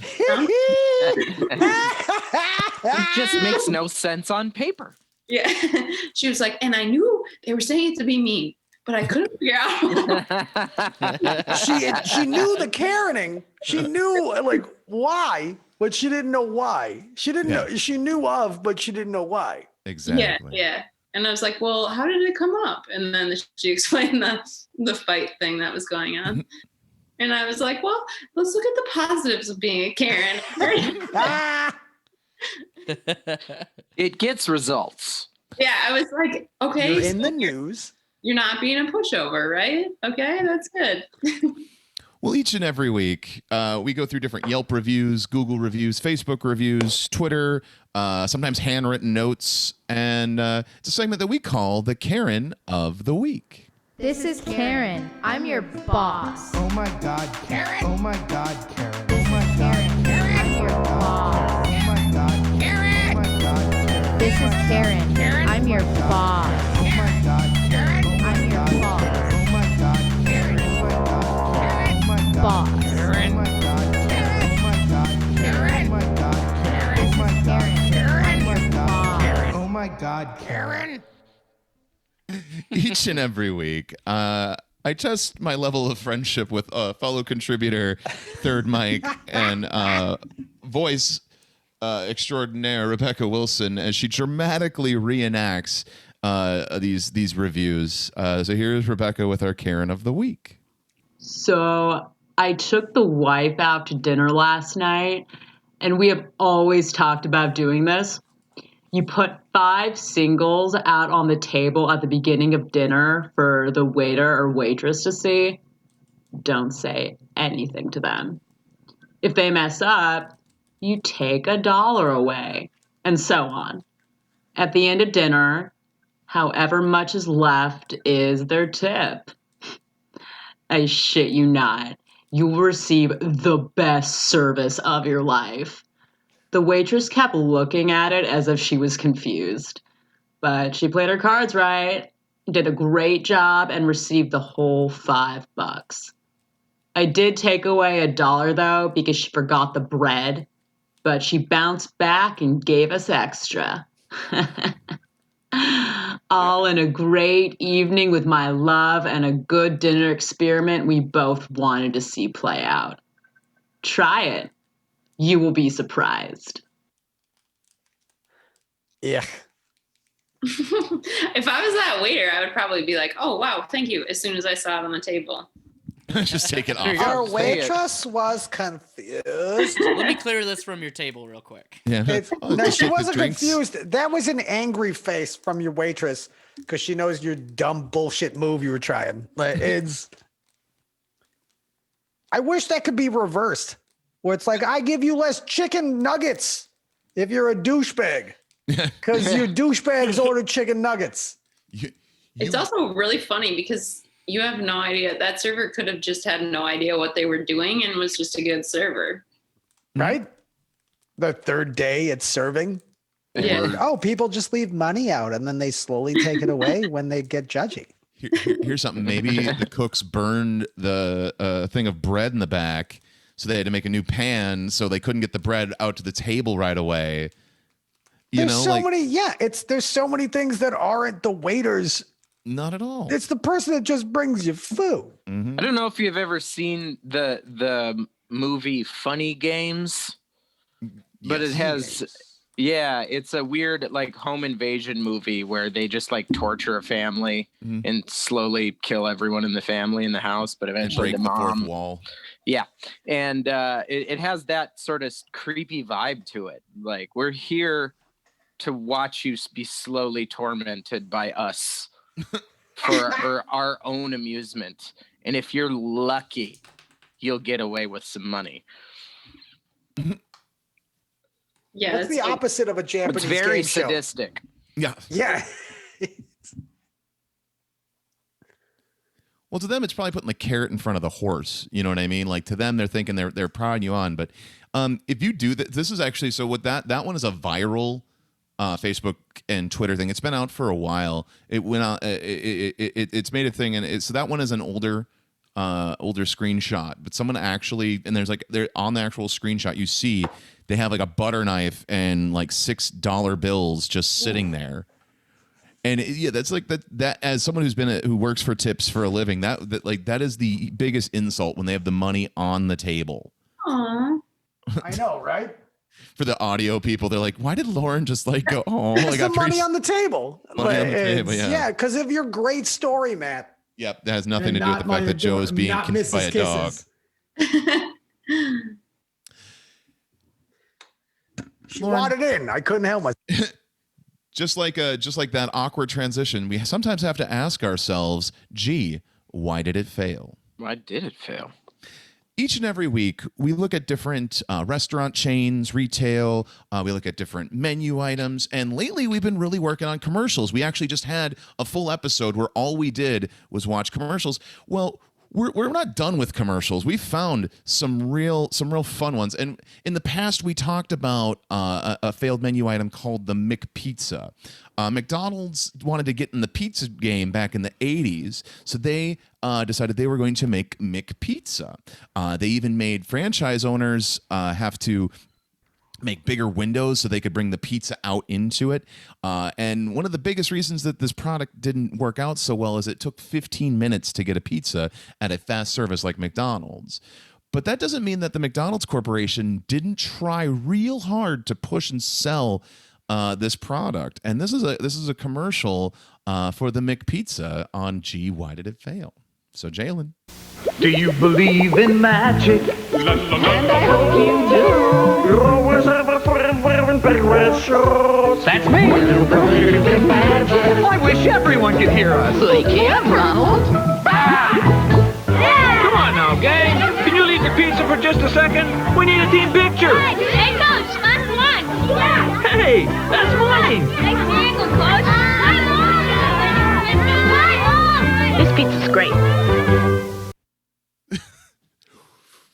Speaker 4: just makes no sense on paper.
Speaker 3: Yeah. She was like, and I knew they were saying it to be mean, but I couldn't figure out.
Speaker 2: She knew the Karening. She knew like why, but she didn't know why. She didn't know. She knew of, but she didn't know why.
Speaker 1: Exactly.
Speaker 3: Yeah. And I was like, well, how did it come up? And then she explained the fight thing that was going on. And I was like, well, let's look at the positives of being a Karen.
Speaker 4: It gets results.
Speaker 3: Yeah, I was like, okay.
Speaker 2: You're in the news.
Speaker 3: You're not being a pushover, right? Okay, that's good.
Speaker 1: Well, each and every week, we go through different Yelp reviews, Google reviews, Facebook reviews, Twitter, sometimes handwritten notes, and it's a segment that we call the Karen of the Week.
Speaker 7: This is Karen. I'm your boss.
Speaker 6: Oh my God, Karen. Oh my God, Karen. Oh my God, Karen.
Speaker 7: I'm your boss.
Speaker 6: Oh my God, Karen. Oh my God, Karen.
Speaker 7: This is Karen. I'm your boss.
Speaker 6: Oh my God, Karen.
Speaker 7: I'm your boss.
Speaker 6: Oh my God, Karen. Oh my God, Karen. Oh my God,
Speaker 7: Boss.
Speaker 6: Karen. Oh my God, Karen. Oh my God, Karen. Oh my God, Karen.
Speaker 7: This
Speaker 6: Oh my
Speaker 7: is
Speaker 6: God,
Speaker 7: Karen. I'm
Speaker 6: Karen.
Speaker 7: your boss.
Speaker 6: Oh my God, Karen.
Speaker 1: Each and every week, I test my level of friendship with fellow contributor, third mic, and voice extraordinaire Rebecca Wilson as she dramatically reenacts these reviews. So here's Rebecca with our Karen of the Week.
Speaker 8: So I took the wife out to dinner last night, and we have always talked about doing this. You put 5 singles out on the table at the beginning of dinner for the waiter or waitress to see. Don't say anything to them. If they mess up, you take $1 away, and so on. At the end of dinner, however much is left is their tip. I shit you not. You will receive the best service of your life. The waitress kept looking at it as if she was confused. But she played her cards right, did a great job, and received the whole $5. I did take away $1 though because she forgot the bread, but she bounced back and gave us extra. All in a great evening with my love and a good dinner experiment we both wanted to see play out. Try it. You will be surprised.
Speaker 2: Yeah.
Speaker 3: If I was that waiter, I would probably be like, "Oh wow, thank you," as soon as I saw it on the table.
Speaker 1: Just take it off.
Speaker 4: you go.
Speaker 2: Our
Speaker 4: Say it.
Speaker 2: waitress was confused.
Speaker 5: Let me clear this from your table real quick.
Speaker 1: Yeah.
Speaker 2: No, she
Speaker 1: Take the
Speaker 2: wasn't
Speaker 1: drinks.
Speaker 2: confused. That was an angry face from your waitress because she knows your dumb bullshit move you were trying. Like it's. I wish that could be reversed, where it's like I give you less chicken nuggets if you're a douchebag because your douchebags ordered chicken nuggets.
Speaker 3: It's also really funny because you have no idea. That server could have just had no idea what they were doing and was just a good server.
Speaker 2: Right? The third day it's serving.
Speaker 3: Yeah.
Speaker 2: Oh, people just leave money out and then they slowly take it away when they get judgy.
Speaker 1: Here's something. Maybe the cooks burned the thing of bread in the back, so they had to make a new pan, so they couldn't get the bread out to the table right away.
Speaker 2: There's so many things that aren't the waiters.
Speaker 1: Not at all.
Speaker 2: It's the person that just brings you food.
Speaker 1: Mhm.
Speaker 4: I don't know if you've ever seen the movie Funny Games, but it has, it's a weird like home invasion movie where they just like torture a family and slowly kill everyone in the family in the house, but
Speaker 1: And
Speaker 4: eventually
Speaker 1: break
Speaker 4: the
Speaker 1: the fourth
Speaker 4: mom.
Speaker 1: wall.
Speaker 4: Yeah, and it has that sort of creepy vibe to it. Like we're here to watch you be slowly tormented by us. For our own amusement, and if you're lucky, you'll get away with some money.
Speaker 3: Yeah.
Speaker 2: What's
Speaker 3: it's
Speaker 2: the
Speaker 3: like-
Speaker 2: opposite of a Japanese
Speaker 4: It's very
Speaker 2: game show?
Speaker 4: sadistic.
Speaker 1: Yeah.
Speaker 2: Yeah.
Speaker 1: Well, to them, it's probably putting the carrot in front of the horse. You know what I mean? Like to them, they're thinking they're prodding you on. But if you do that, this is actually so. What that one is a viral Facebook and Twitter thing. It's been out for a while. It went out. It's made a thing, and so that one is an older screenshot. But someone actually, and there's like they're on the actual screenshot. You see they have like a butter knife and like $6 bills just sitting there. And that's like that. As someone who works for tips for a living, that is the biggest insult when they have the money on the table.
Speaker 3: Aw.
Speaker 2: I know, right?
Speaker 1: For the audio people, they're like, "Why did Lauren just like go? Oh,
Speaker 2: It's
Speaker 1: I
Speaker 2: the
Speaker 1: got
Speaker 2: money on the table.
Speaker 1: Money on the table,
Speaker 2: It's-
Speaker 1: yeah.
Speaker 2: because of your great story, Matt.
Speaker 1: Yep, that has nothing to do with the fact that Joe is being kissed by a dog."
Speaker 2: She wanted in. I couldn't help myself.
Speaker 1: Just like that awkward transition, we sometimes have to ask ourselves, "Gee, why did it fail?"
Speaker 4: Why did it fail?
Speaker 1: each and every week, we look at different restaurant chains, retail. We look at different menu items. And lately, we've been really working on commercials. We actually just had a full episode where all we did was watch commercials. Well, we're not done with commercials. We found some real fun ones. And in the past, we talked about a failed menu item called the McPizza. McDonald's wanted to get in the pizza game back in the 80s, so they decided they were going to make McPizza. They even made franchise owners have to make bigger windows so they could bring the pizza out into it. And one of the biggest reasons that this product didn't work out so well is it took 15 minutes to get a pizza at a fast service like McDonald's. But that doesn't mean that the McDonald's Corporation didn't try real hard to push and sell this product. And this is a commercial for the McPizza on Gee, Why Did It Fail? So Jalen.
Speaker 9: Do you believe in magic? And I hope you do. You're always ever forever in big red shoes. That's me. Do you believe in magic? I wish everyone could hear us.
Speaker 7: They can, Ronald.
Speaker 9: Come on now, gang. Can you leave the pizza for just a second? We need a team picture.
Speaker 10: Hey, Coach, last one. Yeah.
Speaker 9: Hey, that's mine.
Speaker 10: Thanks for your angle, Coach.
Speaker 7: This pizza's great.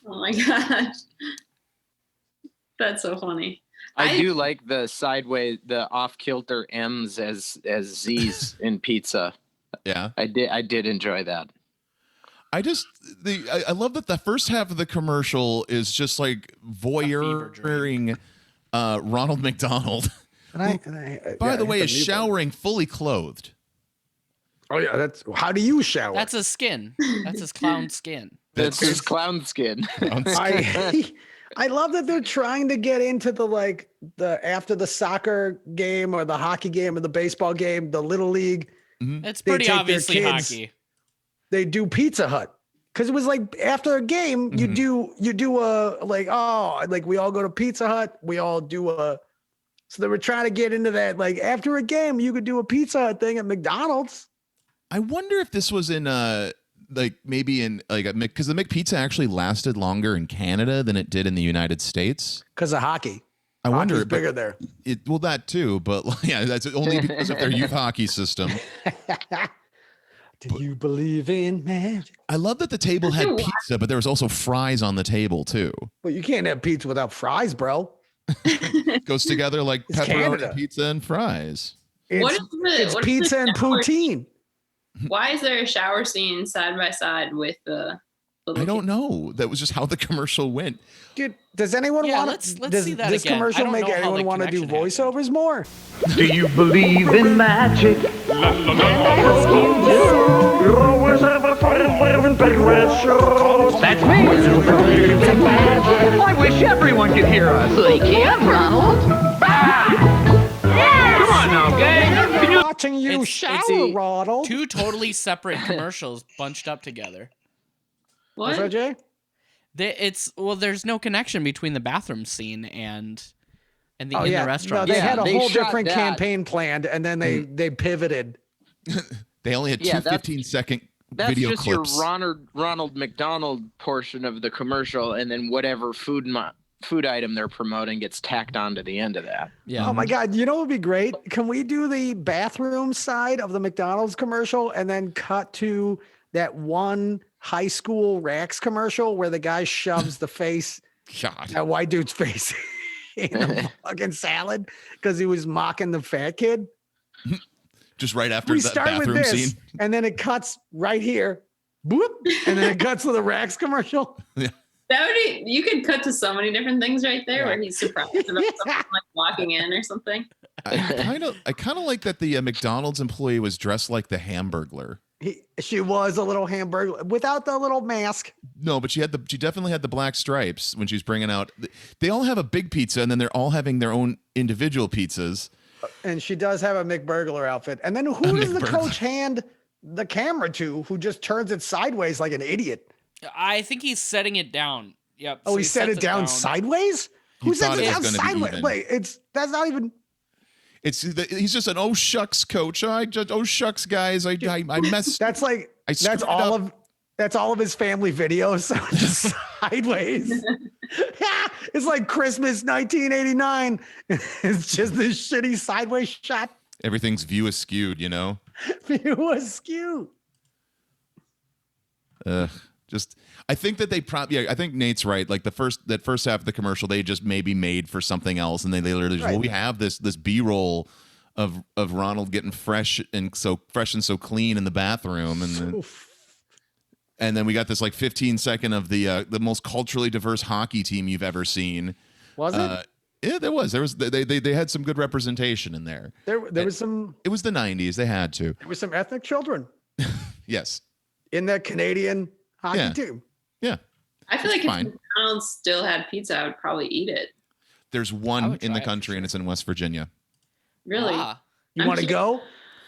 Speaker 3: Oh my gosh. That's so funny.
Speaker 4: I do like the sideways, the off-kilter M's as Z's in pizza.
Speaker 1: Yeah.
Speaker 4: I did enjoy that.
Speaker 1: I love that the first half of the commercial is just like voyeuring Ronald McDonald. By the way, is showering fully clothed.
Speaker 2: Oh yeah, how do you shower?
Speaker 5: That's his skin. That's his clown skin.
Speaker 4: That's his clown skin.
Speaker 2: I love that they're trying to get into the after the soccer game or the hockey game or the baseball game, the little league.
Speaker 1: Mm-hmm.
Speaker 5: It's pretty obviously hockey.
Speaker 2: They do Pizza Hut because it was like after a game, you do a we all go to Pizza Hut, we all do a. So they were trying to get into that, like after a game, you could do a Pizza Hut thing at McDonald's.
Speaker 1: I wonder if this was in maybe in because the McPizza actually lasted longer in Canada than it did in the United States
Speaker 2: because of hockey.
Speaker 1: I wonder
Speaker 2: it's bigger there.
Speaker 1: That too, but yeah, that's only because of their youth hockey system.
Speaker 2: Do you believe in magic?
Speaker 1: I love that the table had pizza, but there was also fries on the table too.
Speaker 2: Well, you can't have pizza without fries, bro.
Speaker 1: Goes together like
Speaker 2: It's
Speaker 1: pepperoni
Speaker 2: Canada.
Speaker 1: Pizza and fries.
Speaker 2: It's pizza and poutine.
Speaker 3: Why is there a shower scene side by side with the?
Speaker 1: I don't know. That was just how the commercial went.
Speaker 2: Dude, does anyone want
Speaker 5: let's
Speaker 2: does
Speaker 5: see that
Speaker 2: this
Speaker 5: again. I
Speaker 2: commercial
Speaker 5: don't
Speaker 2: make
Speaker 5: know how
Speaker 2: anyone
Speaker 5: the
Speaker 2: want to do
Speaker 5: connection
Speaker 2: voiceovers more?
Speaker 9: Do you believe in magic? And I hope you do. You're always ever forever in big red shoes. That's me. Do you believe in magic? I wish everyone could hear us.
Speaker 7: They can, Ronald.
Speaker 9: Come on now, gang. Can you
Speaker 2: Watching you
Speaker 5: It's-
Speaker 2: shower,
Speaker 5: it's
Speaker 2: Ronald.
Speaker 5: Two totally separate commercials bunched up together.
Speaker 2: What's
Speaker 3: What?
Speaker 2: that, Jay?
Speaker 5: There's no connection between the bathroom scene and the
Speaker 2: Oh
Speaker 5: in
Speaker 2: yeah,
Speaker 5: the restaurant.
Speaker 2: no, they
Speaker 4: Yeah,
Speaker 2: had a
Speaker 4: they
Speaker 2: whole
Speaker 4: shot
Speaker 2: different
Speaker 4: that.
Speaker 2: campaign planned, and then they pivoted.
Speaker 1: They only had
Speaker 4: Yeah,
Speaker 1: two
Speaker 4: that's-
Speaker 1: 15-second
Speaker 4: That's
Speaker 1: video
Speaker 4: just
Speaker 1: clips.
Speaker 4: your Ronald McDonald portion of the commercial, and then whatever food item they're promoting gets tacked on to the end of that.
Speaker 5: Yeah.
Speaker 2: Oh my God, you know what would be great? Can we do the bathroom side of the McDonald's commercial and then cut to that one high school Rax commercial where the guy shoves the face,
Speaker 1: God.
Speaker 2: that white dude's face in a fucking salad because he was mocking the fat kid?
Speaker 1: Just right after
Speaker 2: We
Speaker 1: that
Speaker 2: start with
Speaker 1: bathroom
Speaker 2: this,
Speaker 1: scene.
Speaker 2: and then it cuts right here, boop, and then it cuts to the Rax commercial.
Speaker 3: That would be, you could cut to so many different things right there where he's surprised about something like walking in or something.
Speaker 1: I kind of like that the McDonald's employee was dressed like the Hamburglar.
Speaker 2: She was a little hamburger without the little mask.
Speaker 1: No, but she definitely had the black stripes when she was bringing out. They all have a big pizza, and then they're all having their own individual pizzas.
Speaker 2: And she does have a McBurglar outfit. And then who does the coach hand the camera to who just turns it sideways like an idiot?
Speaker 5: I think he's setting it down. Yep.
Speaker 2: Oh,
Speaker 5: so
Speaker 2: he set
Speaker 5: sets
Speaker 2: it down sideways? Who sets
Speaker 1: thought
Speaker 2: it
Speaker 1: it
Speaker 2: down
Speaker 1: was gonna be
Speaker 2: sideways?
Speaker 1: even.
Speaker 2: Wait, that's not even.
Speaker 1: He's just an oh shucks coach. Oh shucks guys, I messed.
Speaker 2: That's like
Speaker 1: I
Speaker 2: that's
Speaker 1: screwed
Speaker 2: all
Speaker 1: up.
Speaker 2: of That's all of his family videos. So just sideways. It's like Christmas 1989. It's just this shitty sideways shot.
Speaker 1: Everything's view askewed, you know?
Speaker 2: It was cute.
Speaker 1: Just I think that they probably I think Nate's right. Like that first half of the commercial, they just maybe made for something else, and they literally just,
Speaker 2: Right.
Speaker 1: well, we have this B-roll of Ronald getting fresh and so clean in the bathroom, and then we got this like 15-second of the most culturally diverse hockey team you've ever seen.
Speaker 2: Was it?
Speaker 1: Yeah, there was they had some good representation in there.
Speaker 2: There was some.
Speaker 1: It was the 90s. They had to.
Speaker 2: There was some ethnic children
Speaker 1: Yes.
Speaker 2: in that Canadian hockey team.
Speaker 1: Yeah.
Speaker 3: I feel like
Speaker 1: fine.
Speaker 3: if McDonald's still had pizza, I would probably eat it.
Speaker 1: There's
Speaker 5: I
Speaker 1: one
Speaker 5: would
Speaker 1: in the
Speaker 5: try it
Speaker 1: country, and it's in West Virginia.
Speaker 3: Really?
Speaker 5: Ah.
Speaker 2: You
Speaker 3: I'm
Speaker 2: want to
Speaker 3: curious.
Speaker 2: go?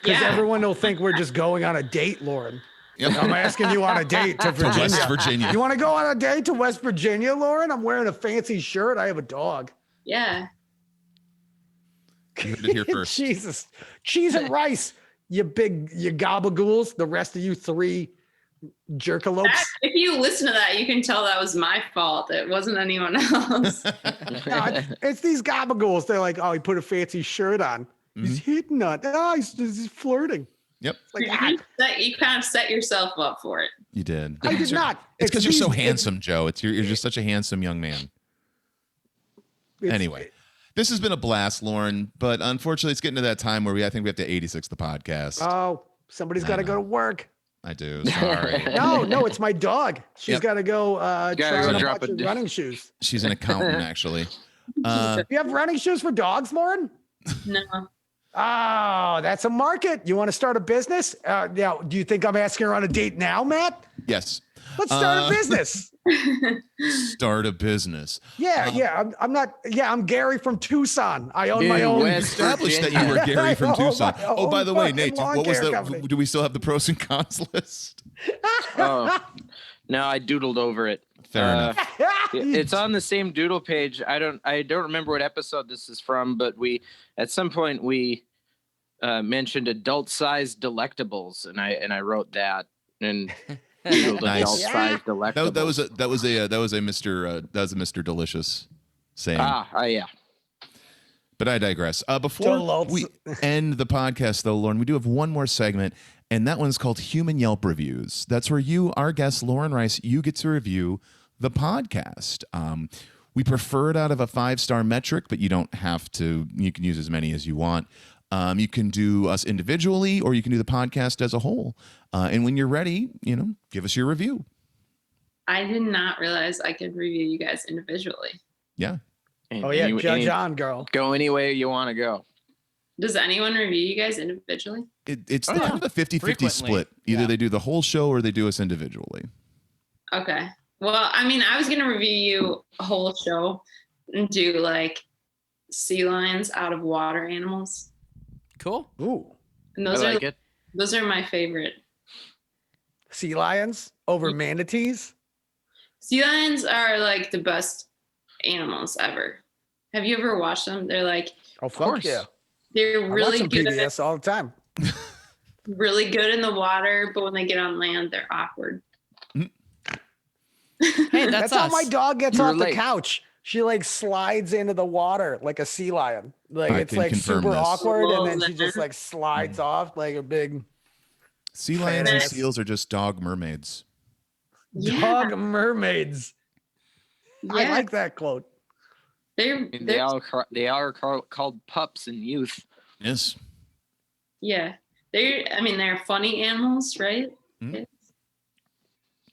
Speaker 2: Because
Speaker 3: Yeah.
Speaker 2: everyone will think we're just going on a date, Lauren.
Speaker 1: Yep.
Speaker 2: I'm asking you on a date to
Speaker 1: To West
Speaker 2: Virginia.
Speaker 1: Virginia.
Speaker 2: You want to go on a date to West Virginia, Lauren? I'm wearing a fancy shirt. I have a dog.
Speaker 3: Yeah.
Speaker 1: You heard it here first.
Speaker 2: Jesus. Cheese and rice, you gabagools. The rest of you three jerkalopes.
Speaker 3: If you listen to that, you can tell that was my fault. It wasn't anyone else.
Speaker 2: No, it's these gabagools. They're like, oh, he put a fancy shirt on. He's hitting on. Oh, he's flirting.
Speaker 1: Yep.
Speaker 2: Like,
Speaker 3: You kind of set yourself up for it.
Speaker 1: You did.
Speaker 2: I did not.
Speaker 1: It's because you're so
Speaker 2: these-
Speaker 1: handsome, Joe. You're just such a handsome young man.
Speaker 2: it's-
Speaker 1: Anyway, this has been a blast, Lauren. But unfortunately, it's getting to that time where I think we have to 86 the podcast.
Speaker 2: Oh, somebody's got to go to work.
Speaker 1: I do. Sorry.
Speaker 2: No, it's my dog. She's
Speaker 1: Yep.
Speaker 2: got to go
Speaker 4: Gotta
Speaker 2: try
Speaker 4: go
Speaker 2: on a
Speaker 4: drop
Speaker 2: bunch
Speaker 4: a
Speaker 2: of
Speaker 4: di-
Speaker 2: running shoes.
Speaker 1: She's an accountant, actually.
Speaker 2: You have running shoes for dogs, Lauren?
Speaker 3: No.
Speaker 2: Oh, that's a market. You want to start a business? Now, do you think I'm asking her on a date now, Matt?
Speaker 1: Yes.
Speaker 2: Let's start a business.
Speaker 1: Start a business.
Speaker 2: Yeah. I'm not. Yeah, I'm Gary from Tucson. I own my
Speaker 4: In
Speaker 2: own.
Speaker 4: West
Speaker 1: Established that
Speaker 4: Virginia.
Speaker 1: you were Gary from
Speaker 2: I own
Speaker 1: Tucson.
Speaker 2: my
Speaker 1: Oh, by
Speaker 2: own
Speaker 1: the way,
Speaker 2: fucking
Speaker 1: Nate,
Speaker 2: lawn
Speaker 1: what was
Speaker 2: care
Speaker 1: that?
Speaker 2: company.
Speaker 1: Do we still have the pros and cons list?
Speaker 4: Oh, no, I doodled over it.
Speaker 1: Fair enough.
Speaker 4: It's on the same doodle page. I don't remember what episode this is from, but at some point we mentioned adult-sized delectables, and I wrote that and doodled
Speaker 1: Nice.
Speaker 4: adult-sized delectables.
Speaker 1: That was a Mr. Delicious saying.
Speaker 4: Yeah.
Speaker 1: But I digress. Before
Speaker 2: Dulults.
Speaker 1: we end the podcast, though, Lauren, we do have one more segment, and that one's called Human Yelp Reviews. That's where you, our guest, Lauren Rice, you get to review the podcast. We prefer it out of a 5-star metric, but you don't have to. You can use as many as you want. You can do us individually, or you can do the podcast as a whole. And when you're ready, give us your review.
Speaker 3: I did not realize I could review you guys individually.
Speaker 1: Yeah.
Speaker 2: Oh yeah, Judge on, girl.
Speaker 4: Go any way you want to go.
Speaker 3: Does anyone review you guys individually?
Speaker 1: It's kind of a 50-50
Speaker 5: Frequently.
Speaker 1: split. Either they do the whole show or they do us individually.
Speaker 3: Okay. Well, I mean, I was going to review you a whole show and do like sea lions out of water animals.
Speaker 5: Cool.
Speaker 2: Ooh,
Speaker 3: And
Speaker 4: I like it.
Speaker 3: those are my favorite.
Speaker 2: sea lions over manatees.
Speaker 3: Sea lions are like the best animals ever. Have you ever watched them? They're like,
Speaker 2: Oh, fuck
Speaker 4: course.
Speaker 2: yeah!
Speaker 3: they're
Speaker 2: I watch
Speaker 3: really
Speaker 2: some
Speaker 3: good,
Speaker 2: PBS all the time.
Speaker 3: really good in the water, but when they get on land, they're awkward.
Speaker 5: Hey, that's
Speaker 2: how
Speaker 5: us.
Speaker 2: my dog gets
Speaker 4: You
Speaker 2: off the
Speaker 4: relate.
Speaker 2: couch. She like slides into the water like a sea lion. Like
Speaker 1: I
Speaker 2: it's
Speaker 1: can
Speaker 2: like
Speaker 1: confirm
Speaker 2: super
Speaker 1: this.
Speaker 2: awkward, and then
Speaker 3: Whoa,
Speaker 2: she just like slides off like a big
Speaker 1: Sea lions and
Speaker 2: Badass.
Speaker 1: seals are just dog mermaids.
Speaker 3: Yeah.
Speaker 2: dog mermaids. I
Speaker 3: Yeah.
Speaker 2: like that quote.
Speaker 3: They're
Speaker 4: They are called pups in youth.
Speaker 1: Yes.
Speaker 3: yeah. They're funny animals, right?
Speaker 1: Mhm.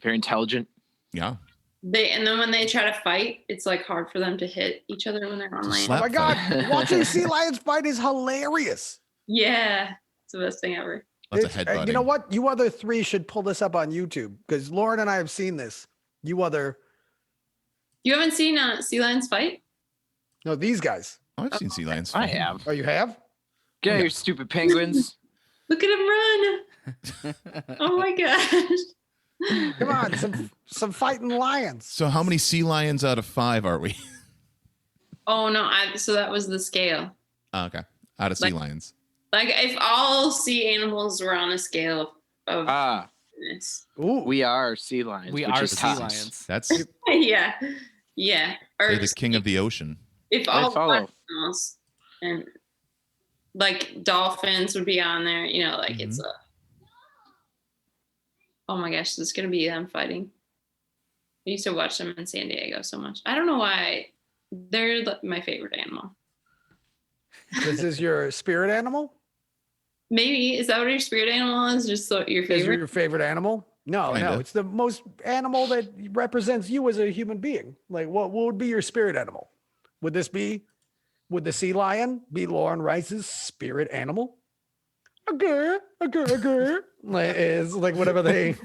Speaker 4: Very intelligent.
Speaker 1: Yeah.
Speaker 3: And then when they try to fight, it's like hard for them to hit each other when they're on
Speaker 1: To
Speaker 3: land.
Speaker 2: Oh
Speaker 1: slap
Speaker 2: my god,
Speaker 4: fight.
Speaker 2: watching sea lions fight is hilarious.
Speaker 3: Yeah. It's the best thing ever.
Speaker 1: Lots of
Speaker 2: It's-
Speaker 1: headbutting.
Speaker 2: you know what? You other three should pull this up on YouTube because Lauren and I have seen this. You
Speaker 3: You haven't seen sea lions fight?
Speaker 2: no, these guys.
Speaker 1: Oh, I've seen sea lions.
Speaker 4: I
Speaker 1: fight.
Speaker 4: have.
Speaker 2: Oh, you have?
Speaker 4: Get out your stupid penguins.
Speaker 3: Look at him run. Oh my gosh.
Speaker 2: Come on, some fighting lions.
Speaker 1: So how many sea lions out of 5 are we?
Speaker 3: Oh no, so that was the scale.
Speaker 1: Oh, okay. Out of sea lions.
Speaker 3: Like if all sea animals were on a scale of goodness.
Speaker 2: Ooh.
Speaker 4: We are sea lions.
Speaker 5: We
Speaker 4: which
Speaker 5: are
Speaker 4: is
Speaker 5: sea
Speaker 4: tops.
Speaker 5: lions.
Speaker 1: That's
Speaker 3: Yeah. Yeah. Or
Speaker 1: they're the king of the ocean.
Speaker 3: if
Speaker 4: I
Speaker 3: all
Speaker 4: follow.
Speaker 3: animals and like dolphins would be on there, you know, like it's a oh my gosh, this is gonna be them fighting. I used to watch them in San Diego so much. I don't know why they're my favorite animal.
Speaker 2: This is your spirit animal?
Speaker 3: Maybe is that what your spirit animal is? Just your
Speaker 2: Is
Speaker 3: favorite?
Speaker 2: your favorite animal? No,
Speaker 1: Kinda.
Speaker 2: no. It's the most animal that represents you as a human being. Like, what would be your spirit animal? Would the sea lion be Lauren Rice's spirit animal? A grr, a grr, a grr. Like, is like whatever they.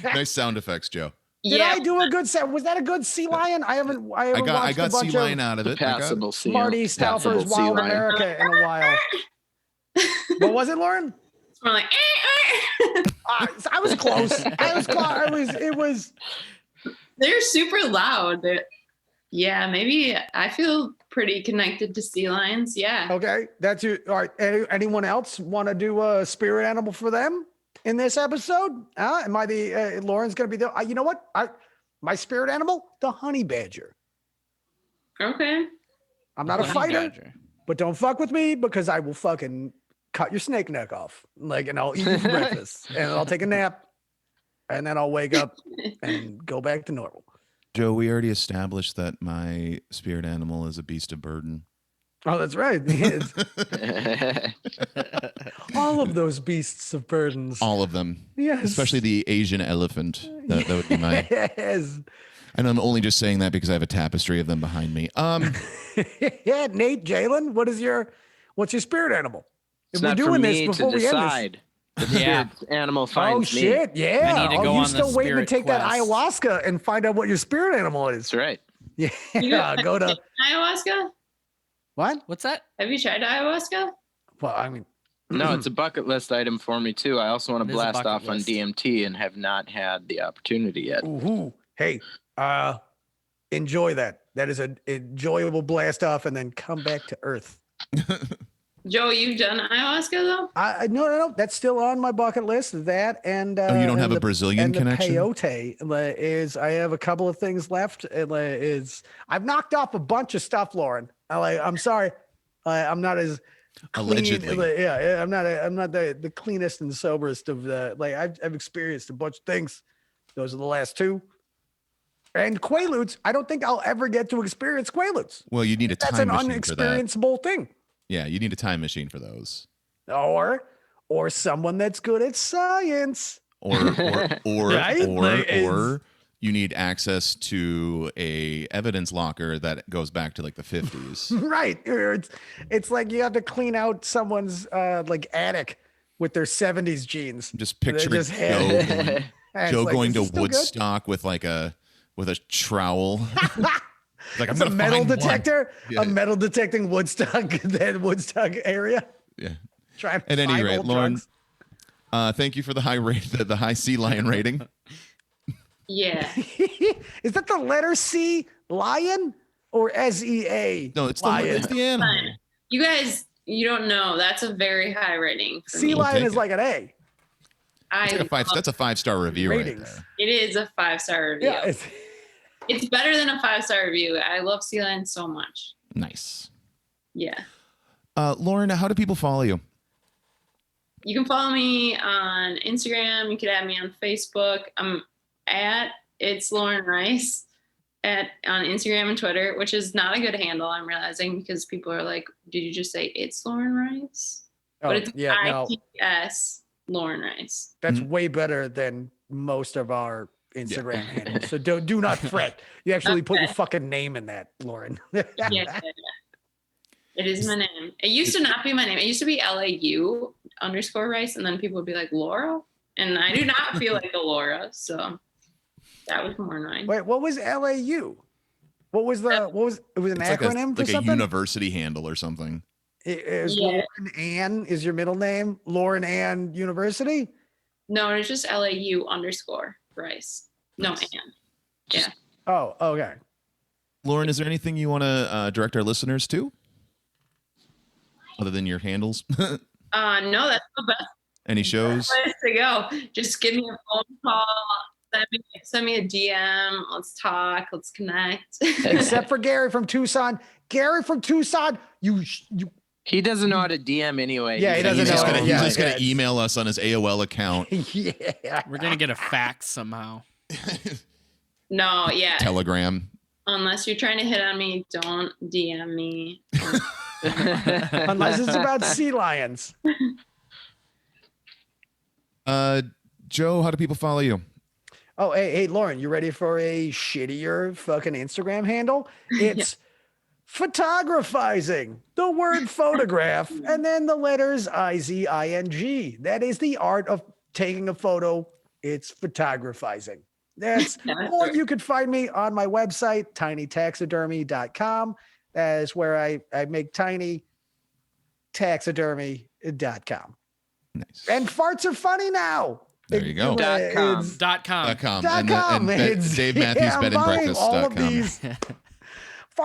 Speaker 1: Nice sound effects, Joe.
Speaker 2: Did
Speaker 3: Yeah.
Speaker 2: I do a good set? Was that a good sea lion? I haven't
Speaker 1: I
Speaker 2: watched
Speaker 1: got
Speaker 2: a
Speaker 1: sea
Speaker 2: bunch
Speaker 1: lion
Speaker 2: of
Speaker 1: out of it. I got it.
Speaker 4: Passable sea.
Speaker 2: Marty
Speaker 4: passable
Speaker 2: Stauffer's
Speaker 4: sea
Speaker 2: Wild
Speaker 4: lion.
Speaker 2: America in a while. What was it, Lauren?
Speaker 3: It's more like
Speaker 2: I was close. It was.
Speaker 3: they're super loud. Yeah, maybe I feel pretty connected to sea lions. Yeah.
Speaker 2: Okay, that's you. All right. Anyone else want to do a spirit animal for them in this episode? Am I the Lauren's going to be the? You know what? My spirit animal, the honey badger.
Speaker 3: Okay.
Speaker 2: I'm not a
Speaker 5: Honey
Speaker 2: fighter,
Speaker 5: badger.
Speaker 2: but don't fuck with me because I will fucking cut your snake neck off. Like, and I'll eat you for breakfast, and I'll take a nap, and then I'll wake up and go back to normal.
Speaker 1: Joe, we already established that my spirit animal is a beast of burden.
Speaker 2: Oh, that's right. All of those beasts of burdens.
Speaker 1: All of them.
Speaker 2: Yes.
Speaker 1: Especially the Asian elephant. That would be my.
Speaker 2: Yes.
Speaker 1: And I'm only just saying that because I have a tapestry of them behind me.
Speaker 2: Yeah, Nate, Jalen, what's your spirit animal?
Speaker 4: It's
Speaker 2: If we're
Speaker 4: not
Speaker 2: doing
Speaker 4: for
Speaker 2: this
Speaker 4: me
Speaker 2: before
Speaker 4: to
Speaker 2: we end this.
Speaker 4: decide. The
Speaker 5: Yeah.
Speaker 4: spirit animal
Speaker 2: Oh
Speaker 4: finds me.
Speaker 2: shit! Yeah.
Speaker 5: I need to go
Speaker 2: you
Speaker 5: on the
Speaker 2: still waiting to
Speaker 5: spirit
Speaker 2: take that
Speaker 5: quest.
Speaker 2: ayahuasca and find out what your spirit animal is?
Speaker 4: That's right.
Speaker 2: Yeah. Go to
Speaker 3: ayahuasca.
Speaker 2: what?
Speaker 5: What's that?
Speaker 3: Have you tried ayahuasca?
Speaker 2: Well, I mean,
Speaker 4: No, it's a bucket list item for me too. I also want
Speaker 5: It
Speaker 4: to
Speaker 5: is a
Speaker 4: blast
Speaker 5: bucket
Speaker 4: off on
Speaker 5: list.
Speaker 4: DMT and have not had the opportunity yet.
Speaker 2: ooh, hey, enjoy that. That is an enjoyable blast off, and then come back to Earth.
Speaker 3: Joe, you've done ayahuasca though?
Speaker 2: No. That's still on my bucket list. That and
Speaker 1: Oh, you don't
Speaker 2: and
Speaker 1: have a
Speaker 2: the-
Speaker 1: Brazilian
Speaker 2: and
Speaker 1: connection?
Speaker 2: The peyote is. I have a couple of things left. I've knocked off a bunch of stuff, Lauren. I'm sorry. I'm not as clean.
Speaker 1: Allegedly.
Speaker 2: Yeah. I'm not the cleanest and soberest of the. I've experienced a bunch of things. Those are the last two. And Quaaludes, I don't think I'll ever get to experience Quaaludes.
Speaker 1: Well, you need a
Speaker 2: That's
Speaker 1: time
Speaker 2: an
Speaker 1: machine for that.
Speaker 2: unexperienceable thing.
Speaker 1: Yeah, you need a time machine for those.
Speaker 2: Or someone that's good at science.
Speaker 1: Or
Speaker 2: Right? Like,
Speaker 1: or you need access to a evidence locker that goes back to like the 50s.
Speaker 2: Right. Or it's like you have to clean out someone's like attic with their 70s jeans.
Speaker 1: Just
Speaker 2: They
Speaker 1: picture
Speaker 2: just
Speaker 1: Joe
Speaker 2: had-
Speaker 1: going,
Speaker 2: And it's
Speaker 1: Joe
Speaker 2: like,
Speaker 1: going
Speaker 2: is
Speaker 1: to
Speaker 2: this still good?
Speaker 1: Woodstock with a trowel. Like, I'm
Speaker 2: It's a
Speaker 1: gonna
Speaker 2: metal
Speaker 1: find one.
Speaker 2: detector,
Speaker 1: Yeah.
Speaker 2: a metal detecting Woodstock, that Woodstock area.
Speaker 1: Yeah.
Speaker 2: Trying to
Speaker 1: At any
Speaker 2: find
Speaker 1: rate,
Speaker 2: old
Speaker 1: Lauren,
Speaker 2: drugs.
Speaker 1: thank you for the high sea lion rating.
Speaker 3: Yeah.
Speaker 2: Is that the letter C, lion, or SEA?
Speaker 1: No, it's
Speaker 2: lion.
Speaker 1: the animal.
Speaker 3: Fine. You guys, you don't know. That's a very high rating for
Speaker 2: Sea
Speaker 3: me.
Speaker 2: lion
Speaker 1: take
Speaker 2: is
Speaker 1: it.
Speaker 2: like an A.
Speaker 1: That's a 5-star review
Speaker 2: Ratings.
Speaker 1: right there.
Speaker 3: It is a 5-star review.
Speaker 2: Yeah.
Speaker 3: It's better than a 5-star review. I love sea lions so much.
Speaker 1: Nice.
Speaker 3: Yeah.
Speaker 1: Lauren, how do people follow you?
Speaker 3: You can follow me on Instagram. You can add me on Facebook. I'm at It's Lauren Rice on Instagram and Twitter, which is not a good handle, I'm realizing, because people are like, did you just say It's Lauren Rice? But it's ITS Lauren Rice.
Speaker 2: That's way better than most of our Instagram handles. So do not fret. You actually put your fucking name in that, Lauren.
Speaker 3: Yeah. It is my name. It used to not be my name. It used to be LAU_Rice, and then people would be like Laura, and I do not feel like a Laura, so that was more annoying.
Speaker 2: Wait, what was LAU? It was an
Speaker 1: It's
Speaker 2: acronym for
Speaker 1: like a
Speaker 2: something?
Speaker 1: university handle or something.
Speaker 2: Is
Speaker 3: Yeah.
Speaker 2: Lauren Ann is your middle name? Lauren Ann University?
Speaker 3: No, it's just LAU_Rice. No, Ann. Yeah.
Speaker 2: Oh, okay.
Speaker 1: Lauren, is there anything you want to direct our listeners to? Other than your handles?
Speaker 3: No, that's the best.
Speaker 1: Any shows?
Speaker 3: Place to go. Just give me a phone call. Send me a DM. Let's talk. Let's connect.
Speaker 2: Except for Gary from Tucson. Gary from Tucson, you
Speaker 4: He doesn't know how to DM anyway.
Speaker 2: Yeah, he doesn't
Speaker 1: He's just
Speaker 2: know.
Speaker 1: gonna,
Speaker 2: Yeah,
Speaker 1: he's just gonna
Speaker 2: it's-
Speaker 1: email us on his AOL account.
Speaker 2: yeah.
Speaker 5: We're gonna get a fax somehow.
Speaker 3: No, yeah.
Speaker 1: Telegram.
Speaker 3: Unless you're trying to hit on me, don't DM me.
Speaker 2: Unless it's about sea lions.
Speaker 1: Joe, how do people follow you?
Speaker 2: Oh, hey, Lauren, you ready for a shittier fucking Instagram handle? It's photographizing. The word photograph and then the letters IZING. That is the art of taking a photo. It's photographizing. That's or you could find me on my website, tinytaxidermy.com. That is where I make tinytaxidermy.com.
Speaker 1: Nice.
Speaker 2: And farts are funny now.
Speaker 1: There you go.
Speaker 4: .com.
Speaker 2: It's-
Speaker 5: .com.
Speaker 1: .com.
Speaker 2: .com.
Speaker 1: And
Speaker 2: It's-
Speaker 1: Dave Matthews
Speaker 2: I'm
Speaker 1: Bed and
Speaker 2: buying
Speaker 1: Breakfast.
Speaker 2: all of
Speaker 1: .com.
Speaker 2: these. Farts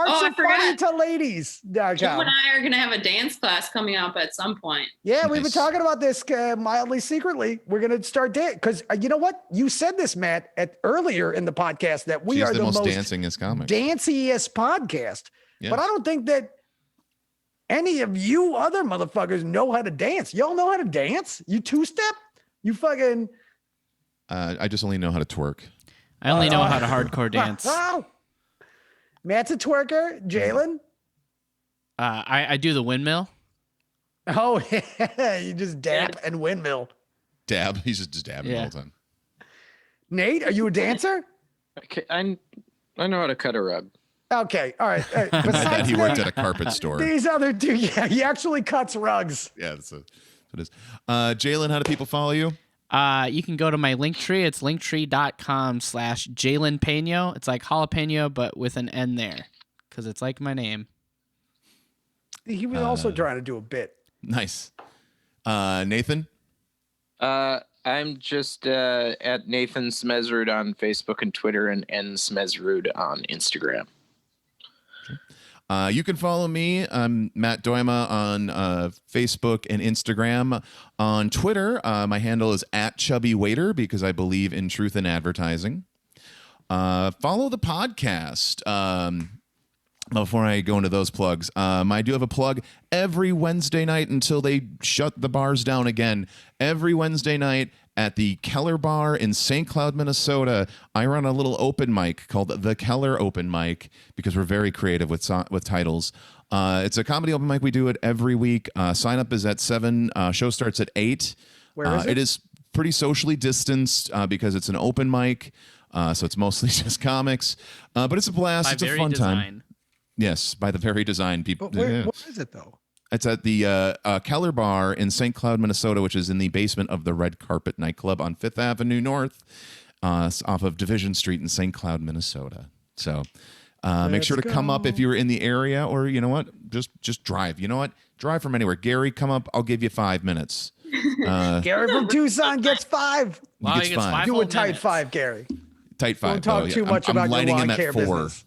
Speaker 3: Oh, I
Speaker 2: are funny
Speaker 3: forgot.
Speaker 2: to ladies.com.
Speaker 3: You and I are gonna have a dance class coming up at some point.
Speaker 2: Yeah, we've been
Speaker 1: Nice.
Speaker 2: talking about this mildly secretly. We're going to start dancing because you know what? You said this, Matt, earlier in the podcast that we
Speaker 1: She's
Speaker 2: are
Speaker 1: the
Speaker 2: the
Speaker 1: most
Speaker 2: most
Speaker 1: dancingest comic.
Speaker 2: danciest podcast.
Speaker 1: Yes.
Speaker 2: But I don't think that any of you other motherfuckers know how to dance. Y'all know how to dance? You two-step? You fucking...
Speaker 1: I just only know how to twerk.
Speaker 5: I only know how to hardcore dance.
Speaker 2: Wow. Matt's a twerker. Jalen?
Speaker 5: I do the windmill.
Speaker 2: Oh, yeah. You just dap and windmill.
Speaker 1: Dab. He's just dabbing
Speaker 5: Yeah.
Speaker 1: all the time.
Speaker 2: Nate, are you a dancer?
Speaker 4: Okay, I know how to cut a rug.
Speaker 2: Okay. All right.
Speaker 1: I bet
Speaker 2: Besides
Speaker 1: he worked
Speaker 2: Nate,
Speaker 1: at a carpet store.
Speaker 2: these other two, yeah, he actually cuts rugs.
Speaker 1: Yeah, that's what it is. Jalen, how do people follow you?
Speaker 5: You can go to my Linktree. It's linktree.com/Jalen Peno. It's like jalapeno, but with an N there, because it's like my name.
Speaker 2: He was also trying to do a bit.
Speaker 1: Nice. Nathan?
Speaker 4: I'm just at Nathan Smezrud on Facebook and Twitter and N Smezrud on Instagram.
Speaker 1: You can follow me. I'm Matt Doima on Facebook and Instagram. On Twitter, my handle is @ChubbyWaiter because I believe in truth in advertising. Follow the podcast. Before I go into those plugs, I do have a plug every Wednesday night until they shut the bars down again. Every Wednesday night at the Keller Bar in St. Cloud, Minnesota, I run a little open mic called the Keller Open Mic because we're very creative with titles. It's a comedy open mic. We do it every week. Sign up is at 7. Show starts at 8.
Speaker 2: Where is it?
Speaker 1: It is pretty socially distanced because it's an open mic, so it's mostly just comics. But it's a blast.
Speaker 5: By
Speaker 1: It's a
Speaker 5: very
Speaker 1: fun time.
Speaker 5: design.
Speaker 1: Yes, by the very design. People.
Speaker 2: But where
Speaker 1: Yeah.
Speaker 2: is it, though?
Speaker 1: It's at the Keller Bar in St. Cloud, Minnesota, which is in the basement of the Red Carpet nightclub on 5th Avenue North, off of Division Street in St. Cloud, Minnesota. So make sure to come up if you're in the area, or you know what, just drive. You know what, drive from anywhere. Gary, come up. I'll give you 5 minutes.
Speaker 2: Gary from Tucson gets 5.
Speaker 5: Wow,
Speaker 1: gets
Speaker 5: he gets
Speaker 1: 5.
Speaker 5: 5
Speaker 2: Do a
Speaker 5: whole
Speaker 2: tight
Speaker 5: minutes.
Speaker 2: 5, Gary.
Speaker 1: Tight 5.
Speaker 2: Don't talk
Speaker 1: though, yeah.
Speaker 2: too much
Speaker 1: I'm
Speaker 2: about your
Speaker 1: lighting
Speaker 2: lawn
Speaker 1: him
Speaker 2: care
Speaker 1: at 4.
Speaker 2: business.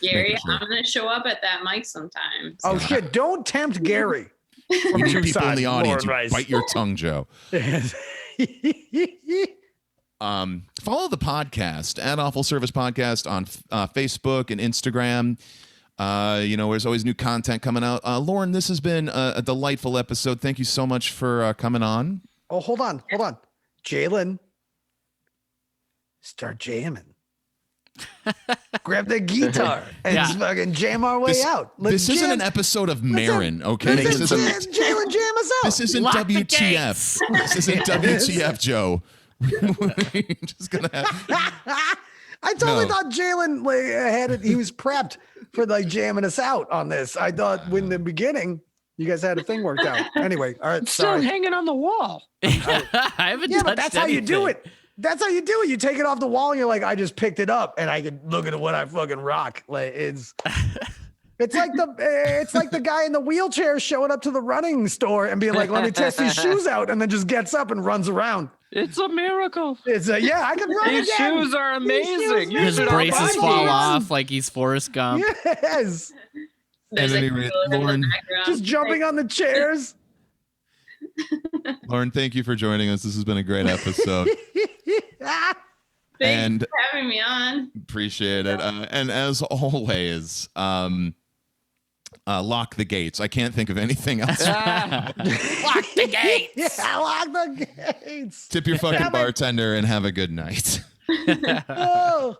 Speaker 3: Gary,
Speaker 1: Making sure.
Speaker 3: I'm gonna show up at that mic sometime.
Speaker 2: Oh, shit. Don't tempt Gary.
Speaker 1: We need people in the audience. You
Speaker 2: LaurenRice.
Speaker 1: bite your tongue, Joe. Follow the podcast at Awful Service Podcast on Facebook and Instagram. There's always new content coming out. Lauren, this has been a delightful episode. Thank you so much for coming on.
Speaker 2: Oh, hold on. Jalen, start jamming. Grab the guitar and
Speaker 5: Yeah.
Speaker 2: just fucking jam our way out. Let's
Speaker 1: This isn't
Speaker 2: jam.
Speaker 1: an epised of Marin, okay?
Speaker 2: Listen,
Speaker 1: This isn't,
Speaker 2: Jalen, jam us out.
Speaker 1: this isn't
Speaker 5: Lock the
Speaker 1: WTF. This isn't WTF, Joe. We're just gonna have.
Speaker 2: I totally
Speaker 1: No.
Speaker 2: thought Jalen had it. He was prepped for like jamming us out on this. I thought when the beginning, you guys had a thing worked out. Anyway, all right,
Speaker 4: Still
Speaker 2: sorry.
Speaker 4: hanging on the wall.
Speaker 5: I haven't
Speaker 2: Yeah,
Speaker 5: touched
Speaker 2: but that's how you do
Speaker 5: anything.
Speaker 2: it. That's how you do it. You take it off the wall and you're like, I just picked it up and I can look at what I fucking rock. Like it's like the guy in the wheelchair showing up to the running store and being like, let me test these shoes out, and then just gets up and runs around.
Speaker 4: It's a miracle.
Speaker 2: It's yeah, I can run
Speaker 4: These
Speaker 2: again.
Speaker 4: shoes are
Speaker 2: These shoes
Speaker 4: amazing. You
Speaker 2: make
Speaker 5: His
Speaker 4: should
Speaker 2: me
Speaker 4: all
Speaker 5: braces
Speaker 4: buy
Speaker 5: fall
Speaker 4: these.
Speaker 5: off like he's Forrest Gump.
Speaker 2: Yes.
Speaker 3: There's
Speaker 1: At
Speaker 3: a
Speaker 1: any rate,
Speaker 3: killer in the
Speaker 1: Lauren-
Speaker 3: background.
Speaker 2: Just jumping on the chairs.
Speaker 1: Lauren, thank you for joining us. This has been a great episode.
Speaker 3: Thanks
Speaker 1: And
Speaker 3: for having me on.
Speaker 1: appreciate it. And as always, lock the gates. I can't think of anything else.
Speaker 6: Lock the gates.
Speaker 2: Yeah, lock the gates.
Speaker 1: Tip your fucking bartender and have a good night.
Speaker 2: Oh.